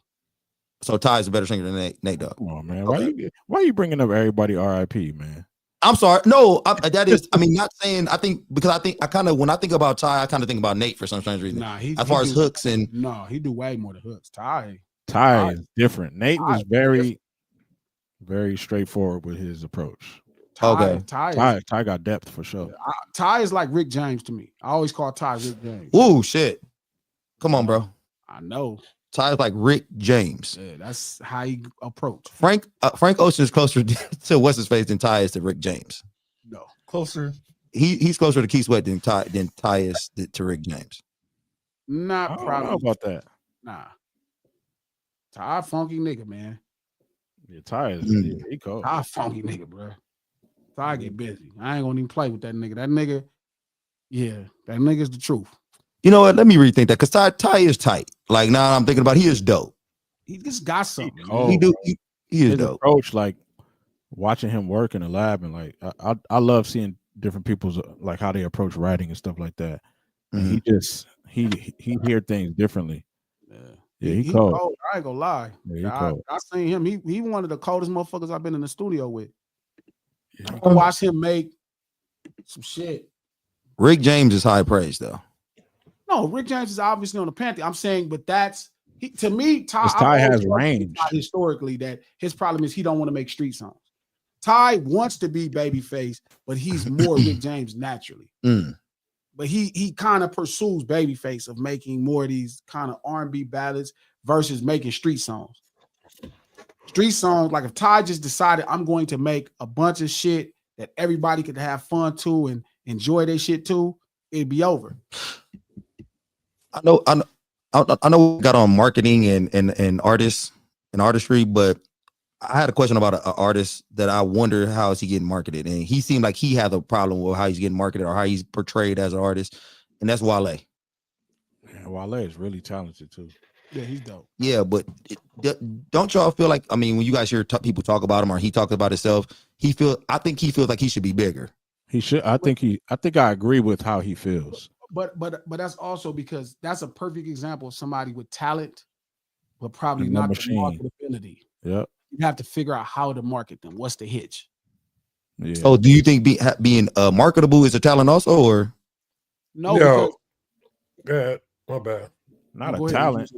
So Ty is a better singer than Nate Dogg.
Come on, man. Why you bringing up everybody RIP, man?
I'm sorry. No, that is. I mean, not saying. I think because I kind of when I think about Ty, I kind of think about Nate for some strange reason.
Nah,
as far as hooks and
no, he do way more than hooks. Ty
is different. Nate was very straightforward with his approach.
Okay.
Ty
got depth for sure.
Ty is like Rick James to me. I always call Ty Rick James.
Ooh, shit. Come on, bro.
I know.
Ty is like Rick James.
Yeah, that's how he approach.
Frank Ocean is closer to what's his face than Ty is to Rick James.
No,
Closer.
He's closer to Keith Sweat than Ty is to Rick James.
Not
I don't
probably
know about that.
Nah. Ty funky nigga, man.
Yeah, Ty is he cold.
Ty funky nigga, bro. Ty get busy. I ain't gonna even play with that nigga. That nigga, yeah, that nigga's the truth.
You know what? Let me rethink that because Ty is tight. Like now I'm thinking about he is dope.
He just got something.
He is
His
dope.
approach, like watching him work in the lab, and like I love seeing different people's like how they approach writing and stuff like that. And he hear things differently. Yeah, he cold.
I ain't gonna lie.
Yeah,
I seen him. He one of the coldest motherfuckers I've been in the studio with. Yeah. Watch him make some shit.
Rick James is high praise though.
No, Rick James is obviously on the pantheon. I'm saying, but to me,
Ty has range.
Historically, that his problem is he don't want to make street songs. Ty wants to be babyface, but he's more Rick James naturally. But he kind of pursues babyface of making more of these kind of R&B ballads versus making street songs. Street songs, like if Ty just decided I'm going to make a bunch of shit that everybody could have fun to and enjoy their shit too, it'd be over.
I know we got on marketing and artists and artistry, but I had a question about an artist that I wonder how is he getting marketed, and he seemed like he had a problem with how he's getting marketed or how he's portrayed as an artist, and that's Wale.
Yeah, Wale is really talented too.
Yeah, he's dope.
Yeah, but don't y'all feel like, I mean, when you guys hear people talk about him or he talks about himself, I think he feels like he should be bigger.
He should. I think I agree with how he feels.
But that's also because that's a perfect example of somebody with talent, but probably
no
not
machine.
the marketability.
Yep.
You have to figure out how to market them. What's the hitch?
Yeah.
So do you think being marketable is a talent also, or
no?
Yo, go ahead. My bad.
Not
Go
a
ahead.
talent.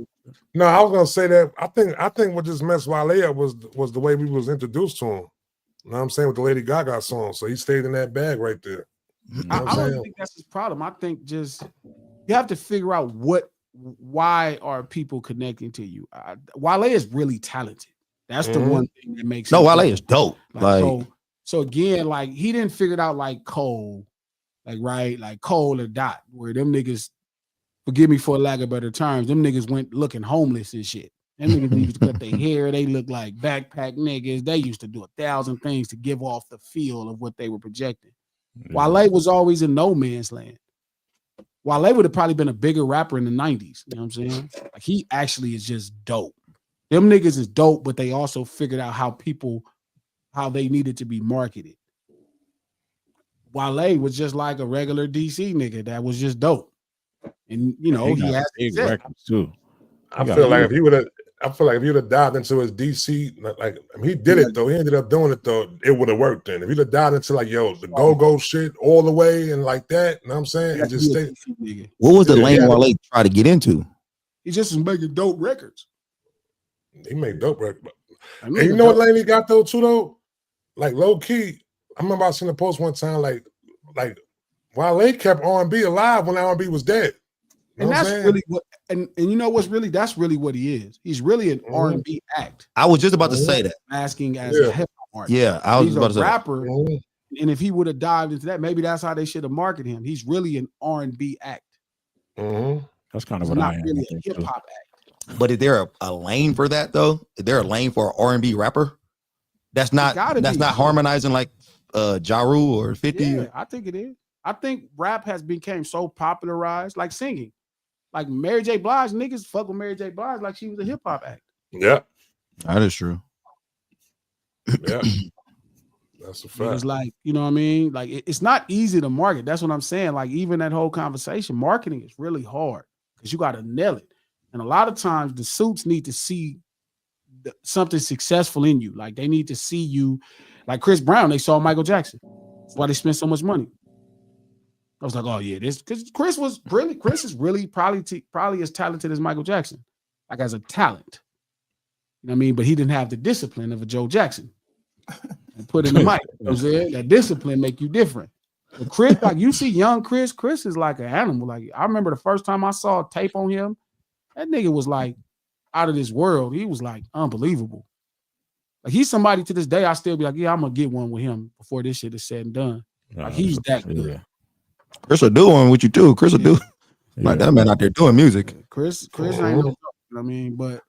No, I was gonna say that I think what just messed Wale up was the way we was introduced to him. You know what I'm saying, with the Lady Gaga song. So he stayed in that bag right there. You know
I don't think that's his problem. I think just you have to figure out why are people connecting to you. Wale is really talented. That's the one thing that makes
Wale is dope.
So again, like he didn't figure it out like Cole, like Cole or Dot, where them niggas, forgive me for lack of better terms, them niggas went looking homeless and shit. Them niggas used to cut their hair. They look like backpack niggas. They used to do 1,000 things to give off the feel of what they were projecting.
Yeah.
Wale was always in no man's land. Wale would have probably been a bigger rapper in the 90s. You know what I'm saying? Like he actually is just dope. Them niggas is dope, but they also figured out how they needed to be marketed. Wale was just like a regular DC nigga that was just dope. And you know, he has
big records too.
I feel like if he would have dived into his DC, like I mean, he did it though. He ended up doing it though. It would have worked then. If he'd have dived into like the go shit all the way and like that, you know what I'm saying? And just stay.
What was the lane Wale tried to get into?
He just was making dope records.
He made dope records. And you know what lane he got though too though? Like low key, I remember I seen a post one time like Wale kept R&B alive when R&B was dead. You know
and that's really what, and you know what's really, that's really what he is. He's really an R&B act.
I was just about to say that.
Masking as a hip hop artist.
Yeah, I was
He's
about to say
rapper. And if he would have dived into that, maybe that's how they should have marketed him. He's really an R&B act.
That's kind of what I am.
Really a hip hop act.
But is there a lane for that though? Is there a lane for an R&B rapper? That's not harmonizing like Ja Rule or 50?
Yeah, I think it is. I think rap has become so popularized, like singing. Like Mary J. Blige, niggas fuck with Mary J. Blige like she was a hip hop act.
Yeah.
That is true.
Yeah. That's a fact.
It's like, you know what I mean? Like it's not easy to market. That's what I'm saying. Like even that whole conversation, marketing is really hard because you got to nail it. And a lot of times the suits need to see something successful in you. Like they need to see you, like Chris Brown, they saw Michael Jackson. That's why they spent so much money. I was like, oh yeah, this because Chris is really probably as talented as Michael Jackson, like as a talent. You know what I mean? But he didn't have the discipline of a Joe Jackson. And put in the mic. You know what I'm saying? That discipline make you different. But Chris, like you see young Chris is like an animal. Like I remember the first time I saw a tape on him, that nigga was like out of this world. He was like unbelievable. Like he's somebody to this day, I still be like, yeah, I'm gonna get one with him before this shit is said and done. Like he's that good.
Yeah.
Chris will do one with you too. Chris will do like that man out there doing music.
Chris ain't no joke, you know what I mean? But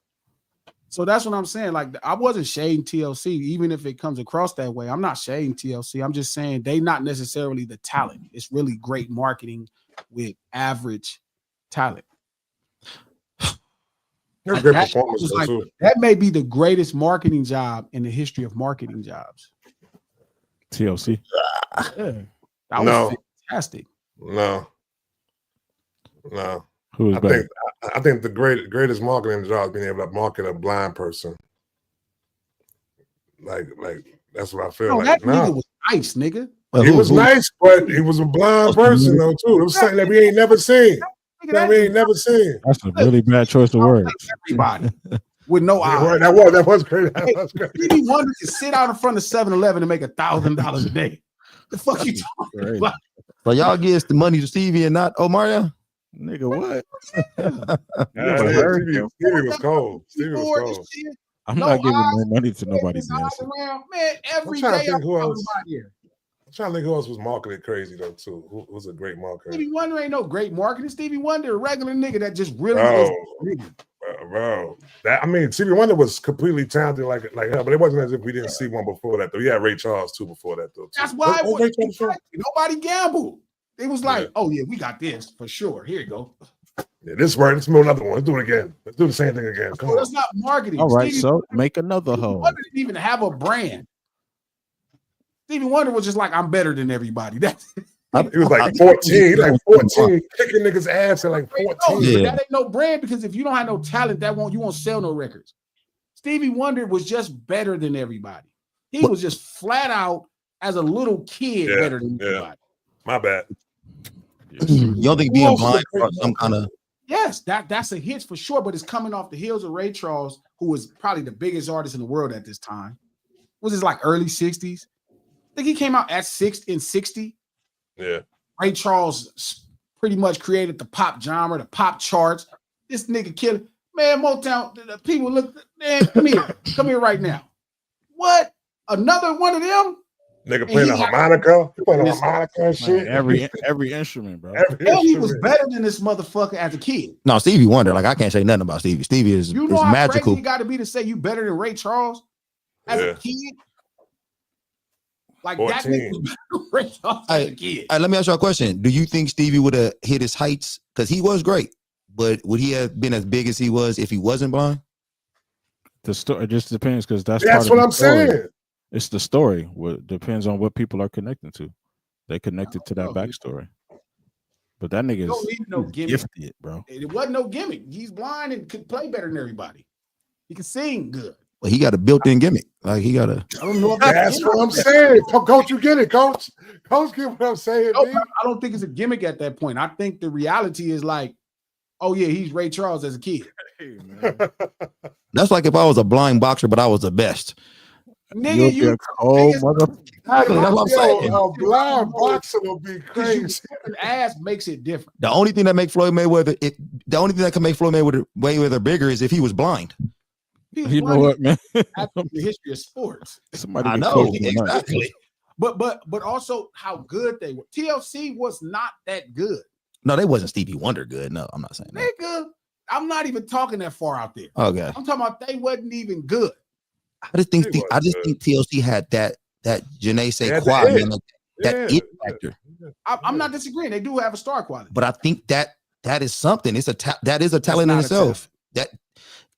so that's what I'm saying. Like I wasn't shading TLC, even if it comes across that way. I'm not shading TLC. I'm just saying they not necessarily the talent. It's really great marketing with average talent.
Like, great performance
like,
too.
that may be the greatest marketing job in the history of marketing jobs.
TLC.
Yeah, that was fantastic.
No.
Who is better?
I think the greatest marketing job is being able to market a blind person. Like that's what I feel like.
That nigga was nice, nigga.
He was nice, but he was a blind person though too. It was something that we ain't never seen. That we ain't never seen.
That's a really bad choice of words.
Everybody with no eyes.
That was great. That was great.
Stevie Wonder can sit out in front of 7-Eleven and make $1,000 a day. The fuck you talking about?
So y'all give the money to Stevie and not Omaria?
Nigga, what?
Stevie was cold.
I'm not giving no money to nobody.
Man, every day I'm here.
I'm trying to think who else was marketing crazy though too. Who was a great marketer?
Stevie Wonder ain't no great marketing. Stevie Wonder, a regular nigga that just really was a nigga.
Bro, Stevie Wonder was completely talented like her, but it wasn't as if we didn't see one before that though. Yeah, Ray Charles too before that though. Too.
That's why nobody gambled. It was like, oh yeah, we got this for sure. Here you go.
Yeah, this worked. Let's move another one. Let's do it again. Let's do the same thing again. Come on.
That's not marketing.
All right, so make another hoe.
Wonder didn't even have a brand. Stevie Wonder was just like, I'm better than everybody.
He was like 14, like 14, kicking niggas' ass at like 14.
That ain't no brand because if you don't have no talent, you won't sell no records. Stevie Wonder was just better than everybody. He was just flat out as a little kid better than everybody.
My bad.
You don't think being blind or some kind of
yes, that's a hit for sure, but it's coming off the heels of Ray Charles, who was probably the biggest artist in the world at this time. Was this like early 60s? I think he came out at 60.
Yeah.
Ray Charles pretty much created the pop genre, the pop charts. This nigga killing. Man, Motown, the people look, man, come here right now. What? Another one of them?
Nigga playing a harmonica. Playing a harmonica and shit.
Every instrument, bro.
He was better than this motherfucker as a kid.
No, Stevie Wonder. Like I can't say nothing about Stevie. Stevie is how magical.
Crazy you got to be to say you better than Ray Charles as a kid. Like 14. That nigga was better than Ray Charles as a kid.
Let me ask you a question. Do you think Stevie would have hit his heights? Because he was great, but would he have been as big as he was if he wasn't blind?
The story, it just depends because that's
what I'm saying.
It's the story. What depends on what people are connecting to. They connected to that backstory. But that nigga is gifted, bro.
It wasn't no gimmick. He's blind and could play better than everybody. He can sing good.
Well, he got a built-in gimmick. Like he got a.
I don't know if
that's what I'm saying. Coach, you get it, Coach. Coach, get what I'm saying.
No, I don't think it's a gimmick at that point. I think the reality is like, oh yeah, he's Ray Charles as a kid.
Hey,
that's like if I was a blind boxer, but I was the best.
Nigga, you
motherfucker. That's what I'm saying.
A blind boxer will be crazy.
Ass makes it different.
The only thing that makes Floyd Mayweather, the only thing that can make Floyd Mayweather bigger is if he was blind.
You know what, man?
The history of sports.
I know exactly.
But also how good they were. TLC was not that good.
No, they wasn't Stevie Wonder good. No, I'm not saying that.
Nigga, I'm not even talking that far out there.
Okay.
I'm talking about they wasn't even good.
I just think TLC had that je ne sais quoi, that it factor.
I'm not disagreeing. They do have a star quality.
But I think that is something. That is a talent in itself. That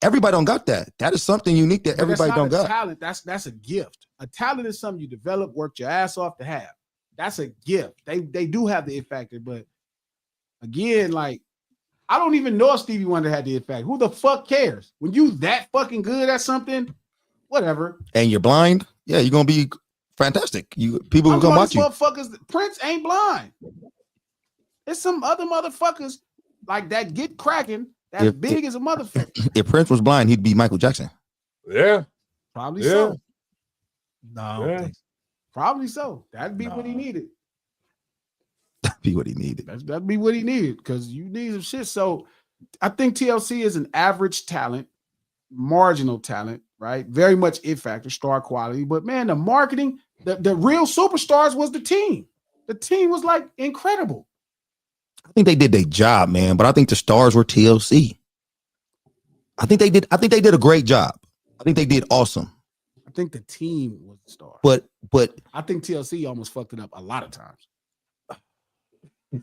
everybody don't got that. That is something unique that everybody don't got.
Talent. That's a gift. A talent is something you develop, worked your ass off to have. That's a gift. They do have the it factor, but again, like I don't even know if Stevie Wonder had the it factor. Who the fuck cares? When you that fucking good at something, whatever.
And you're blind, yeah, you're gonna be fantastic. People will come watch you.
Motherfuckers, Prince ain't blind. There's some other motherfuckers like that get cracking. That's big as a motherfucker.
If Prince was blind, he'd be Michael Jackson.
Yeah,
probably so.
No, I don't think so.
Probably so. That'd be what he needed.
That'd be what he needed.
That'd be what he needed because you need some shit. So I think TLC is an average talent, marginal talent, right? Very much it factor, star quality. But man, the marketing, the real superstars was the team. The team was like incredible.
I think they did their job, man. But I think the stars were TLC. I think they did a great job. I think they did awesome.
I think the team was the star.
But
I think TLC almost fucked it up a lot of times.
I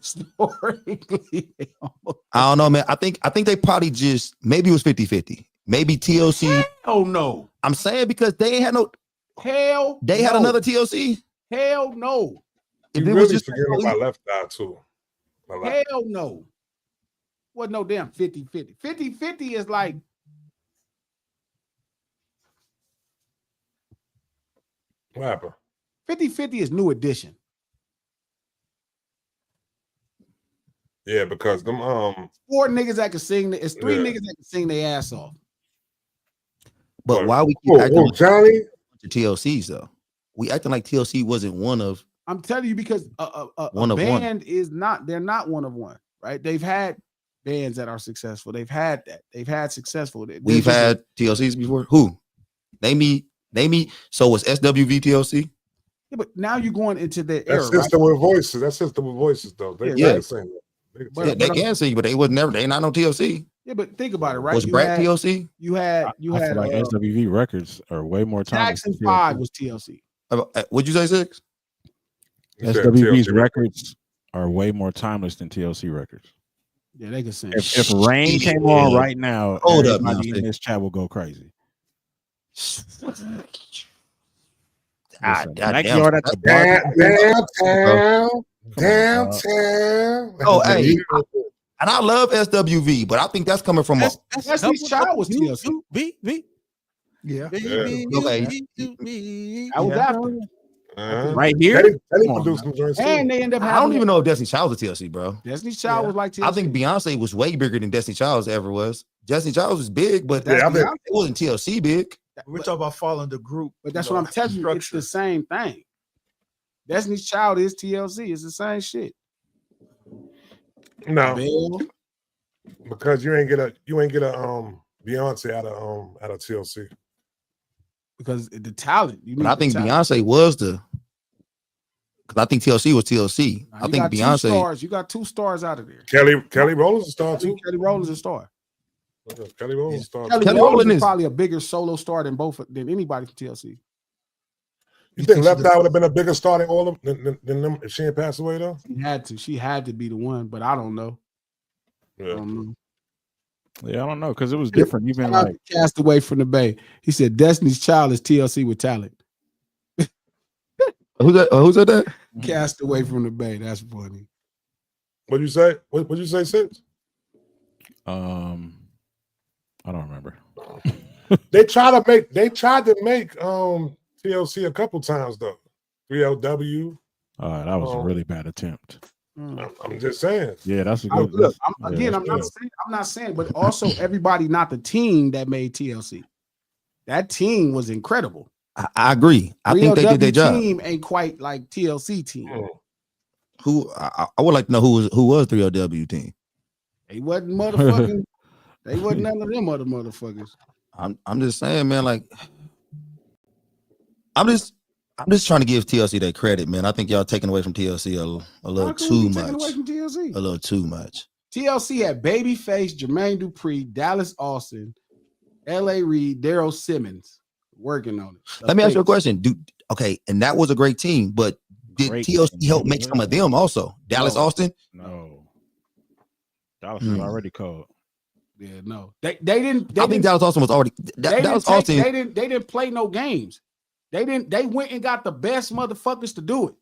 don't know, man. I think they probably just maybe it was 50-50. Maybe TLC.
Hell no.
I'm saying because they ain't had no.
Hell.
They had another TLC.
Hell no.
You really just forgetting about Left Eye too.
Hell no. What no damn 50-50. 50-50 is like.
What happened?
50-50 is New Edition.
Yeah, because them
4 niggas that can sing. It's 3 niggas that can sing their ass off.
But why we keep acting like
Johnny
TLCs though? We acting like TLC wasn't one of.
I'm telling you because a band is not. They're not one of one, right? They've had bands that are successful. They've had that. They've had successful.
We've had TLCs before. Who? Name me. So was SWV TLC?
Yeah, but now you're going into the era.
That's System with Voices. That's System with Voices though. They can sing.
They can sing, but they was never. They not no TLC.
Yeah, but think about it, right?
Was Brad TLC?
You had
like SWV records are way more timeless.
Jackson 5 was TLC.
What'd you say, 6?
SWV's records are way more timeless than TLC records.
Yeah, they can sing.
If Rain came on right now, everybody in this chat will go crazy.
Downtown.
Oh, hey. And I love SWV, but I think that's coming from
Destiny's Child was TLC.
Yeah.
That was after.
Right here.
And they end up having.
I don't even know if Destiny's Child was a TLC, bro.
Destiny's Child was like TLC.
I think Beyonce was way bigger than Destiny's Child ever was. Destiny's Child was big, but it wasn't TLC big.
We're talking about following the group.
But that's what I'm telling you. It's the same thing. Destiny's Child is TLC. It's the same shit.
No, because you ain't get a Beyonce out of TLC.
Because the talent.
But I think Beyonce was because I think TLC was TLC. I think Beyonce.
You got 2 stars out of there.
Kelly Rowland's a star too.
Kelly Rowland's a star.
Kelly Rowland's a star.
Kelly Rowland is probably a bigger solo star than anybody from TLC.
You think Left Eye would have been a bigger star than all of them than them if she had passed away though?
She had to be the one, but I don't know.
Yeah.
I don't know.
Yeah, I don't know because it was different. Even like
Cast Away from the Bay. He said Destiny's Child is TLC with talent.
Who's that?
Cast Away from the Bay. That's funny.
What'd you say? What'd you say, Sis?
I don't remember.
They tried to make TLC a couple times though. 3LW.
That was a really bad attempt.
I'm just saying.
Yeah, that's a good.
I'm not saying, but also everybody, not the team that made TLC. That team was incredible.
I agree. I think they did their job.
Team ain't quite like TLC team.
Who I would like to know who was 3LW team.
They wasn't motherfucking. They wasn't none of them other motherfuckers.
I'm just saying, man. Like, I'm just trying to give TLC their credit, man. I think y'all taking away from TLC a little too much.
Taking away from TLC?
A little too much.
TLC had Babyface, Jermaine Dupri, Dallas Austin, L.A. Reid, Daryl Simmons working on it.
Let me ask you a question. And that was a great team, but did TLC help make some of them also? Dallas Austin?
No. Dallas was already cold.
Yeah, no. They didn't.
I think Dallas Austin was already. Dallas Austin.
They didn't play no games. They went and got the best motherfuckers to do it.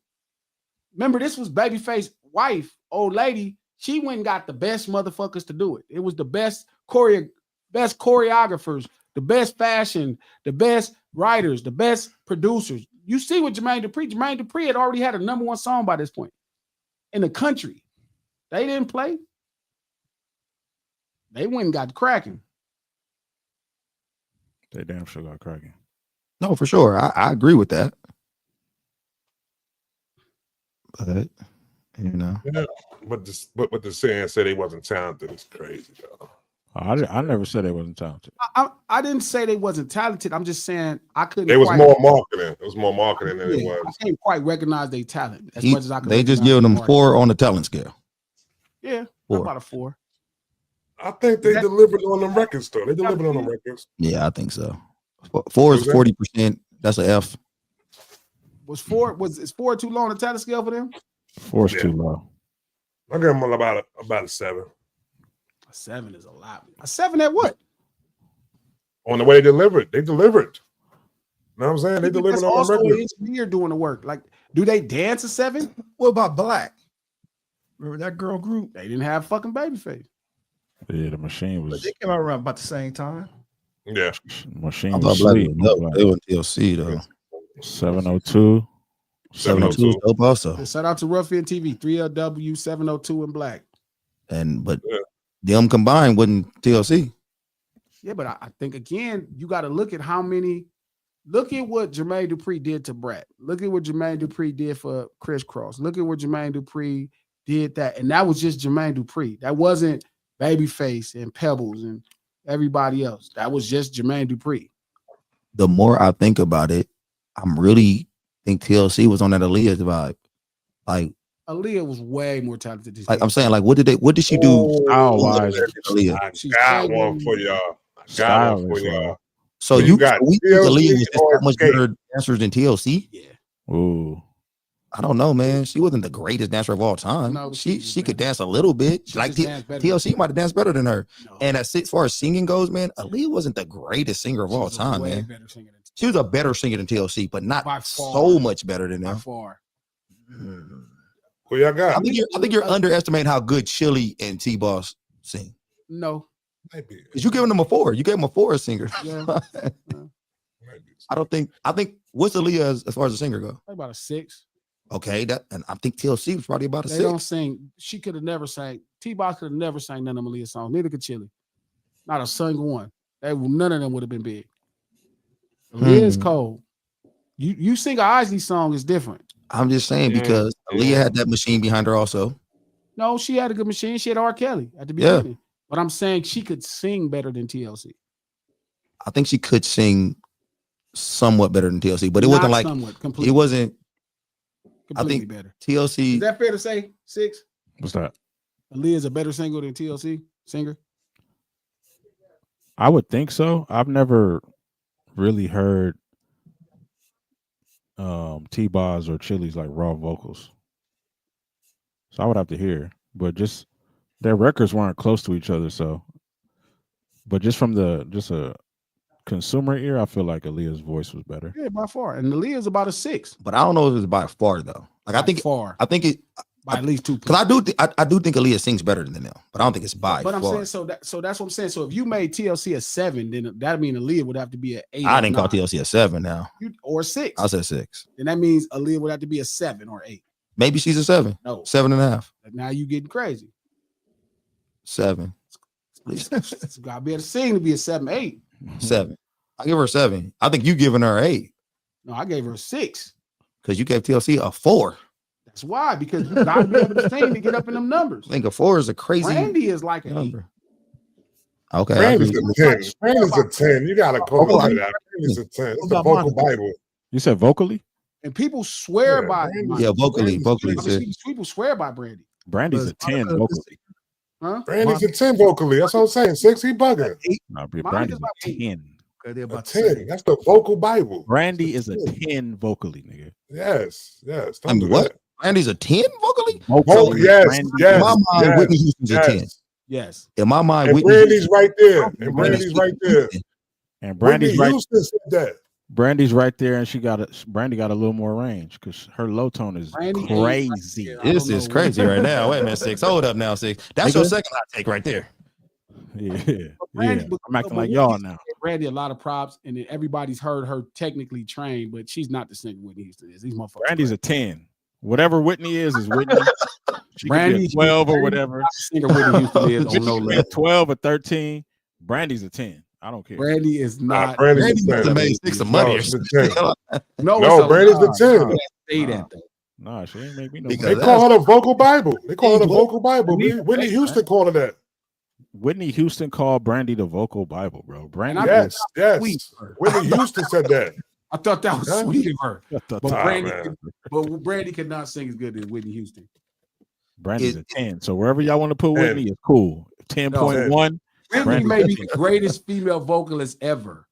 Remember, this was Babyface's wife, old lady. She went and got the best motherfuckers to do it. It was the best choreographers, the best fashion, the best writers, the best producers. you see what Jermaine Dupri had already had a #1 song by this point in the country. They didn't play. They went and got cracking.
They damn sure got cracking.
No, for sure. I agree with that. But
Yeah, but the saying said they wasn't talented is crazy, though.
I never said they wasn't talented.
I didn't say they wasn't talented. I'm just saying I couldn't.
It was more marketing. It was more marketing than it was.
I can't quite recognize their talent as much as I could.
They just giving them 4 on the talent scale.
Yeah,
4.
about a 4.
I think they delivered on them records, though. They delivered on them records.
Yeah, I think so. 4 is 40%. That's an F.
Is 4 too low on the talent scale for them?
4 is too low.
I give them about a 7.
A 7 is a lot. A 7 at what?
On the way they delivered. They delivered. You know what I'm saying? They delivered on the record.
An engineer doing the work. Like, do they dance a 7?
What about Black? Remember that girl group?
They didn't have fucking Babyface.
Yeah, the machine was.
But they came out around about the same time.
Yeah.
Machine
I
was
thought Black
sleep.
was dope. They were TLC though.
702.
702 is dope also.
And shout out to Ruffian TV, 3LW, 702 and Black.
But them combined wasn't TLC.
Yeah, but I think again, you got to look at how many. Look at what Jermaine Dupri did to Brat. Look at what Jermaine Dupri did for Criss Cross. Look at what Jermaine Dupri did that, and that was just Jermaine Dupri. That wasn't Babyface and Pebbles and everybody else. That was just Jermaine Dupri.
The more I think about it, I'm really think TLC was on that Aaliyah vibe. Like
Aaliyah was way more talented.
I'm saying, like, what did she do?
Style-wise,
Aaliyah?
I got one for y'all.
So
we
think Aaliyah was just that much
Skate.
better dancers than TLC?
Yeah.
Ooh.
I don't know, man. She wasn't the greatest dancer of all time.
No,
she could dance a little bit.
She
Like
just danced better.
TLC might have danced better than her.
No.
And as far as singing goes, man, Aaliyah wasn't the greatest singer of all time,
Way
man.
better singer than
She was a better singer than TLC, but not
By far.
so much better than
by
them.
far.
Who y'all got?
I think you're underestimating how good Chili and T-Boss sing.
No.
Maybe.
Because you giving them a 4. You gave them a 4 as singer.
Yeah.
I think what's Aaliyah as far as a singer go?
About a 6.
Okay, and I think TLC was probably about a
They
6.
don't sing. She could have never sang. T-Boss could have never sang none of Aaliyah's songs. Neither could Chili. Not a single one. None of them would have been big. Aaliyah is cold. You sing a Isley song is different.
I'm just saying because Aaliyah had that machine behind her also.
No, she had a good machine. She had R. Kelly at the beginning. But I'm saying she could sing better than TLC.
I think she could sing somewhat better than TLC, but it wasn't like
completely.
It wasn't.
Completely
I think
better.
TLC.
Is that fair to say? 6.
What's that?
Aaliyah's a better singer than TLC singer.
I would think so. I've never really heard T-Boz or Chili's like raw vocals. So I would have to hear. But just their records weren't close to each other, so but just from a consumer ear, I feel like Aaliyah's voice was better.
Yeah, by far. And Aaliyah's about a 6.
But I don't know if it's by far though. Like I think it
by at least 2 points.
because I do think Aaliyah sings better than them, but I don't think it's by
But I'm
far.
saying so that's what I'm saying. So if you made TLC a 7, then that mean Aaliyah would have to be an 8.
I didn't call TLC a 7 now.
Or a 6.
I said 6.
Then that means Aaliyah would have to be a 7 or 8.
Maybe she's a 7.
No.
7.5.
Now you getting crazy.
7.
It's gotta be able to sing to be a 7, 8.
7. I give her a 7. I think you giving her an 8
No, I gave her a 6.
because you gave TLC a 4.
That's why, because you gotta be able to sing to get up in them numbers.
I think a 4 is a crazy
Brandy is like an 8.
number. Okay.
Brandy's a 10. Brandy's a 10. You gotta call it that. Brandy's a 10. It's the vocal Bible.
You said vocally?
And people swear by it.
Yeah, vocally.
People swear by Brandy.
Brandy's a 10 vocally.
Huh?
Brandy's a 10 vocally. That's what I'm saying. 6, he bugging.
No, Brandy's a 10.
They're
A
about
10. That's the vocal Bible.
Brandy is a 10 vocally, nigga.
Yes. Don't
I mean,
do
what?
that.
Brandy's a 10 vocally?
Oh, yes.
Brandy-
Yes.
In my mind,
yes,
Whitney Houston's a 10.
Yes.
In my mind,
And
Whitney
Brandy's right there. And Brandy's right there.
And
Brandy's
Brandy's right.
Houston said that.
Brandy's right there, and Brandy got a little more range because her low tone is
Brandy
crazy.
ain't-
This is crazy right now. Wait a minute, 6. Hold up now, 6. That's your second hot take right there.
Yeah,
Brandy-
I'm acting like y'all now.
Brandy a lot of props, and then everybody's heard her technically trained, but she's not the singer Whitney Houston is. These motherfuckers.
Brandy's a 10. Whatever Whitney is Whitney. She
Brandy,
could be a 12 or whatever.
Singer Whitney Houston is on no level.
12 or 13. Brandy's a 10. I don't care.
Brandy is not.
Brandy's
the main six of money.
No, Brandy's the 10.
Say that though.
Nah, she ain't make me no.
They call her the vocal Bible. They call her the vocal Bible. Whitney Houston called her that.
Whitney Houston called Brandy the vocal Bible, bro. Brandy,
yes. Whitney Houston said that.
I thought that was sweet of her. But
Man.
Brandy could not sing as good as Whitney Houston.
Brandy's a 10. So wherever y'all want to put Whitney is cool. 10.1.
Whitney may be the greatest female vocalist ever.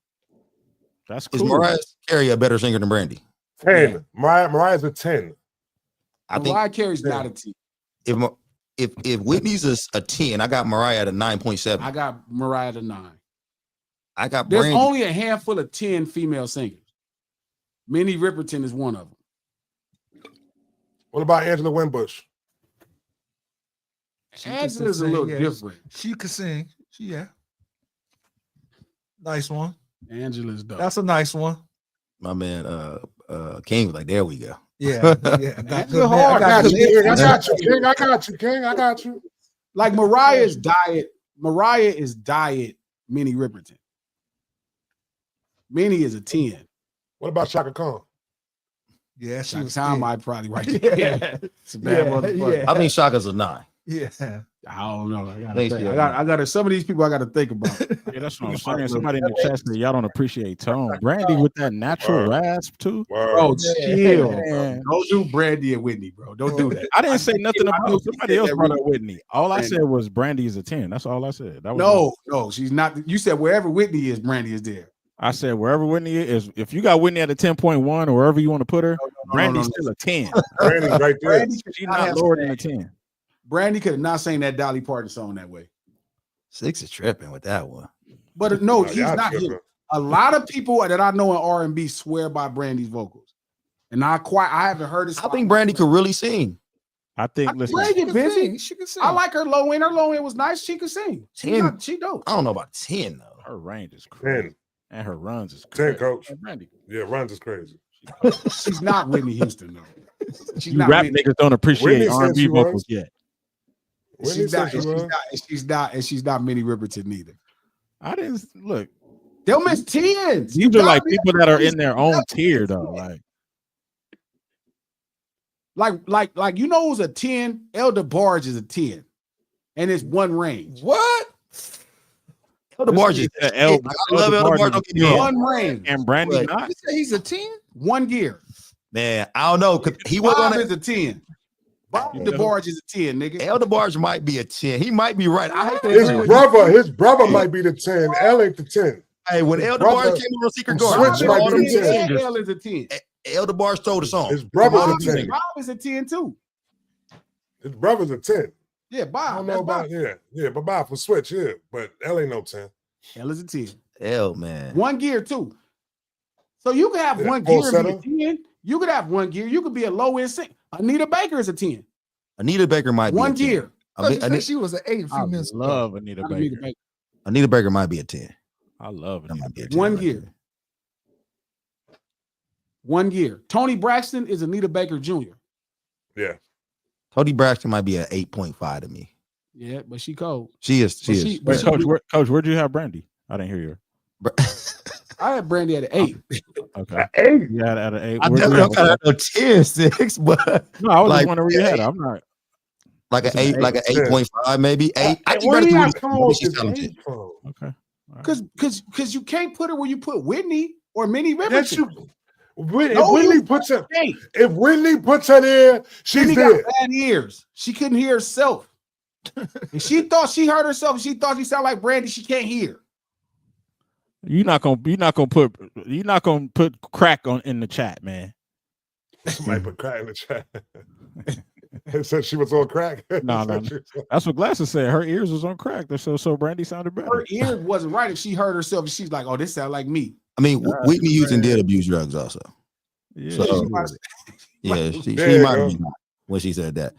That's cool.
Is Mariah Carey a better singer than Brandy?
10. Yeah. Mariah's a 10.
Mariah Carey's not a 10.
If Whitney's a 10, I got Mariah at a 9.7.
I got Mariah at a 9.
I got
There's
Brandy.
only a handful of 10 female singers. Minnie Riperton is one of them.
What about Angela Winbush?
Angela's a little different.
She could sing. Nice one.
Angela's dope.
That's a nice one.
My man, King was like, there we go.
Yeah.
I got you, King. I got you.
Like Mariah is diet Minnie Riperton. Minnie is a 10.
What about Shaka Khan?
Yeah, she was
Khan might probably right there. It's a bad motherfucker.
Yeah. I think Shaka's a 9.
Yeah.
I don't know. I got some of these people I got to think about.
Yeah, that's what I'm saying. Somebody in the chat said y'all don't appreciate tone. Brandy with that natural rasp too.
Bro, chill. Bro. Don't do Brandy and Whitney, bro. Don't do that.
I didn't say nothing about somebody else brought up Whitney. All I said was Brandy is a 10. That's all I said. That was
no, she's not. You said wherever Whitney is, Brandy is there.
I said wherever Whitney is. If you got Whitney at a 10.1 or wherever you want to put her, Brandy's still a 10.
Brandy's right there.
She's not lower than a 10.
Brandy could have not sang that Dolly Parton song that way.
6 is tripping with that one.
But no, he's not here. A lot of people that I know in R&B swear by Brandy's vocals, and I haven't heard it.
I think Brandy could really sing.
I think listen,
She can sing.
I like her low end. Her low end was nice. She could sing. She dope.
I don't know about 10 though.
her range is crazy.
10.
And her runs is crazy.
10, coach.
Brandy.
Yeah, runs is crazy.
She's not Whitney Houston though. She's
You
not
rap
Whitney.
niggas don't appreciate
Whitney said
R&B
she was.
vocals yet.
She's not Minnie Riperton neither.
I didn't look.
They'll miss 10s.
These are like people that are in their own tier though.
Like you know who's a 10? Elder Barge is a 10. And it's one range.
What?
Elder Barge is I love Elder Barge. Don't get me wrong.
One range.
And Brandy not.
You say he's a 10?
1 gear.
Man, I don't know. Cause he was
Bob
on
is a 10. Bob DeBarge is a 10, nigga.
Elder Barge might be a 10. He might be right. I hate
His brother might be the 10. L ain't the 10.
Hey, when Elder Barge came on Secret Garden,
Switch might be the 10.
L is a 10.
Elder Barge told the song.
His brother's a 10.
Bob is a 10 too.
His brother's a 10.
Yeah, Bob.
I don't know about but Bob for Switch, but L ain't no 10.
L is a 10.
L, man.
1 gear too. So you could have 1 gear be a 10. You could have 1 gear. You could be a low end sing. Anita Baker is a 10.
Anita Baker might be
1 gear.
She was an 8
I
female.
love Anita Baker.
Anita Baker might be a 10.
I love
That
Anita
might be a
Baker.
10
1
right
gear.
there.
1 gear. Tony Braxton is Anita Baker Jr.
Yeah.
Cody Braxton might be an 8.5 to me.
Yeah, but she cold.
She is.
But
She is.
Wait, Coach, where'd you have Brandy? I didn't hear you.
I had Brandy at an 8.
Okay.
8.
Yeah, at an 8.
I
Where'd you
definitely
have
don't got no 10, 6, but
No, I was
like,
just wondering where you had it. I'm not.
like an 8, like an 8.5, maybe 8. I think
Where
better
do
do
you
it.
come on with
She's
this
talented.
8 from?
Okay.
Because you can't put her where you put Whitney or Minnie
Yes,
Riperton.
If Whitney puts her there, she's
Whitney
there.
got bad ears. She couldn't hear herself. And she thought she heard herself. She thought she sounded like Brandy. She can't hear.
You're not gonna put crack on in the chat, man.
Somebody put crack in the chat. It said she was on crack.
No. That's what Glasses said. Her ears was on crack. So Brandy sounded better.
Her ear wasn't right. If she heard herself, she's like, "Oh, this sound like me."
I mean, Whitney Houston did abuse drugs also.
Yeah.
So, she might have been when she said that.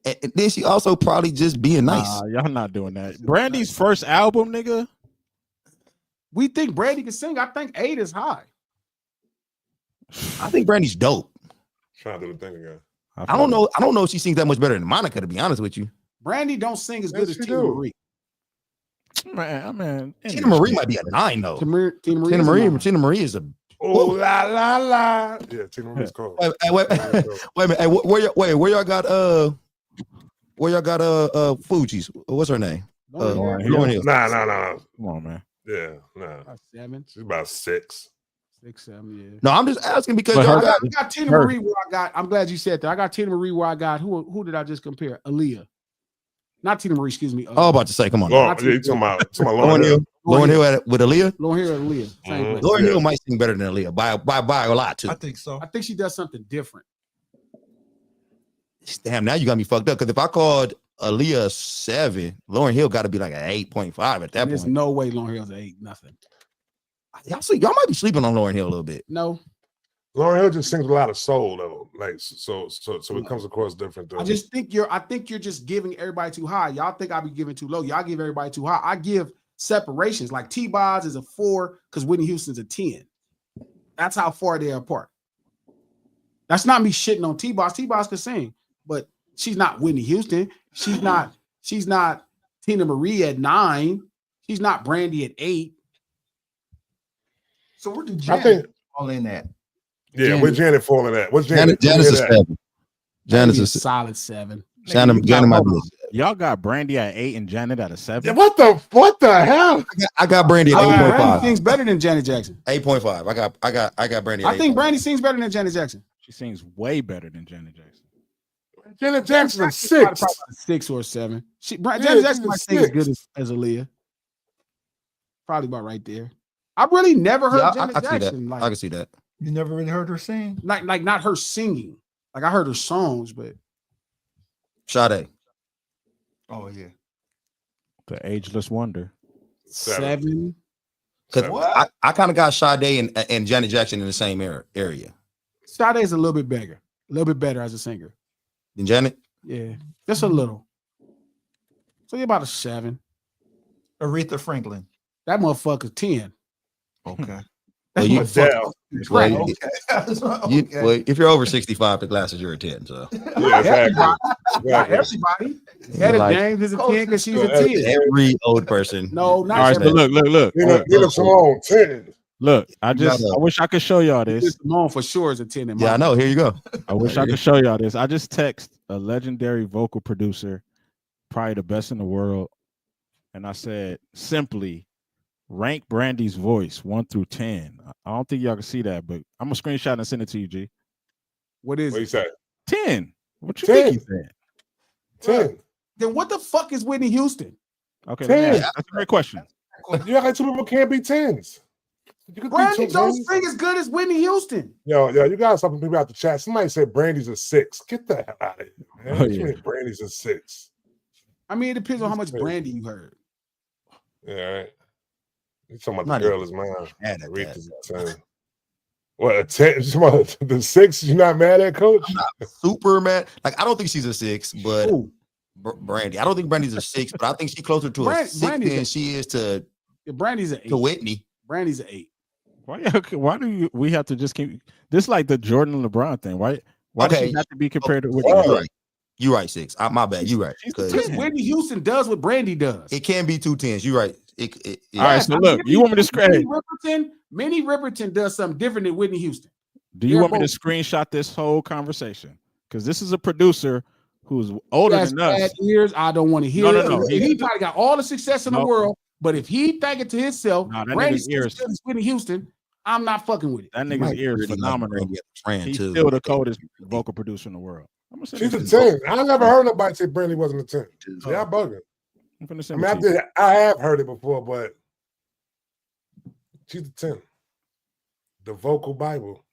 And then she also probably just being nice.
Y'all not doing that. Brandy's first album, nigga.
We think Brandy can sing. I think 8 is high.
I think Brandy's dope.
Trying to do the thing again.
I don't know. I don't know if she sings that much better than Monica, to be honest with you.
Brandy don't sing as good as
she
Tina
do.
Marie.
Man,
Tina Marie might be a 9 though.
Tina
Marie is a.
Oh la la la. Yeah, Tina Marie's cold.
Wait a minute. Hey, where y'all got Fuji's? What's her name?
Lauren
Lauren Hill.
Nah.
Come on, man.
Yeah, nah.
About 7,
She's about 6.
6, 7. Yeah.
No, I'm just asking because
But
y'all
her-
got.
I got Tina Marie where I got. I'm glad you said that. I got Tina Marie where I got. Who did I just compare? Aaliyah. Not Tina Marie. Excuse me.
Oh, about to say, come on.
Lauren, yeah, you talking about
Lauren Hill. Lauren Hill with Aaliyah.
Lauren Hill and Aaliyah. Same place.
Lauren Hill might sing better than Aaliyah by a lot too.
I think so.
I think she does something different.
Damn, now you got me fucked up because if I called Aaliyah a 7, Lauren Hill got to be like an 8.5 at that
There's
point.
no way Lauren Hill's an 8. Nothing.
Y'all might be sleeping on Lauren Hill a little bit.
No.
Lauren Hill just sings with a lot of soul though. Like so it comes across different though.
I think you're just giving everybody too high. Y'all think I be giving too low. Y'all give everybody too high. I give separations. Like T-Boz is a 4 because Whitney Houston's a 10. That's how far they're apart. That's not me shitting on T-Boz. T-Boz could sing, but she's not Whitney Houston. She's not Tina Marie at 9. She's not Brandy at 8.
So where did
I think
all in that?
yeah, where Janet falling at? What's Janet?
Janice is 7. Janice
Maybe a
is
solid 7.
Janet might be.
Y'all got Brandy at 8 and Janet at a 7.
Yeah, what the hell?
I got Brandy at
Brandy
8.5.
sings better than Janet Jackson.
8.5. I got Brandy. At
I think
8.5.
Brandy sings better than Janet Jackson.
She sings way better than Janet Jackson.
Janet Jackson is 6.
Probably about a 6 or 7. Janet Jackson might sing as good as Aaliyah. Probably about right there. I really never heard Janet
I see that.
Jackson.
I can see that.
You never really heard her sing?
Like not her singing. Like I heard her songs, but
Sade.
Oh yeah.
The ageless wonder.
7.
Because I kind of got Sade and Janet Jackson in the same area.
Sade's a little bit better as a singer.
Than Janet?
Yeah, just a little. So you're about a 7.
Aretha Franklin.
That motherfucker 10.
Okay.
Well, you,
Adele.
Right.
well, if you're over 65, the glasses you're a 10. So
Yeah, exactly.
Not everybody. Etta
Like-
James is a 10 because she's a 10.
every old person.
No, not
All right, so
everybody.
look.
Nina Simone 10.
Look, I wish I could show y'all this.
Simone for sure is a 10 in my
Yeah, I know. Here you go.
I wish I could show y'all this. I just text a legendary vocal producer, probably the best in the world, and I said simply, rank Brandy's voice 1 through 10. I don't think y'all can see that, but I'm gonna screenshot and send it to you, G.
What is
What you
it?
say?
10. What you
10.
think he said?
10.
Then what the fuck is Whitney Houston?
Okay,
10.
let me ask- that's a great question.
You act like 2 people can't be 10s. You could be
Brandy
2
don't
10s.
sing as good as Whitney Houston.
Yo, you got something people out the chat. Somebody said Brandy's a 6. Get the hell out of here, man.
Oh,
What you
yeah.
mean Brandy's a 6?
I mean, it depends on how much
Crazy.
Brandy you heard.
Yeah, right. You talking about
Not
the girl is mine.
Mad at
Aretha's a 10. What, a 10? You talking about the 6 you're not mad at, coach?
Super mad. Like, I don't think she's a 6, but
Ooh,
Brandy. I don't think Brandy's a 6, but I think she's closer to a
Brandy's
6
a-
than she is to
Brandy's an 8.
Whitney.
Brandy's an 8.
Why do we have to just keep this like the Jordan and LeBron thing? Why does
Okay.
she have to be compared to Whitney?
You're right. You're right, 6. My bad. You're right.
She's
'Cause
Because Whitney Houston does what Brandy does.
it can be 2 10s. You're right.
All right, so look, you want me to screen?
Minnie Riperton does something different than Whitney Houston.
Do you
They're
want me to
both-
screenshot this whole conversation? Because this is a producer who's older
That's
than us.
bad ears. I don't want to hear
No,
it.
no, no.
He probably got all the success in the
No.
world, but if he think it to himself,
No, that
Brandy's
nigga's ears-
still as Whitney Houston, I'm not fucking with it.
That
might
nigga's
be
ear is
really like
phenomenal.
Brandy as a friend,
He's
too.
still the coldest vocal producer in the world. I'm gonna send
She's
it
a
to you.
10. I never heard nobody say Brandy wasn't a 10. Yeah, I'm bugging.
I'm gonna
I
send
mean,
it to you.
I have heard it before, but she's a 10. The vocal Bible.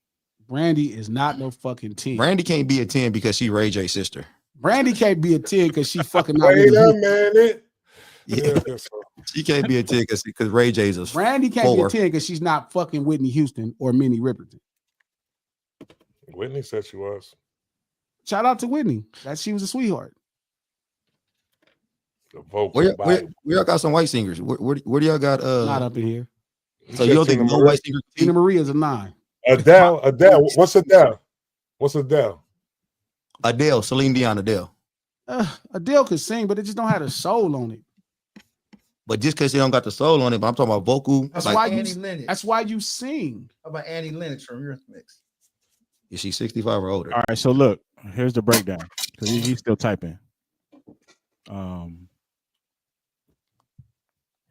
Brandy is not no fucking 10.
Brandy can't be a 10 because she Ray J's sister.
Brandy can't be a 10 because she fucking not
Wait
Whitney
a
Houston.
minute.
Yeah, she can't be a 10 because Ray J's a
Brandy can't be
4.
a 10 because she's not fucking Whitney Houston or Minnie Riperton.
Whitney said she was.
Shout out to Whitney. That she was a sweetheart.
The vocal
Where
Bible.
y'all got some white singers? Where do y'all got?
Not up in here.
So you don't think no white singer?
Tina Maria's a 9.
Adele. What's Adele? What's Adele?
Adele, Celine Dion, Adele.
Adele could sing, but it just don't have a soul on it.
But just because they don't got the soul on it, but I'm talking about vocal.
That's
like,
why Annie Lennox.
That's why you sing.
How about Annie Lennox from Eurythmics?
Is she 65 or older?
All right, so look, here's the breakdown because he's still typing.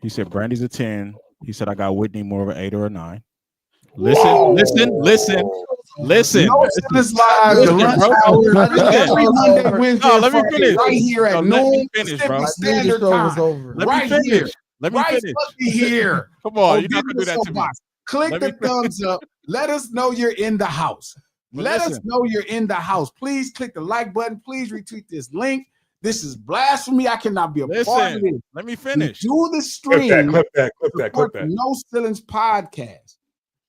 He said Brandy's a 10. He said I got Whitney more of an 8 or a 9. Listen.
No,
This
live.
Listen, bro.
Every Monday, Wednesday,
No, let me
Friday,
finish.
right here at
No, let
noon
me finish, bro.
Pacific Standard Time.
Let
Right
me finish.
here.
Let me
Right
finish.
fucking here.
Come on,
Oh,
you're not gonna do that to me.
Click
Let
the
me
thumbs up. Let us know you're in the house.
But
Let us
listen.
know you're in the house. Please click the like button. Please retweet this link. This is blasphemy. I cannot be a part of
Listen,
it.
let me finish.
Do the stream.
Clip that.
Support the No Ceilings podcast.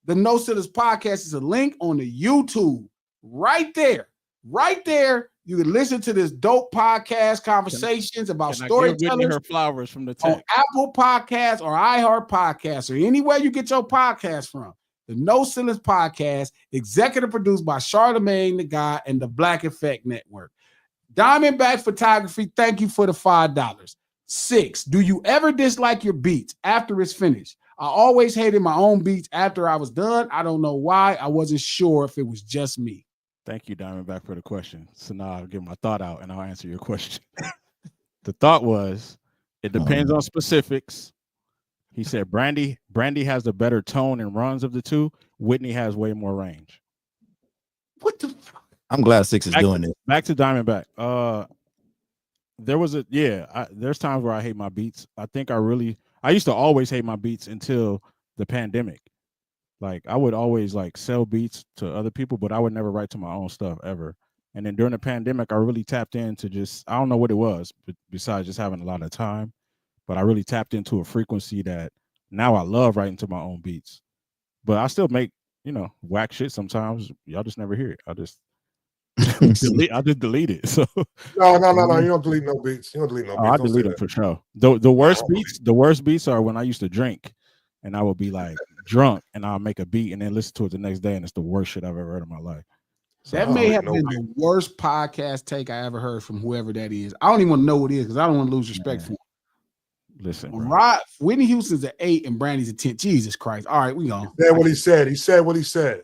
The No Ceilings podcast is a link on the YouTube. Right there. Right there. You can listen to this dope podcast conversations about
Can I give Whitney
storytellers
her flowers from the
on
text?
Apple Podcasts or iHeart Podcasts or anywhere you get your podcast from. The No Ceilings podcast, executive produced by Charlemagne the God and the Black Effect Network. Diamondback Photography, thank you for the $5. 6, do you ever dislike your beats after it's finished? I always hated my own beats after I was done. I don't know why. I wasn't sure if it was just me.
Thank you, Diamondback, for the question. So now I'll get my thought out and I'll answer your question. The thought was, it depends on specifics. He said Brandy has the better tone and runs of the two. Whitney has way more range.
What the fuck?
I'm glad 6 is doing this.
Back to Diamondback. There's times where I hate my beats. I used to always hate my beats until the pandemic. Like I would always like sell beats to other people, but I would never write to my own stuff ever. And then during the pandemic, I really tapped into I don't know what it was, but besides just having a lot of time, but I really tapped into a frequency that now I love writing to my own beats. But I still make, whack shit sometimes. Y'all just never hear it. I just delete it. So
No. You don't delete no beats. You don't delete no beats.
I delete them for sure. The worst beats are when I used to drink and I would be like drunk and I'll make a beat and then listen to it the next day and it's the worst shit I've ever heard in my life. So
That may have been the worst podcast take I ever heard from whoever that is. I don't even want to know what it is because I don't want to lose respect for him.
Listen,
Whitney Houston's an 8 and Brandy's a 10. Jesus Christ. All right, we go.
He said what he said. He said what he said.